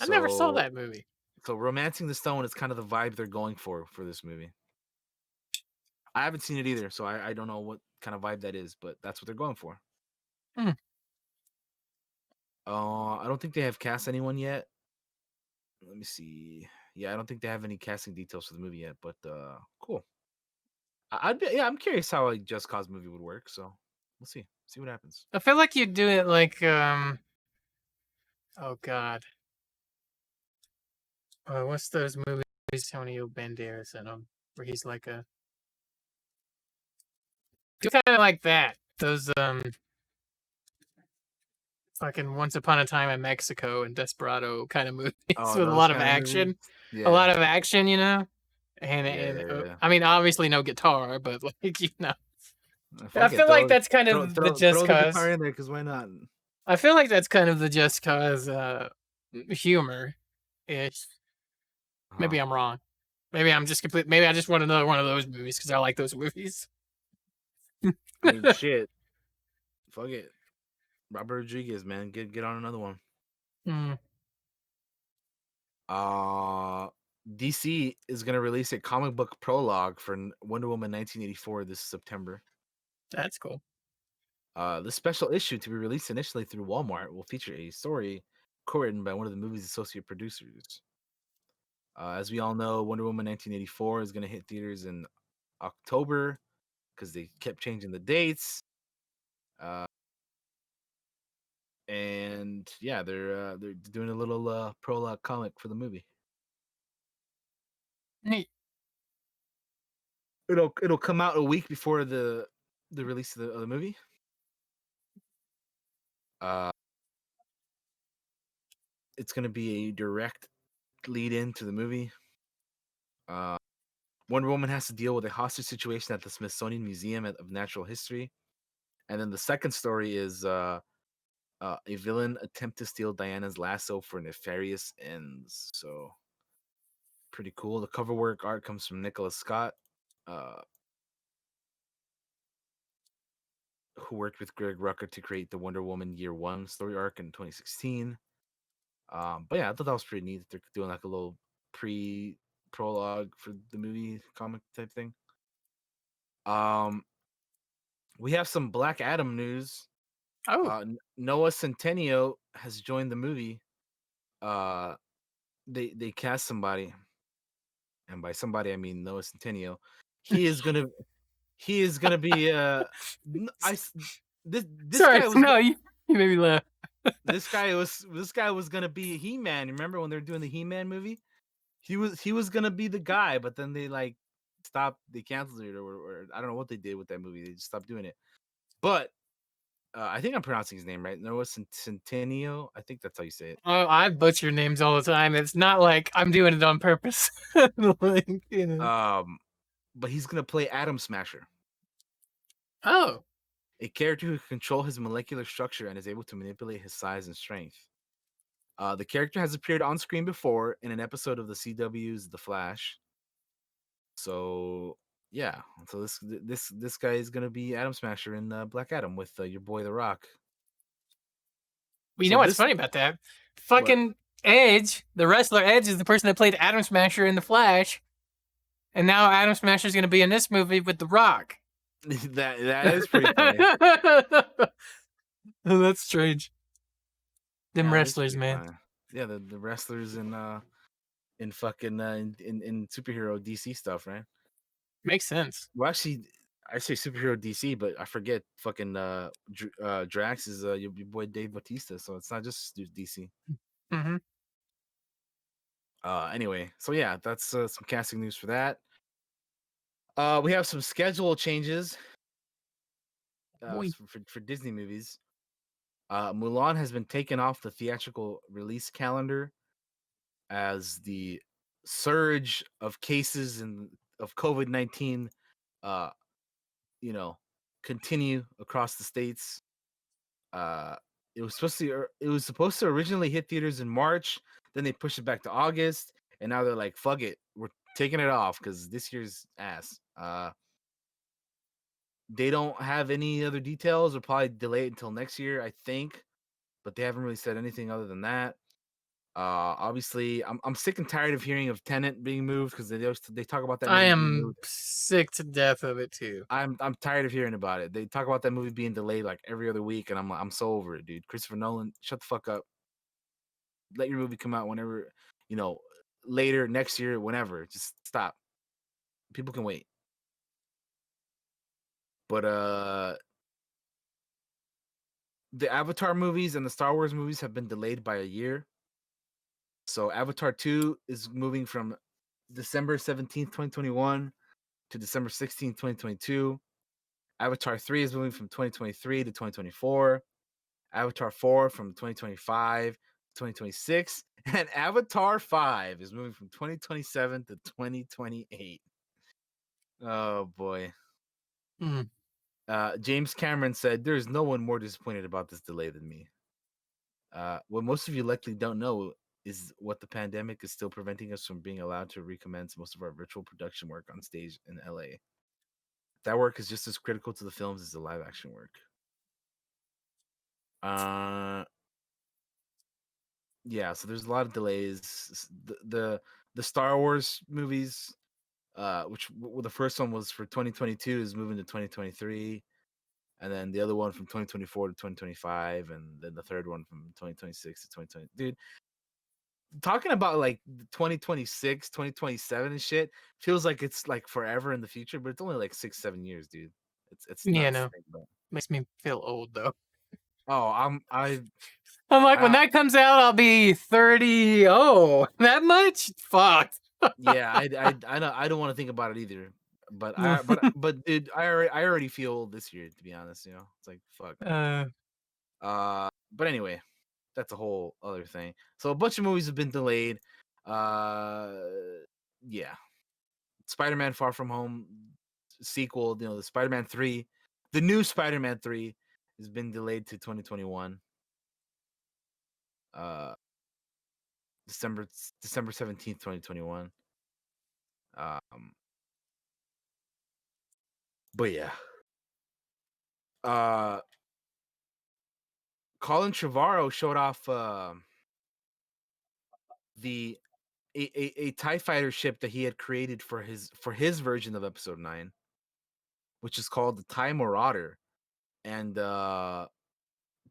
I never saw that movie. So Romancing the Stone is kind of the vibe they're going for this movie. I haven't seen it either, so I don't know what kind of vibe that is, but that's what they're going for. I don't think they have cast anyone yet. Let me see. Yeah, I don't think they have any casting details for the movie yet, but cool. I'm curious how a Just Cause movie would work, so we'll see what happens. I feel like you'd do it like oh god. What's those movies Antonio Banderas in them where he's like a kind of like that. Those fucking Once Upon a Time in Mexico and Desperado kind of movies with a lot of action. Yeah. A lot of action, you know? And Yeah. I mean obviously no guitar, but like, you know. I feel like that's kind of the Just throw the Cause. guitar in there, because why not? I feel like that's kind of the Just Cause humor ish. Maybe I'm wrong. Maybe I'm just complete. Maybe I just want another one of those movies because I like those movies. I mean, shit. Fuck it. Robert Rodriguez, man, get on another one. DC is gonna release a comic book prologue for Wonder Woman 1984 this September. That's cool. The special issue, to be released initially through Walmart, will feature a story co-written by one of the movie's associate producers. As we all know, Wonder Woman 1984 is going to hit theaters in October because they kept changing the dates. And yeah, they're doing a little prologue comic for the movie. Neat. It'll come out a week before the release of the movie. It's going to be a direct lead in to the movie. Wonder Woman has to deal with a hostage situation at the Smithsonian Museum of Natural History, and then the second story is a villain attempt to steal Diana's lasso for nefarious ends. So pretty cool. The cover work art comes from Nicholas Scott, who worked with Greg Rucka to create the Wonder Woman Year One story arc in 2016. But yeah, I thought that was pretty neat that they're doing like a little pre prologue for the movie comic type thing. We have some Black Adam news. Oh, Noah Centineo has joined the movie. Uh, they cast somebody, and by somebody I mean Noah Centineo. He is gonna he is gonna be n- I s- this sorry. guy was No, you made me laugh. this guy was gonna be He-Man. Remember when they were doing the He-Man movie? He was gonna be the guy, but then they like stopped. They canceled it, or I don't know what they did with that movie. They just stopped doing it. But I think I'm pronouncing his name right. Noah Centineo. I think that's how you say it. Oh, I butcher names all the time. It's not like I'm doing it on purpose. Like, you know. Um, but he's gonna play Atom Smasher, Oh, a character who can control his molecular structure and is able to manipulate his size and strength. The character has appeared on screen before in an episode of the CW's The Flash. So yeah, so this guy is gonna be Atom Smasher in Black Adam with your boy The Rock. you So know what's this funny about that? what Fucking Edge, the wrestler Edge, is the person that played Atom Smasher in The Flash, and now Atom Smasher is going to be in this movie with The Rock. that is pretty funny. That's strange. Them Yeah, that is wrestlers, pretty man. funny. Yeah, the wrestlers in fucking in superhero DC stuff, right? Makes sense. Well, actually, I say superhero DC, but I forget fucking Drax is your boy Dave Bautista, so it's not just DC. Hmm. Anyway, so yeah, that's some casting news for that. We have some schedule changes Boy. for Disney movies. Mulan has been taken off the theatrical release calendar as the surge of cases and of COVID-19, uh, you know, continue across the states. Uh, it was supposed to originally hit theaters in March, then they pushed it back to August, and now they're like, "Fuck it, we're taking it off because this year's ass." They don't have any other details. They'll probably delay it until next year, I think, but they haven't really said anything other than that. Obviously, I'm sick and tired of hearing of Tenant being moved because they talk about that I movie being am moved. sick to death of it too. I'm tired of hearing about it. They talk about that movie being delayed like every other week, and I'm so over it, dude. Christopher Nolan, shut the fuck up. Let your movie come out whenever, you know, later next year, whenever. Just stop. People can wait. But the Avatar movies and the Star Wars movies have been delayed by a year. So Avatar 2 is moving from December 17th, 2021 to December 16th, 2022. Avatar 3 is moving from 2023 to 2024. Avatar 4 from 2025 to 2026. And Avatar 5 is moving from 2027 to 2028. Oh boy. Mm. James Cameron said, "There is no one more disappointed about this delay than me. What most of you likely don't know is what the pandemic is still preventing us from being allowed to recommence most of our virtual production work on stage in LA. That work is just as critical to the films as the live action work." Uh, yeah, so there's a lot of delays. The Star Wars movies, the first one was for 2022, is moving to 2023, and then the other one from 2024 to 2025, and then the third one from 2026 to 2020. Dude, talking about like 2026, 2027 and shit feels like it's like forever in the future, but it's only like 6, 7 years, dude. It's Yeah, nuts to no. think about. Makes me feel old though. Oh, I'm like, when I that comes out, I'll be 30. Oh, that much? Fuck. yeah, I don't want to think about it either. But dude, I already feel old this year, to be honest. You know, it's like fuck. uh, But anyway, that's a whole other thing. So a bunch of movies have been delayed. Uh, yeah, Spider-Man: Far From Home sequel. You know, the Spider-Man 3, the new Spider-Man 3, has been delayed to 2021. Uh, December December 17th, 2021. Um, but yeah. uh, Colin Trevorrow showed off the a TIE fighter ship that he had created for his version of Episode 9, which is called the TIE Marauder. And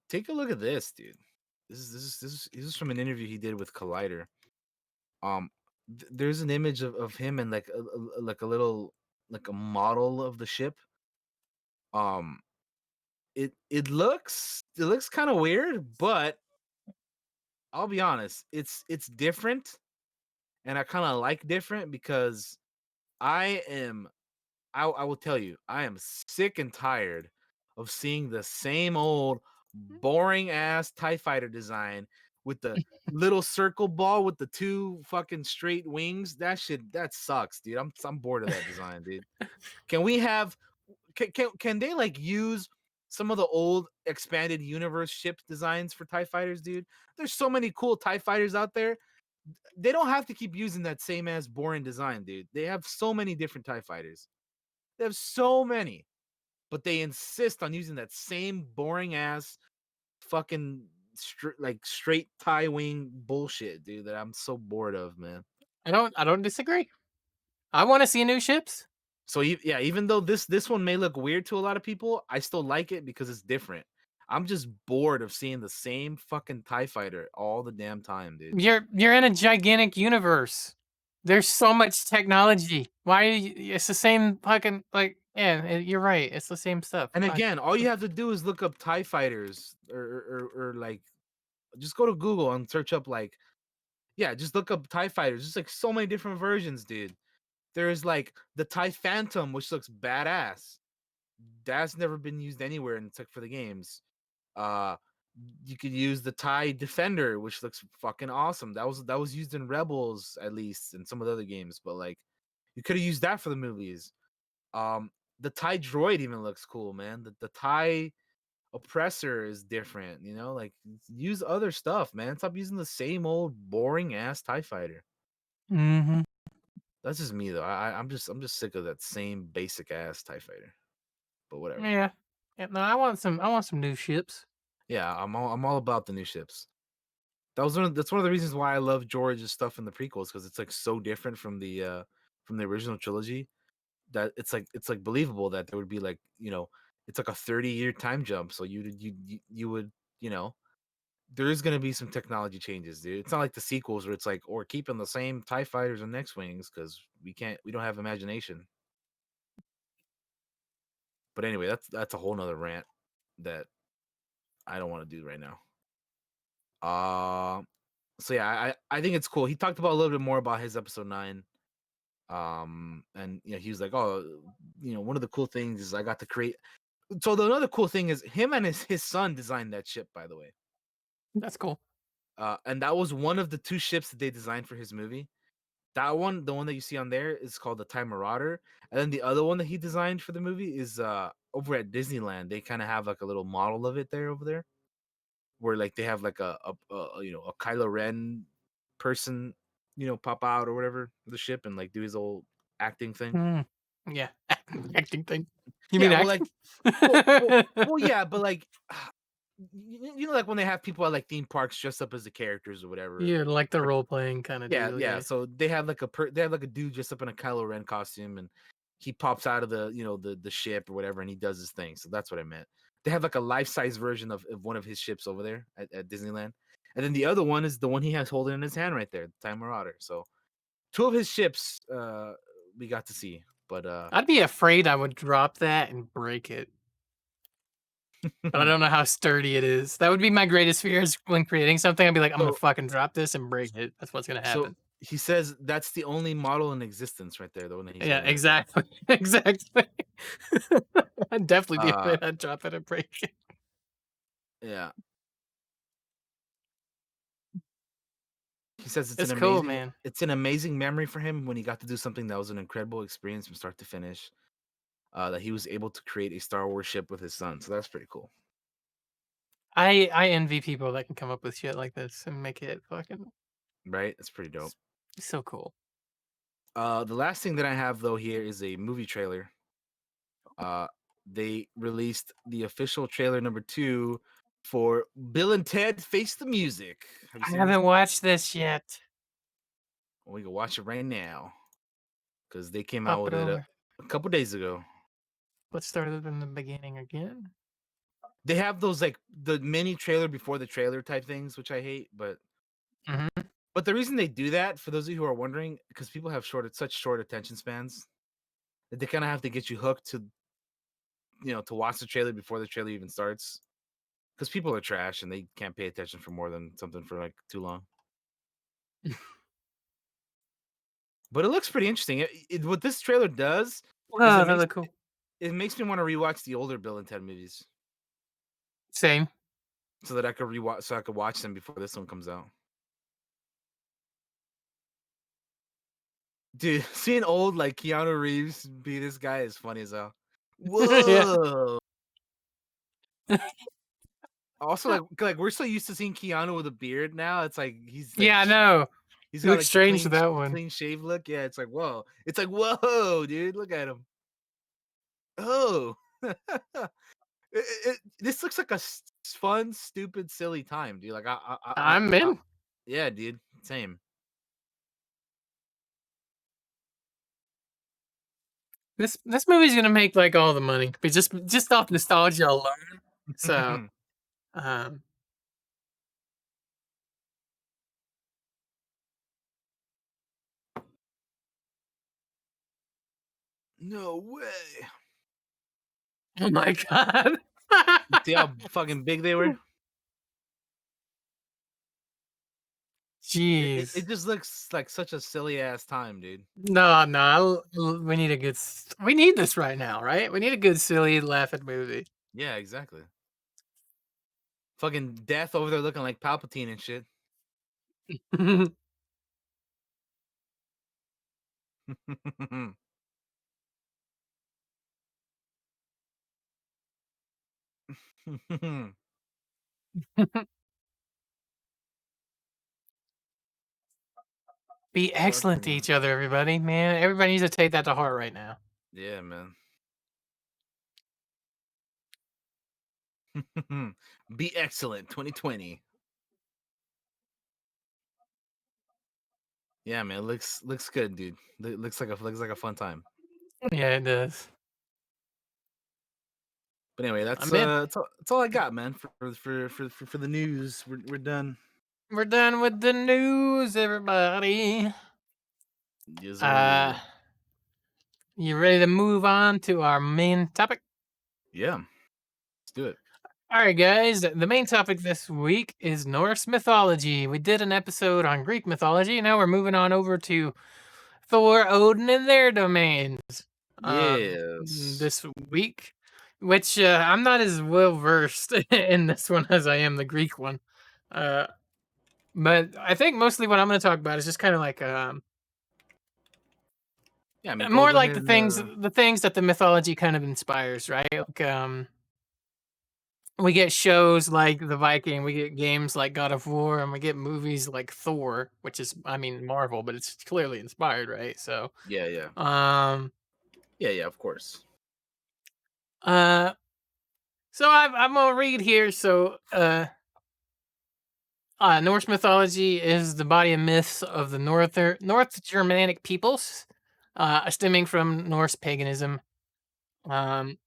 take a look at this, dude. This is from an interview he did with Collider. Um, there's an image of him and like like a little like a model of the ship. Um, it looks kind of weird, but I'll be honest, it's different, and I kind of like different because I am I will tell you, I am sick and tired of seeing the same old boring ass TIE fighter design with the little circle ball with the two fucking straight wings. That sucks, dude. I'm bored of that design, dude. Can we have can they like use some of the old expanded universe ship designs for TIE fighters, dude? There's so many cool TIE fighters out there. They don't have to keep using that same ass boring design, dude. They have so many different TIE fighters. They have so many, but they insist on using that same boring ass fucking like straight tie wing bullshit, dude. That I'm so bored of, man. I don't disagree. I want to see new ships. So yeah, even though this one may look weird to a lot of people, I still like it because it's different. I'm just bored of seeing the same fucking Tie Fighter all the damn time, dude. You're in a gigantic universe. There's so much technology. Why? It's the same fucking like. Yeah, you're right. It's the same stuff. And Fuck. again, all you have to do is look up Tie Fighters or like just go to Google and search up like yeah, just look up Tie Fighters. There's like so many different versions, dude. There's like the TIE Phantom, which looks badass. That's never been used anywhere except for the games. Uh you could use the TIE Defender, which looks fucking awesome. That was used in Rebels at least and some of the other games, but like you could have used that for the movies. Um the TIE Droid even looks cool, man. The TIE Oppressor is different, like use other stuff, man. Stop using the same old boring ass TIE fighter. Mm-hmm. That's just me though. I'm just sick of that same basic ass TIE fighter. But whatever. Yeah. Yeah. No, I want some new ships. Yeah, I'm all about the new ships. That's one of the reasons why I love George's stuff in the prequels because it's like so different from the original trilogy that it's like believable that there would be like it's like a 30-year time jump. So you would you know there is gonna be some technology changes, dude. It's not like the sequels where it's like or keeping the same TIE fighters and X wings because we don't have imagination. But anyway, that's a whole nother rant that I don't want to do right now. Uh, so yeah, I think it's cool. He talked about a little bit more about his episode 9. And he was like, oh, one of the cool things is I got to create. So another cool thing is him and his son designed that ship, by the way. That's cool. And that was one of the two ships that they designed for his movie. That one, the one that you see on there, is called the Time Marauder, and then the other one that he designed for the movie is over at Disneyland. They kind of have like a little model of it there over there, where like they have like a Kylo Ren person, pop out or whatever the ship and like do his old acting thing. Mm. Yeah. Acting thing. You mean Yeah, well, like, acting? yeah, but like, like when they have people at like theme parks dressed up as the characters or whatever. Yeah, like the role playing kind of Yeah, deal. yeah. Yeah. So they have like a dude dressed up in a Kylo Ren costume, and he pops out of the the ship or whatever, and he does his thing. So that's what I meant. They have like a life size version of one of his ships over there at Disneyland, and then the other one is the one he has holding in his hand right there, the Time Marauder. So two of his ships, we got to see, but I'd be afraid I would drop that and break it. But I don't know how sturdy it is. That would be my greatest fear is when creating something. I'd be like, I'm gonna so fucking drop this and break it. That's what's gonna so happen. he says that's the only model in existence right there, the one that he's Yeah, holding right there. exactly. Exactly. I'd definitely be Uh, afraid I'd drop it and break it. yeah. He says It's cool, man. it's an amazing memory for him when he got to do something that was an incredible experience from start to finish. That he was able to create a Star Wars ship with his son. So that's pretty cool, I envy people that can come up with shit like this and make it fucking right? It's pretty dope. s- so cool. The last thing that I have though here is a movie trailer. Uh, they released the official trailer number 2 for Bill and Ted Face the Music. Have you I seen this? haven't watched this yet. Well, we can watch it right now because they came out Pop with it it over. a couple days ago. Let's start it in the beginning again. They have those like the mini trailer before the trailer type things, which I hate. Hmm. But the reason they do that, for those of you who are wondering, because people have such short attention spans that they kind of have to get you hooked to to watch the trailer before the trailer even starts. Because people are trash and they can't pay attention for more than something for like too long. But it looks pretty interesting. What this trailer does is Oh, that look cool. it makes me want to rewatch the older Bill and Ted movies Same. so that I could watch them before this one comes out. Dude, seeing old like Keanu Reeves be this guy is funny as hell. Yeah. Whoa. Also, like we're so used to seeing Keanu with a beard now. It's like Yeah, I know. he's He got looks like the strange with that one. clean shave look. Yeah, it's like whoa. It's like whoa, dude. Look at him. Oh, this looks like a fun, stupid, silly time, dude. Like I'm in. yeah, dude. Same. This movie's gonna make like all the money, but just off nostalgia alone. So, um, No way. oh my god. See how fucking big they were? It Jeez. just looks like such a silly ass time, dude. No, no, we need a good. We need this right now, right? We need a good, silly, laughing movie. Yeah, exactly. Fucking death over there looking like Palpatine and shit. Be excellent to Fucking each other, everybody. Man, everybody needs to take that to heart right now. yeah, man. Be excellent 2020. Yeah, man. Looks good, dude. Looks like a fun time. Yeah, it does. But anyway, I'm in. that's all I got, man. For the news, we're done. We're done with the news, everybody. Yes, Uh, sir. you ready to move on to our main topic? Yeah, let's do it. All right, guys. The main topic this week is Norse mythology. We did an episode on Greek mythology. Now we're moving on over to Thor, Odin, and their domains. Yes. This week, which I'm not as well versed in this one as I am the Greek one. Uh, but I think mostly what I'm going to talk about is just kind of like Yeah, I mean, more go like ahead and the things that the mythology kind of inspires, right? Like we get shows like the Viking, we get games like God of War, and we get movies like Thor, which is I mean Marvel, but it's clearly inspired, right? So yeah, yeah, um yeah, yeah. Of course. uh so I'm gonna read here. So Norse mythology is the body of myths of the North Germanic peoples, stemming from Norse paganism. Um,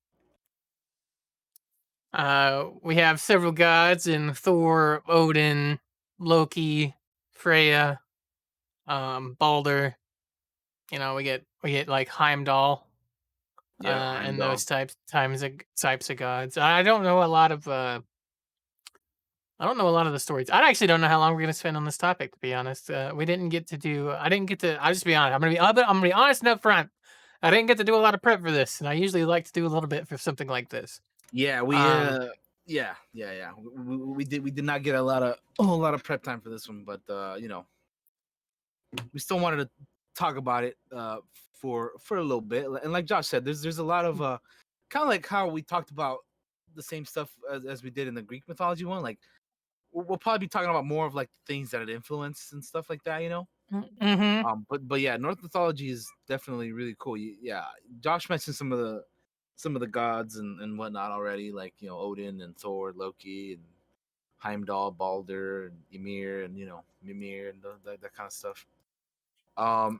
we have several gods in Thor, Odin, Loki, Freya, Balder. You know, we get like Heimdall, Yeah, and Heimdall. those types of gods. I don't know a lot of I don't know a lot of the stories. I actually don't know how long we're gonna spend on this topic. To be honest, we didn't get to do. I didn't get to. I'll just be honest. I'm gonna be honest and upfront. I didn't get to do a lot of prep for this, and I usually like to do a little bit for something like this. Yeah, Um, yeah. We did not get a whole lot of prep time for this one, but we still wanted to talk about it for a little bit. And like Josh said, there's a lot of kind of like how we talked about the same stuff as we did in the Greek mythology one. Like we'll probably be talking about more of like things that it influenced and stuff like that. mm-hmm. But yeah, North mythology is definitely really cool. Yeah, Josh mentioned some of some of the gods and whatnot already, like Odin and Thor, Loki, and Heimdall, Balder, and Ymir, and Mimir, and that kind of stuff.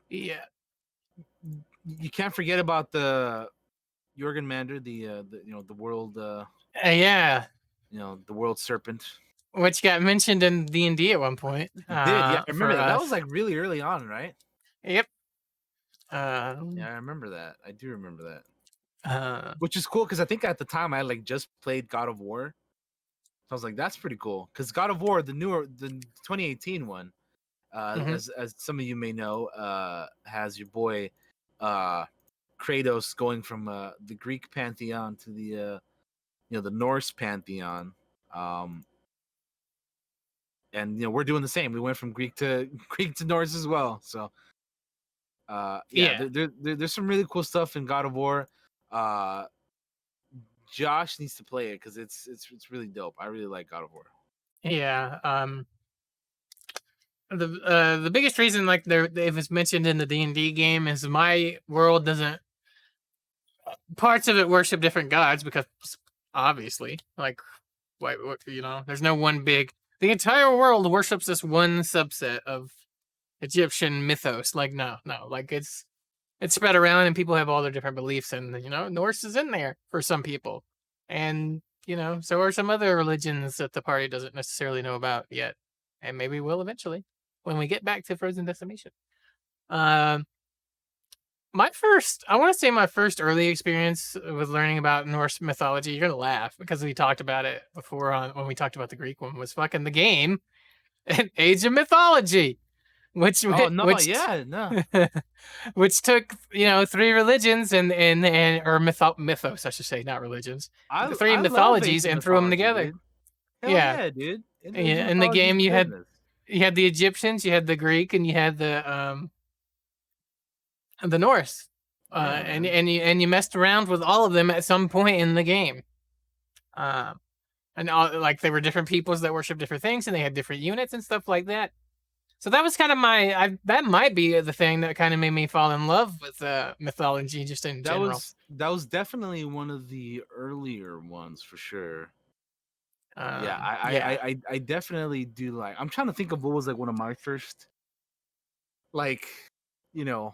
Yeah. You can't forget about the Jorgen Mander, the world, Yeah. the world serpent. Which got mentioned in D&D at one point. It did, yeah. I For remember that. That was us. like really early on, right? Yep. Yeah, I remember that. I do remember that. Uh, Which is cool because I think at the time I like just played God of War. So I was like, that's pretty cool. Because God of War, the 2018 one, mhm. as some of you may know, has your boy Kratos going from the Greek pantheon to the Norse pantheon. And we're doing the same. We went from Greek to Norse as well. So yeah, Yeah. there's some really cool stuff in God of War. Josh needs to play it because it's really dope. I really like God of War. Yeah. The biggest reason like it was mentioned in the D&D game is my world doesn't, parts of it worship different gods because obviously, like, there's no one big, the entire world worships this one subset of Egyptian mythos. Like, no, like it's spread around and people have all their different beliefs, and Norse is in there for some people, and so are some other religions that the party doesn't necessarily know about yet, and maybe will eventually when we get back to Frozen Decimation. Um, I want to say my first early experience with learning about Norse mythology. You're gonna laugh because we talked about it before when we talked about the Greek one. Was fucking the game, Age of Mythology, which Oh no, which yeah, no. which took three religions and or mythos, I should say, not religions, three I love mythologies, Age of and threw them Mythology, together. dude. Hell Yeah, yeah, dude. Age of yeah. In the Mythology is game, the you had business. the Egyptians, you had the Greek, and you had the Norse, Yeah, and man. you messed around with all of them at some point in the game. Um, and like they were different peoples that worship different things, and they had different units and stuff like that. So that was kind of that might be the thing that kind of made me fall in love with mythology just in general. That was definitely one of the earlier ones for sure. Yeah, Yeah, I definitely do like. I'm trying to think of what was like one of my first, like, you know,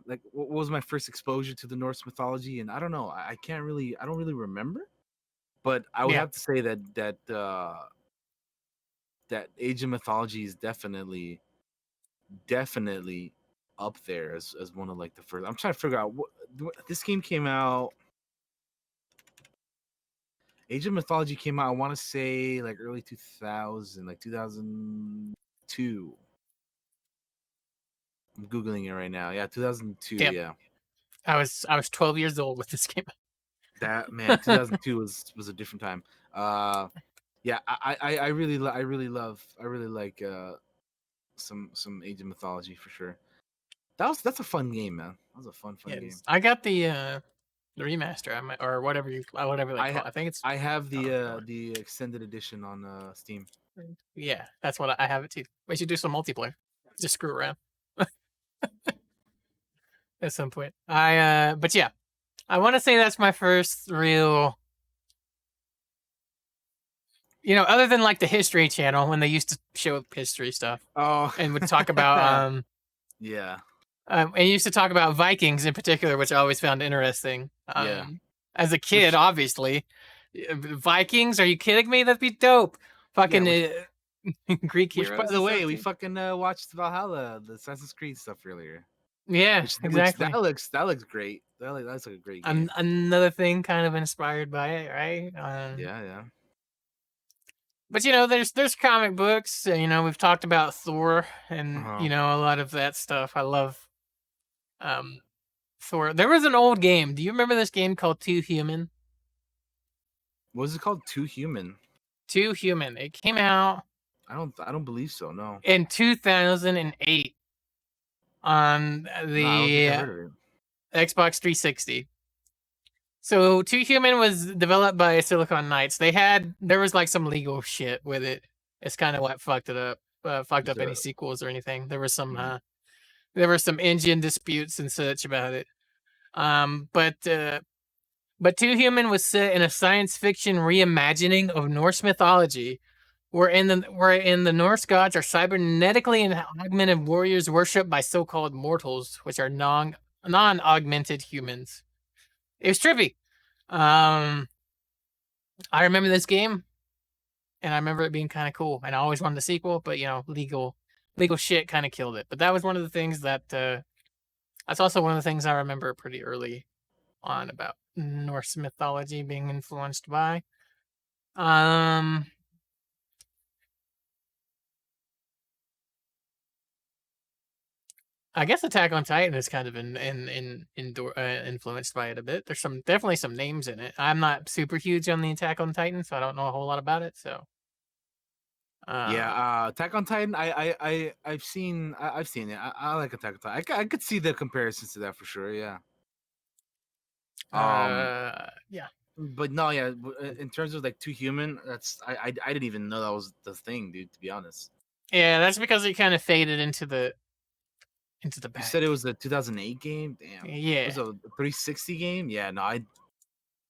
like what was my first exposure to the Norse mythology, and I don't know. I don't really remember, but I would yeah, have to say that Age of Mythology is definitely up there as one of like the first. I'm trying to figure out what this game came out. Age of Mythology came out, I want to say like early 2000, like 2002. I'm googling it right now. Yeah, 2002. yep. Yeah, I was 12 years old with this game. that man, 2002 was a different time. Yeah, I really like some Age of Mythology for sure. That's a fun game, man. That was a fun game. Yes, I got the remaster, or whatever they I call ha- it. I think it's I have I don't think I the extended edition on Steam. Yeah, that's what I have it too. We should do some multiplayer. Just screw around at some point. But yeah, I want to say that's my first real, other than like the History Channel when they used to show history stuff Oh, and would talk about yeah, and used to talk about Vikings in particular, which I always found interesting. yeah. As a kid, Which obviously, Vikings. Are you kidding me? That'd be dope. yeah, Fucking Greek which by heroes the and stuff way, we too. fucking watched Valhalla, the Assassin's Creed stuff earlier. Yeah, Which exactly. that looks great. That's like a great game. Another thing kind of inspired by it, right? Yeah, yeah. But there's comic books. We've talked about Thor and Uh-huh. a lot of that stuff. I love um Thor. There was an old game. Do you remember this game called Two Human? What was it called? Too Human. Two Human. It came out I don't believe so. No. in 2008 on No, I don't think I the heard of it. Xbox 360. So Two Human was developed by Silicon Knights. There was like some legal shit with it. It's kind of what fucked it up. Fucked Is up any there sequels or anything. There was some mhm. there were some engine disputes and such about it. Um, but uh, but Two Human was set in a science fiction reimagining of Norse mythology, wherein the Norse gods are cybernetically and augmented warriors worshipped by so-called mortals, which are non-augmented humans. It was trippy. Um, I remember this game, and I remember it being kind of cool. And I always wanted a sequel, but legal shit kind of killed it. But that was one of the things that's also one of the things I remember pretty early on about Norse mythology being influenced by. Um, I guess Attack on Titan is kind of influenced by it a bit. There's definitely some names in it. I'm not super huge on the Attack on Titan, so I don't know a whole lot about it. So, Yeah, um, Attack on Titan. I've seen it. I like Attack on Titan. I could see the comparisons to that for sure. Yeah. Um, yeah, but no, yeah. In terms of like Two Human, I didn't even know that was the thing, dude. To be honest, yeah. That's because it kind of faded into the you said it back. was a 2008 game. Damn, it Yeah. was a 360 game. Yeah, no, I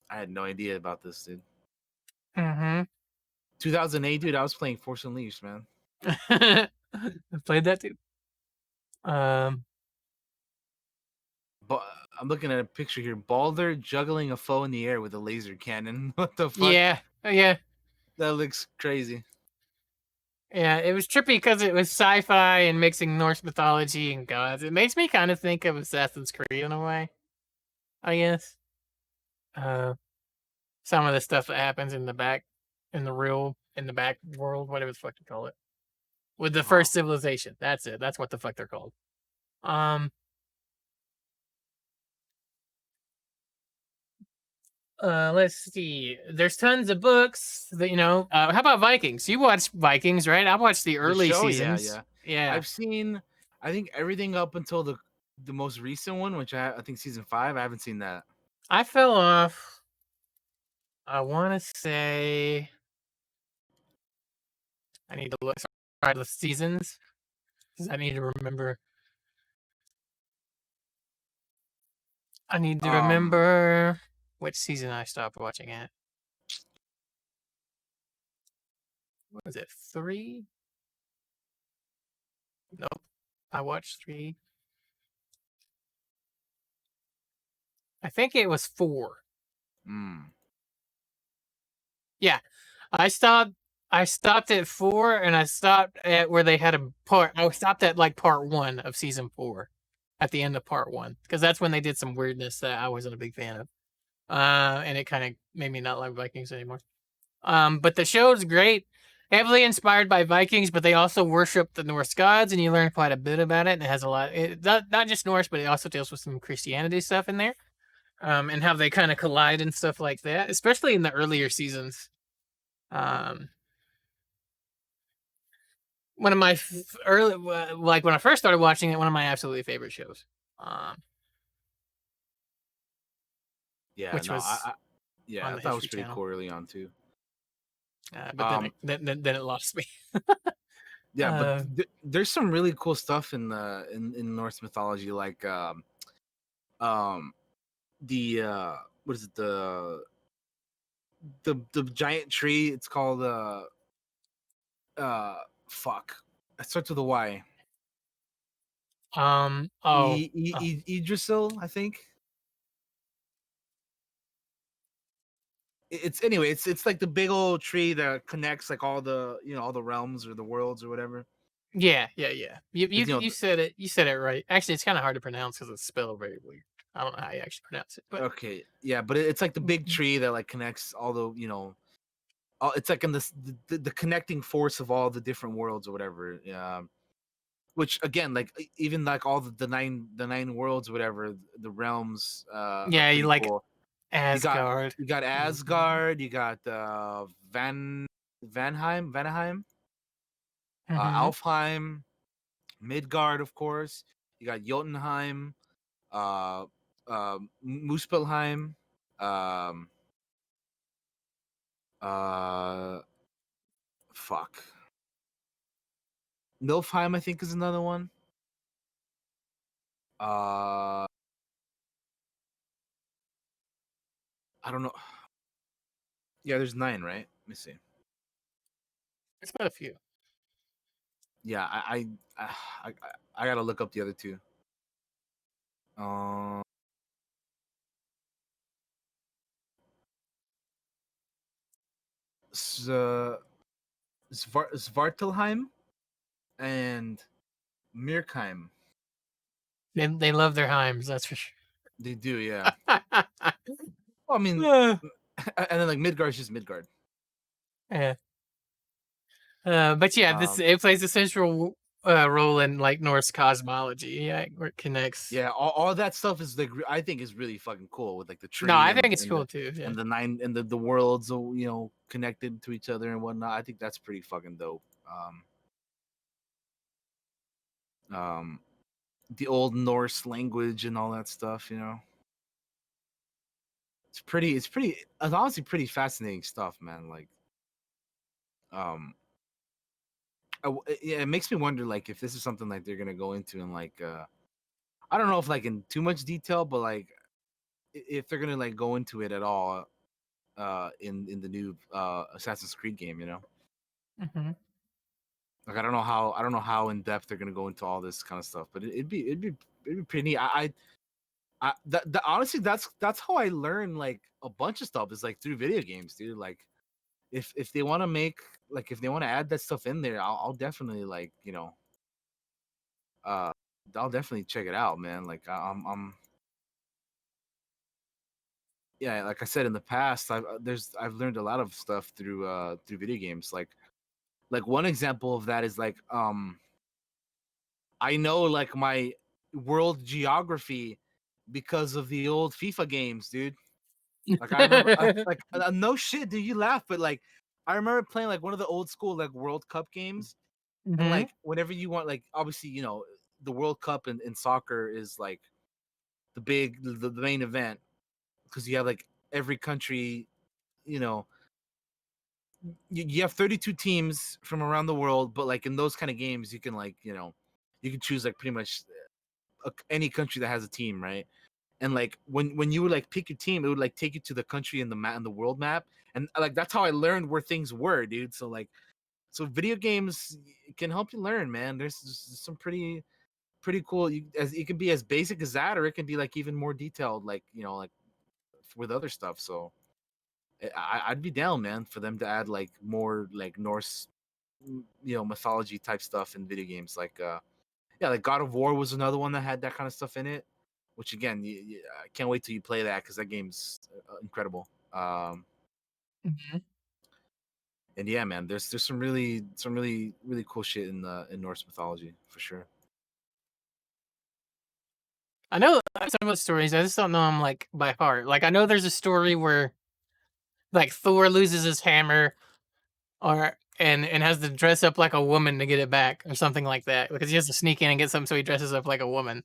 had no idea about this, dude. Mm-hmm. 2008, dude. I was playing Force Unleashed, man. I played that too. Um, But I'm looking at a picture here. Balder juggling a foe in the air with a laser cannon. What the fuck? yeah, yeah. That looks crazy. Yeah, it was trippy because it was sci-fi and mixing Norse mythology and gods. It makes me kind of think of Assassin's Creed in a way, I guess. Uh, some of the stuff that happens in the back, in the back world, whatever the fuck you call it, with the Huh. first civilization. That's it. That's what the fuck they're called. Um, let's see. There's tons of books that how about Vikings? You watched Vikings, right? I watched the The early show, yeah, seasons. yeah. Yeah, I've seen, I think everything up until the most recent one, which I think season 5. I haven't seen that. I fell off. I want to say I need to look at the seasons because I need to remember. I need to Um, remember which season I stopped watching at. What was it? 3? Nope. I watched 3. I think it was 4. mm, Yeah. I stopped I stopped at 4 and I stopped at where they had a part I stopped at like part 1 of season 4 at the end of part 1 because that's when they did some weirdness that I wasn't a big fan of. And it kind of made me not like Vikings anymore. But the show's great. Heavily inspired by Vikings, but they also worship the Norse gods, and you learn quite a bit about it. And it has a lot, not just Norse, but it also deals with some Christianity stuff in there, and how they kind of collide and stuff like that, especially in the earlier seasons. Um, one of my early, like when I first started watching it, one of my absolutely favorite shows, um, yeah, which no, was yeah, on I the thought it was History pretty Channel. cool early on too. But Um, then it lost me. yeah, but uh, there's some really cool stuff in in Norse mythology, like um, the what is it, the giant tree. It's called uh, fuck. It starts with a Y. oh, oh, Yggdrasil, I think. It's anyway. It's like the big old tree that connects like all the all the realms or the worlds or whatever. yeah, yeah, yeah. You you Because you said it. You said it right. Actually, it's kind of hard to pronounce because it's spelled very weird. I don't know how you actually pronounce it, but okay, yeah, but it's like the big tree that like connects all the it's like in this the connecting force of all the different worlds or whatever. Yeah. Which again, like even like all the nine worlds or whatever, the realms are yeah, you pretty like cool. You got Asgard. you got Mm-hmm. Asgard, you got Vanheim, Mm-hmm. Alfheim, Midgard, of course. You got Jotunheim, uh, Muspelheim, um, uh, fuck, Nilfheim, I think is another one. Uh, I don't know. Yeah, there's 9, right? Let me see. It's got a few. Yeah, I, I gotta look up the other two. Um, Svartalheim and Mirkheim. They love their Heims, that's for sure. They do, yeah. Well, I mean, Uh, and then like Midgard's just Midgard. yeah. But yeah, this Um, it plays a central role in like Norse cosmology. Yeah, where it connects. yeah, all that stuff is like I think is really fucking cool with like the No, tree I think it's cool too. Yeah. and the nine and the worlds, connected to each other and whatnot. I think that's pretty fucking dope. Um, the old Norse language and all that stuff. It's honestly pretty fascinating stuff, man. Like, um, yeah, it makes me wonder like if this is something like they're gonna go into and like I don't know if like in too much detail, but like if they're gonna like go into it at all in the new Assassin's Creed game. Hmm. Like I don't know how in depth they're gonna go into all this kind of stuff, but it'd be pretty neat. Honestly, that's how I learn like a bunch of stuff is like through video games, dude. Like if they want to make like if they want to add that stuff in there, I'll definitely like uh I'll definitely check it out, man. Like I'm yeah, like I said in the past, I've learned a lot of stuff through video games. Like one example of that is like I know like my world geography because of the old FIFA games, dude. Like I remember, no shit, dude. You laugh, but like I remember playing like one of the old school like World Cup games, and Hmm. like whenever you want, like obviously the World Cup in soccer is like the main event because you have like every country, you know, you have 32 teams from around the world, but like in those kind of games, you can like you can choose like pretty much any country that has a team, right? And like when you would like pick your team, it would like take you to the country in the map in the world map, and like that's how I learned where things were, dude. So video games can help you learn, man. There's some pretty cool. As it can be as basic as that, or it can be like even more detailed, like like with other stuff. So I'd be down, man, for them to add like more like Norse, mythology type stuff in video games. Like yeah, like God of War was another one that had that kind of stuff in it. Which again, I can't wait till you play that because that game's incredible. Hmm. And yeah, man, there's some really cool shit in Norse mythology for sure. I know some of the stories. I just don't know them like by heart. Like I know there's a story where like Thor loses his hammer, or and has to dress up like a woman to get it back, or something like that, because he has to sneak in and get something, so he dresses up like a woman.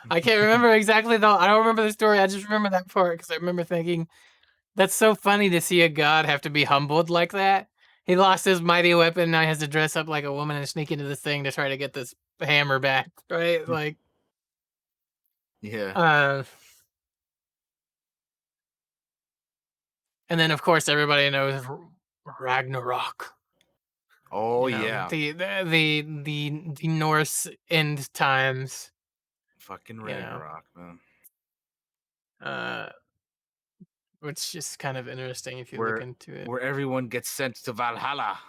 I can't remember exactly though. I don't remember the story. I just remember that part because I remember thinking that's so funny to see a god have to be humbled like that. He lost his mighty weapon. Now he has to dress up like a woman and sneak into this thing to try to get this hammer back. Right? Like, Yeah. uh, and then of course everybody knows Ragnarok. Oh You know, yeah. the Norse end times. Fucking You know, Ragnarok, man. uh, which is kind of interesting if you look Where into it. where everyone gets sent to Valhalla.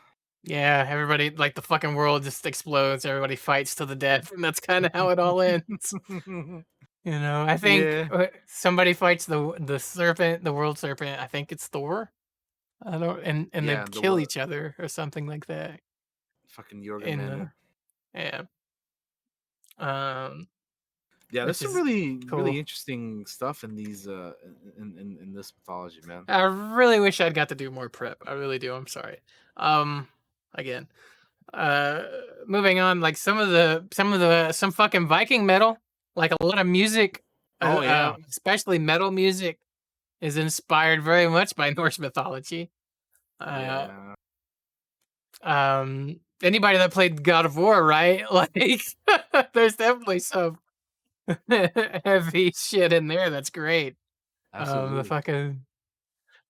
Yeah, everybody like the fucking world just explodes. Everybody fights to the death, and that's kind of how it all ends. You know, I think Yeah. somebody fights the serpent, the world serpent. I think it's Thor. I don't, and they Yeah, the kill what each other or something like that. fucking In the Jorgenmander. yeah, um, Yeah, there's which some is really cool. interesting stuff in these in this mythology, man. I really wish I'd got to do more prep. I really do. I'm sorry. Um, Again, uh, moving on. Like some fucking Viking metal, like a lot of music, Oh yeah. especially metal music, is inspired very much by Norse mythology. Uh, Yeah. Anybody that played God of War, right? Like, there's definitely some heavy shit in there. That's great. The Absolutely. fucking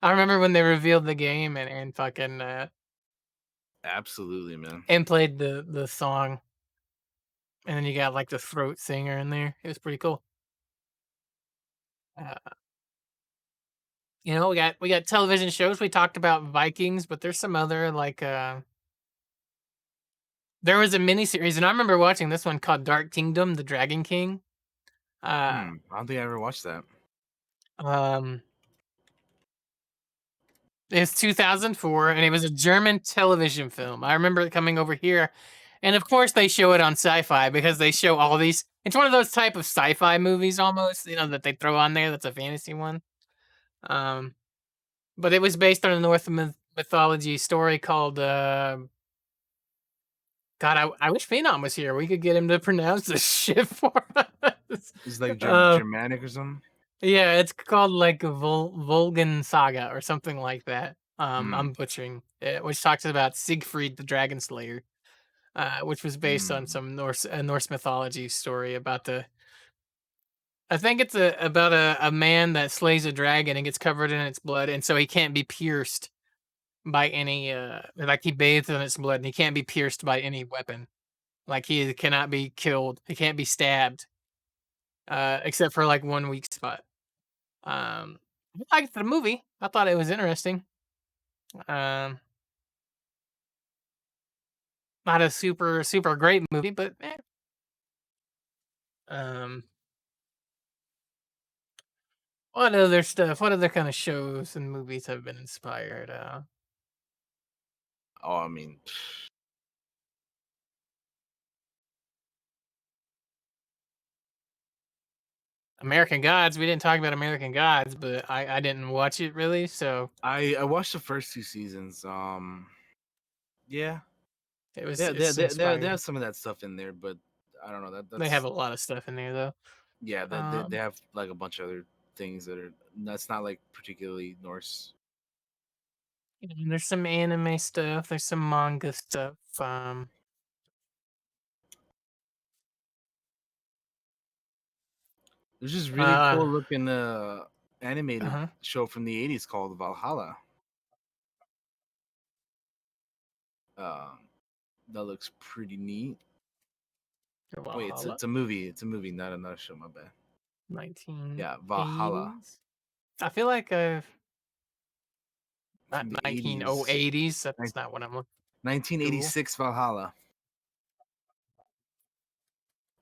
I remember when they revealed the game and fucking Absolutely, man. and played the song, and then you got like the throat singer in there. It was pretty cool. Uh, we got television shows. We talked about Vikings, but there's some other like there was a mini series, and I remember watching this one called Dark Kingdom: The Dragon King. Uh, I don't think I ever watched that. um, it's 2004, and it was a German television film. I remember it coming over here, and of course they show it on Sci-Fi because they show all these. It's one of those type of sci-fi movies almost, that they throw on there. That's a fantasy one. Um, but it was based on a Norse mythology story called. God, I wish Phenom was here. We could get him to pronounce this shit for us. It's like Uh, Germanic or something. yeah, it's called like a Volgan Saga or something like that. Hmm. I'm butchering it, which talks about Siegfried the Dragon Slayer, which was based on Hmm. some Norse mythology story about the. I think it's about a man that slays a dragon and gets covered in its blood, and so he can't be pierced by any like he bathes in its blood, and he can't be pierced by any weapon. Like he cannot be killed, he can't be stabbed, except for like one weak spot. Um, I liked the movie. I thought it was interesting. Um, Not a super great movie, but um, what other stuff? What other kind of shows and movies have been inspired? Oh, I mean, American Gods. We didn't talk about American Gods, but I didn't watch it really, so I watched the first two seasons. Yeah, it's they inspired. have some of that stuff in there, but I don't know. They have That's a lot of stuff in there though. yeah. They Um, have like a bunch of other things that are that's not like particularly Norse. there's some anime stuff. There's some manga stuff. There's this really Uh, cool looking animated uh-huh. show from the '80s called Valhalla. Um, that looks pretty neat. Wait, Valhalla, it's a movie. It's a movie, not a show. My bad. Yeah, Valhalla 1980s. I feel like not from the '80s. 1980s. That's not what I'm looking. Cool. 1986 Valhalla.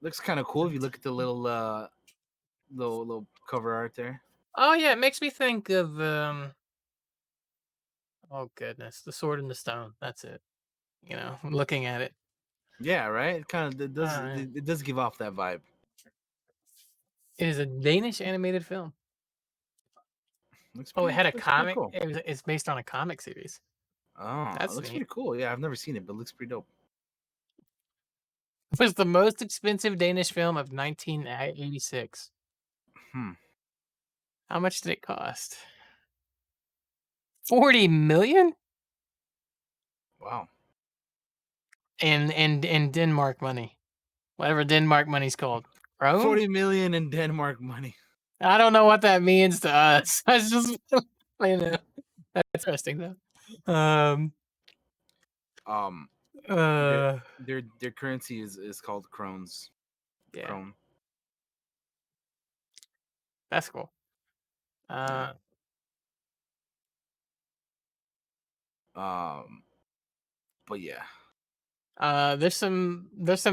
Looks kind of cool if you look at the little little cover art there. Oh yeah, it makes me think of oh goodness, the Sword in the Stone. That's it. Looking at it. Yeah, right. It kind of Yeah. it does give off that vibe. It is a Danish animated film. Oh, it had a Looks pretty comic. cool. It's based on a comic series. Oh, it That's looks neat. pretty cool. Yeah, I've never seen it, but it looks pretty dope. It was the most expensive Danish film of 1986. Hmm. How much did it cost? 40 million Wow. in Denmark money. Whatever Denmark money's called. Krone? 40 million in Denmark money. I don't know what that means to us. That's just that's interesting though. Um, their Uh their currency is called crones. yeah, Crone. that's cool. Yeah. Uh Um, but yeah. there's some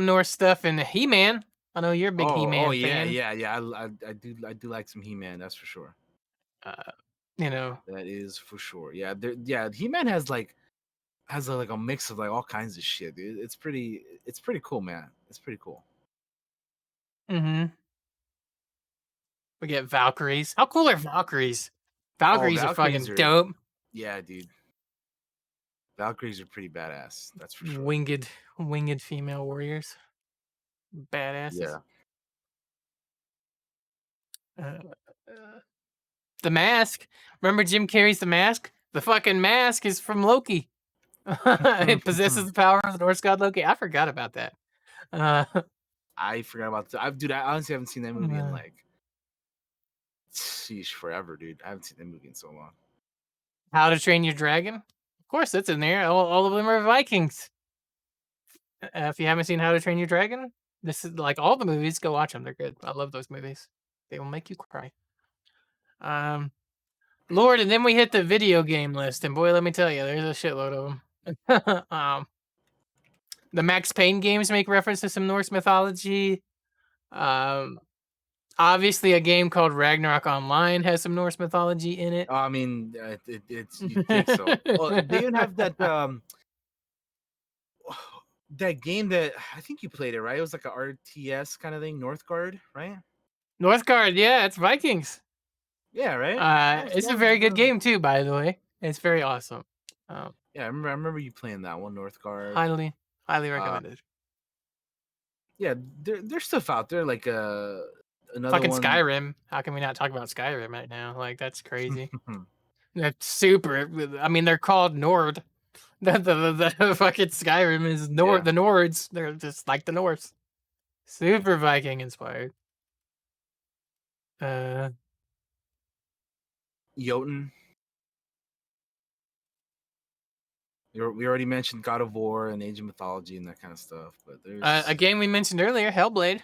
Norse stuff in He-Man. I know you're a big Oh He-Man yeah, fan. yeah, yeah. I do like some He-Man. That's for sure. Uh you know, That is for sure. Yeah, yeah. He-Man has like like a mix of like all kinds of shit. Dude. It's pretty cool, man. It's pretty cool. mhm. We get Valkyries. How cool are Valkyries? Oh, Valkyries are Valkyries fucking are dope. yeah, dude. Valkyries are pretty badass. That's for sure. Winged female warriors. Badasses. Yeah. Uh, uh, the Mask. Remember Jim Carrey's The Mask? The fucking mask is from Loki. It possesses the power of the Norse god Loki. I forgot about that. Uh, I forgot about that. Dude, I honestly haven't seen that movie in uh, like sheesh forever, dude. I haven't seen that movie in so long. How to Train Your Dragon. Of course, that's in there. All of them are Vikings. If you haven't seen How to Train Your Dragon, this is like all the movies. Go watch them. They're good. I love those movies. They will make you cry. Um, Lord, and then we hit the video game list, and boy, let me tell you, there's a shitload of them. The Max Payne games make reference to some Norse mythology. Um, Obviously, a game called Ragnarok Online has some Norse mythology in it. I mean, it's you'd think so. Oh, they even have that that game that I think you played it, right? It was like a RTS kind of thing, Northgard, right? Northgard, yeah, it's Vikings. Yeah, right. It's a very good game too, by the way. It's very awesome. Um, Yeah, I remember you playing that one, Northgard. highly, highly recommended. Yeah, there's stuff out there like another Fucking one. Skyrim. How can we not talk about Skyrim right now? Like that's crazy. That's super. I mean, they're called Nord. The fucking Skyrim is Nord. Yeah. The Nords. They're just like the Norse. Super Viking inspired. Jotun. We already mentioned God of War and Age of Mythology and that kind of stuff, but there's A game we mentioned earlier, Hellblade.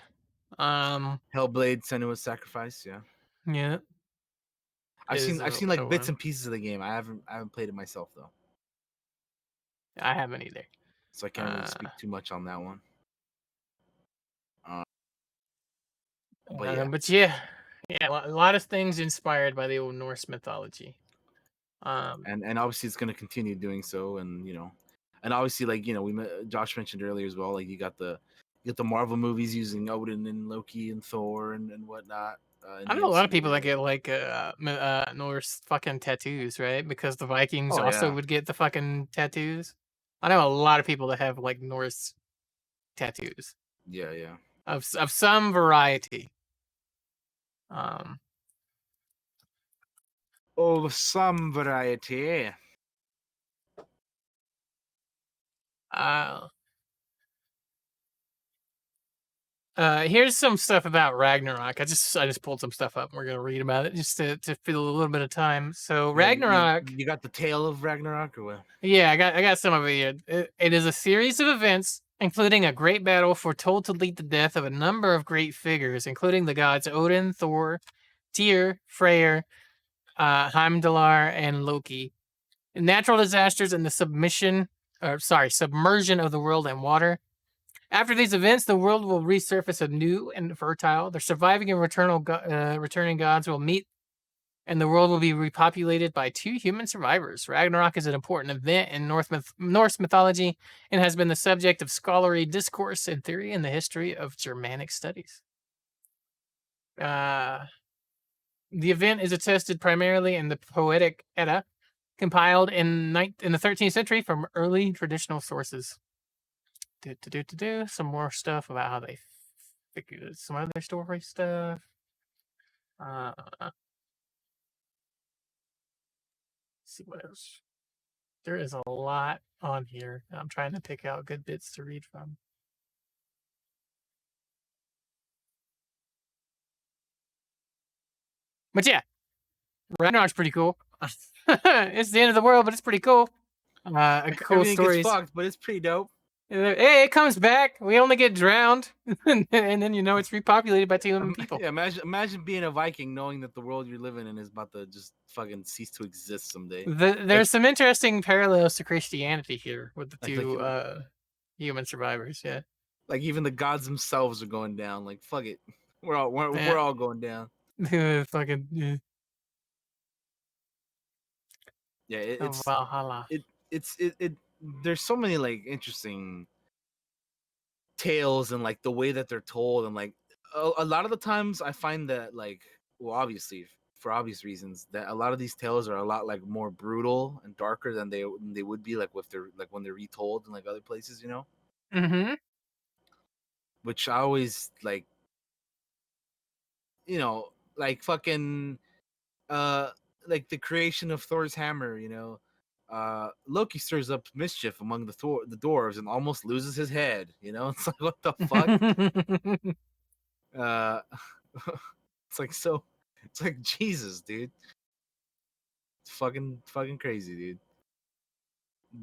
Hellblade: Senua's Sacrifice. Yeah, Yeah, I've is seen a like bits one. and pieces of the game. I haven't played it myself though, I haven't either. so I can't really speak too much on that one. But yeah, But yeah, a lot of things inspired by the old Norse mythology. and obviously it's going to continue doing so, and and obviously like Josh mentioned earlier as well, like you got the Marvel movies using Odin and Loki and Thor and whatnot. In I the know a lot of people that MCU. get like Norse fucking tattoos, right? Because the Vikings Oh also yeah, would get the fucking tattoos. I know a lot of people that have like Norse tattoos yeah. of some variety. Um, Of some variety. uh, Here's some stuff about Ragnarok. I just pulled some stuff up. And we're gonna read about it just to fill a little bit of time. So Yeah, Ragnarok. you got the tale of Ragnarok or what? Yeah, I got some of it here. It is a series of events, including a great battle foretold to lead to the death of a number of great figures, including the gods Odin, Thor, Tyr, Freyr, Heimdallr, and Loki. Natural disasters and the submersion of the world and water. After these events, the world will resurface anew and fertile. The surviving and returning gods will meet, and the world will be repopulated by two human survivors. Ragnarok is an important event in Norse mythology and has been the subject of scholarly discourse and theory in the history of Germanic studies. The event is attested primarily in the Poetic Edda, compiled in the 13th century from early traditional sources. Some more stuff about how they figured some other story stuff. Uh, see what else. There is a lot on here. I'm trying to pick out good bits to read from. But yeah, Ragnarok's pretty cool. It's the end of the world, but it's pretty cool. Cool Everything gets stories. fucked, but it's pretty dope. Hey, it comes back. We only get drowned, and then it's repopulated by 200 people. Yeah, imagine being a Viking knowing that the world you're living in is about to just fucking cease to exist someday. There's some interesting parallels to Christianity here with the Like, two human survivors. Yeah, like even the gods themselves are going down. Like fuck it, we're all going down. fucking Yeah, Valhalla. it. There's so many like interesting tales and like the way that they're told, and like a lot of the times I find that like, well, obviously for obvious reasons, that a lot of these tales are a lot like more brutal and darker than they would be like if they're like when they're retold in like other places, Mm-hmm. which I always like, like fucking uh like the creation of Thor's hammer, Loki stirs up mischief among the dwarves and almost loses his head, it's like what the fuck. uh it's like, so it's like Jesus, dude. It's fucking crazy, dude.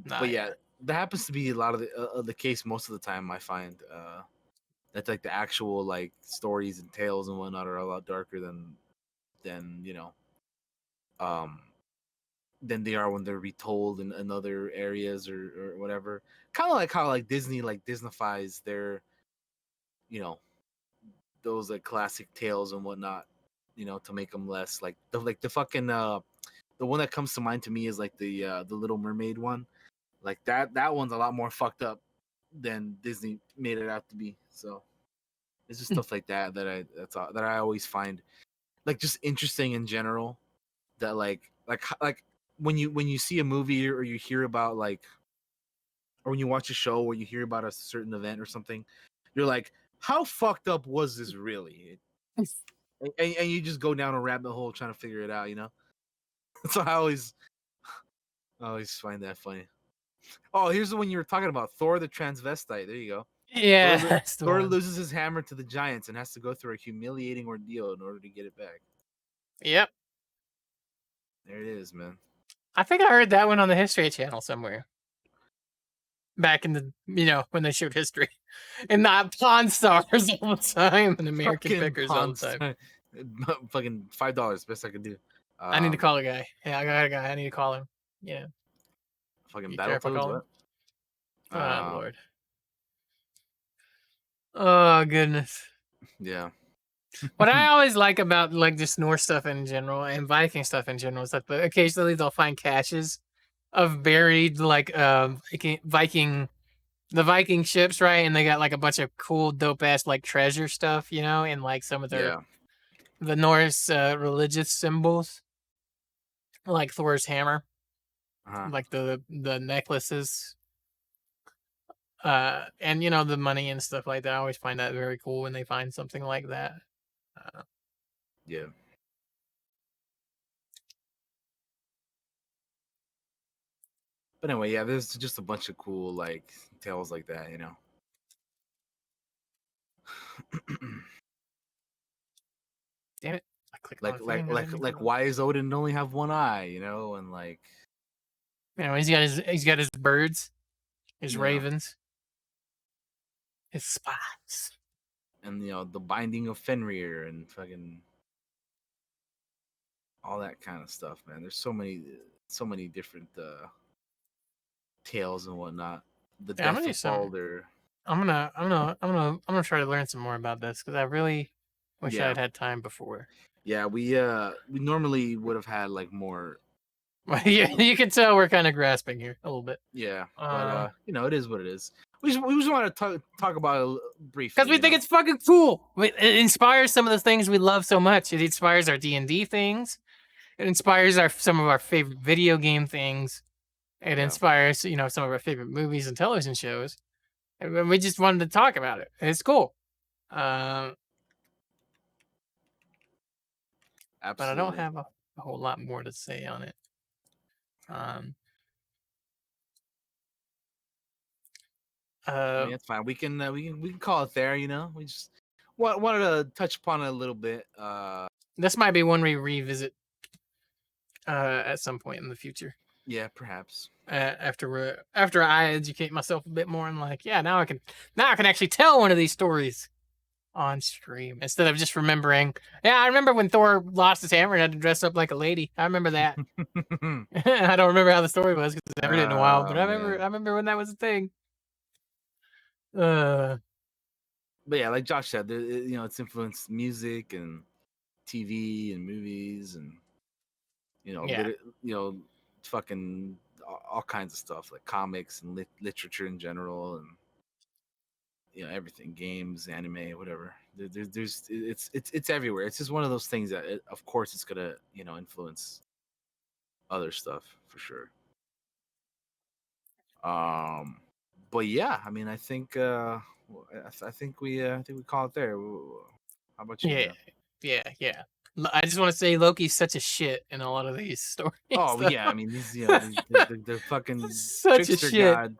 Nah, But yeah, yeah. that happens to be a lot of the case most of the time. I find that's like the actual like stories and tales and whatnot are a lot darker than um than they are when they're retold in other areas or whatever. Kind of like how like Disney like Disneyfies their you know those like classic tales and whatnot, to make them less like the fucking the one that comes to mind to me is like the Little Mermaid one. Like that one's a lot more fucked up than Disney made it out to be. So it's just stuff like that I always find like just interesting in general. That like when you see a movie or you hear about like or when you watch a show or you hear about a certain event or something, you're like, how fucked up was this really? And you just go down a rabbit hole trying to figure it out. So I always find that funny. Oh, here's the one you were talking about, Thor the transvestite. There you go. Yeah, Thor, that's the Thor one. loses his hammer to the giants and has to go through a humiliating ordeal in order to get it back. Yep. There it is, man. I think I heard that one on the History Channel somewhere. Back in the, when they showed history. And not Pawn Stars all the time and American Fucking Pickers all Pawn the time. Star. Fucking $5, best I could do. I need to call a guy. Yeah, I got a guy. I need to call him. Yeah. Fucking You care if I Battletoads, call him? what? Oh, Lord. Oh, goodness. Yeah. What I always like about like just Norse stuff in general and Viking stuff in general is that occasionally they'll find caches of buried like Viking the Viking ships, right? And they got like a bunch of cool dope ass like treasure stuff, and like some of Yeah. the Norse religious symbols, like Thor's hammer, Uh-huh. like the necklaces, and the money and stuff like that. I always find that very cool when they find something like that. Uh, Yeah. But anyway, yeah, there's just a bunch of cool like tales like that. Damn it! I clicked on like the like thing. I like didn't mean like to. why is Odin only have one eye, and like He's got his birds, his you know ravens, his spies. and the binding of Fenrir and fucking all that kind of stuff, man. There's so many different tales and whatnot. The Yeah, I'm death gonna do of some. Balder. I'm gonna try to learn some more about this because I really wish I Yeah, had time before. yeah. We normally would have had like more. Well, yeah, you can tell we're kind of grasping here a little bit. Yeah, but it is what it is. We just want to talk about it Because briefly. we think it's fucking cool. It inspires some of the things we love so much. It inspires our D&D things. It inspires some of our favorite video game things. It Yeah, inspires, some of our favorite movies and television shows. And we just wanted to talk about it. It's cool. Um, but I don't absolutely. have a whole lot more to say on it. Um, I uh, mean, it's fine. We can call it there. We just wanted to touch upon it a little bit. this might be one we revisit at some point in the future. Yeah, perhaps. After I educate myself a bit more, I'm like, yeah, now I can actually tell one of these stories on stream instead of just remembering. Yeah, I remember when Thor lost his hammer and had to dress up like a lady. I remember that. I don't remember how the story was because I haven't heard it in a while, but Oh I remember man. I remember when that was a thing. Uh, But yeah, like Josh said, it's influenced music and TV and movies and yeah, fucking all kinds of stuff like comics and literature in general and everything, games, anime, whatever. There's it's everywhere. It's just one of those things that of course it's gonna influence other stuff for sure. Um, but yeah, I mean, I think I think we call it there. How about you, yeah, man? yeah. I just want to say Loki's such a shit in a lot of these stories. Oh Though. yeah, I mean these the fucking Such a trickster shit. god.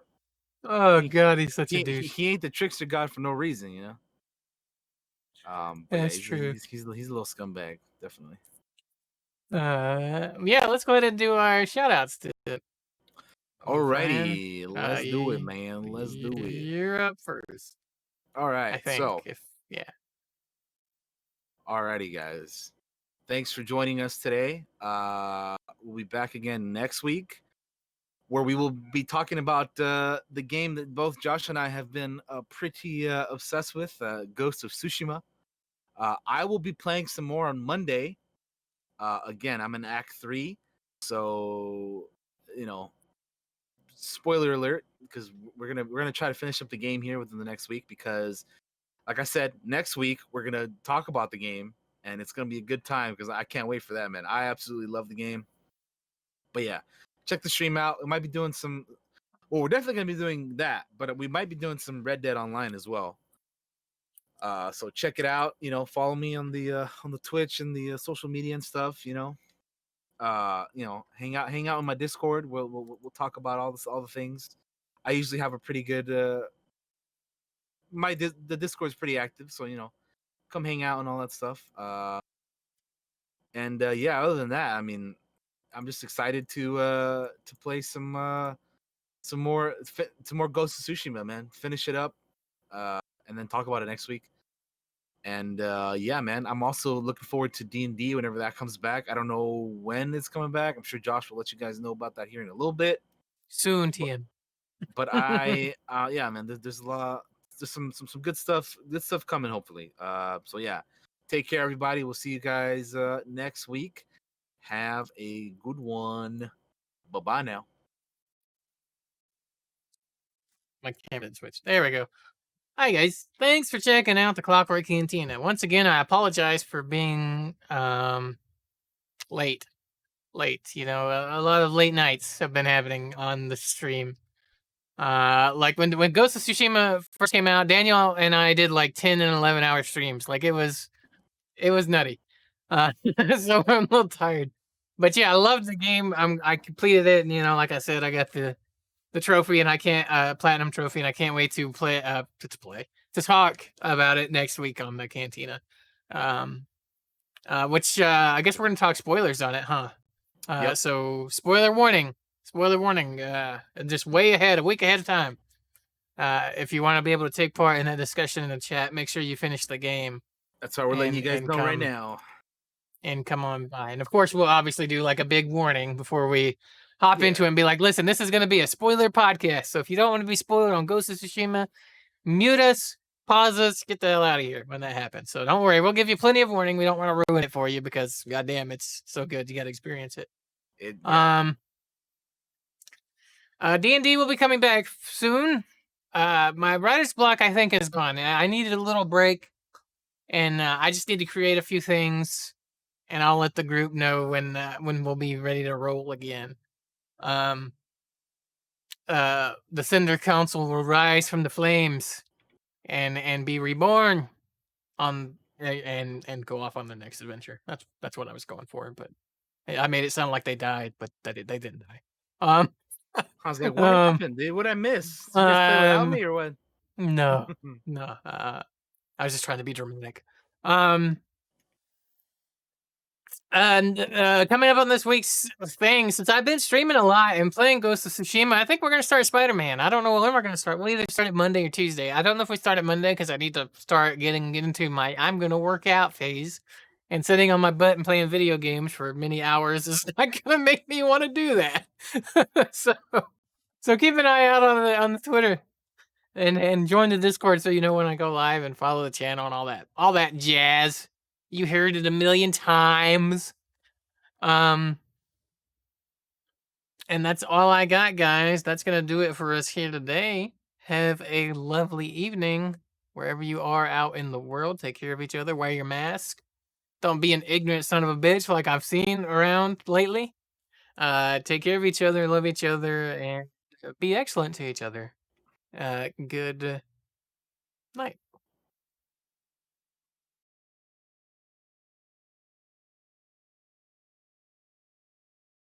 Oh He, god, he's such a douche. he ain't the trickster god for no reason. But yeah, That's true. he's a little scumbag, definitely. Yeah, let's go ahead and do our shout outs to Fran. Alrighty, let's do it, man. Let's do it. You're up first, All I right, think. If yeah. alrighty, guys. Thanks for joining us today. We'll be back again next week, where we will be talking about the game that both Josh and I have been pretty obsessed with, Ghost of Tsushima. I will be playing some more on Monday. Again, I'm in Act 3, so you know, spoiler alert, because we're gonna try to finish up the game here within the next week. Because, like I said, next week we're gonna talk about the game, and it's gonna be a good time because I can't wait for that, man. I absolutely love the game. But yeah, check the stream out. We might be doing some. Well, we're definitely gonna be doing that, but we might be doing some Red Dead Online as well. So check it out. Follow me on the Twitch and the social media and stuff. Hang out in my Discord. We'll talk about all the things. I usually have a pretty good. The Discord's pretty active, so come hang out and all that stuff. And yeah, other than that, I mean, I'm just excited to play some more Ghost of Tsushima, man. Finish it up, and then talk about it next week. And yeah, man, I'm also looking forward to D&D whenever that comes back. I don't know when it's coming back. I'm sure Josh will let you guys know about that here in a little bit. Soon, But, TM. but yeah, man, there's a lot, there's some good stuff coming hopefully. So yeah, take care, everybody. We'll see you guys next week. Have a good one. Bye bye now. My camera switched. There we go. Hi guys, thanks for checking out the Clockwork Cantina. Once again, I apologize for being late. A lot of late nights have been happening on the stream. Like when Ghost of Tsushima first came out, Daniel and I did like 10 and 11-hour streams. Like it was nutty. So I'm a little tired. But yeah, I loved the game. I completed it, and like I said, I got the trophy, and I can't platinum trophy, and I can't wait to play to talk about it next week on the Cantina. Which I guess we're gonna talk spoilers on it, huh? Yep. So spoiler warning, just way ahead, a week ahead of time. If you want to be able to take part in that discussion in the chat, make sure you finish the game. That's why we're letting you guys know right now. And come on by. And of course, we'll obviously do like a big warning before we hop into it and be like, listen, this is going to be a spoiler podcast. So if you don't want to be spoiled on Ghost of Tsushima, mute us, pause us, get the hell out of here when that happens. So don't worry. We'll give you plenty of warning. We don't want to ruin it for you because, goddamn, it's so good. You got to experience it. D&D will be coming back soon. My writer's block, I think, is gone. I needed a little break, and I just need to create a few things, and I'll let the group know when we'll be ready to roll again. The Cinder Council will rise from the flames, and be reborn on and go off on the next adventure. That's what I was going for, but I made it sound like they died, but they didn't die. I was like, what happened, dude? What I miss? Did you guys play without me or what? No. I was just trying to be dramatic. And coming up on this week's thing, since I've been streaming a lot and playing Ghost of Tsushima, I think we're gonna start Spider-Man. I don't know when we're gonna start. We'll either start it Monday or Tuesday. I don't know if we start it Monday because I need to start getting into my I'm gonna work out phase. And sitting on my butt and playing video games for many hours is not gonna make me want to do that. so keep an eye out on the Twitter and join the Discord so you know when I go live, and follow the channel and all that jazz. You heard it a million times. And that's all I got, guys. That's gonna do it for us here today. Have a lovely evening wherever you are out in the world. Take care of each other. Wear your mask. Don't be an ignorant son of a bitch like I've seen around lately. Take care of each other, love each other, and be excellent to each other. Good night.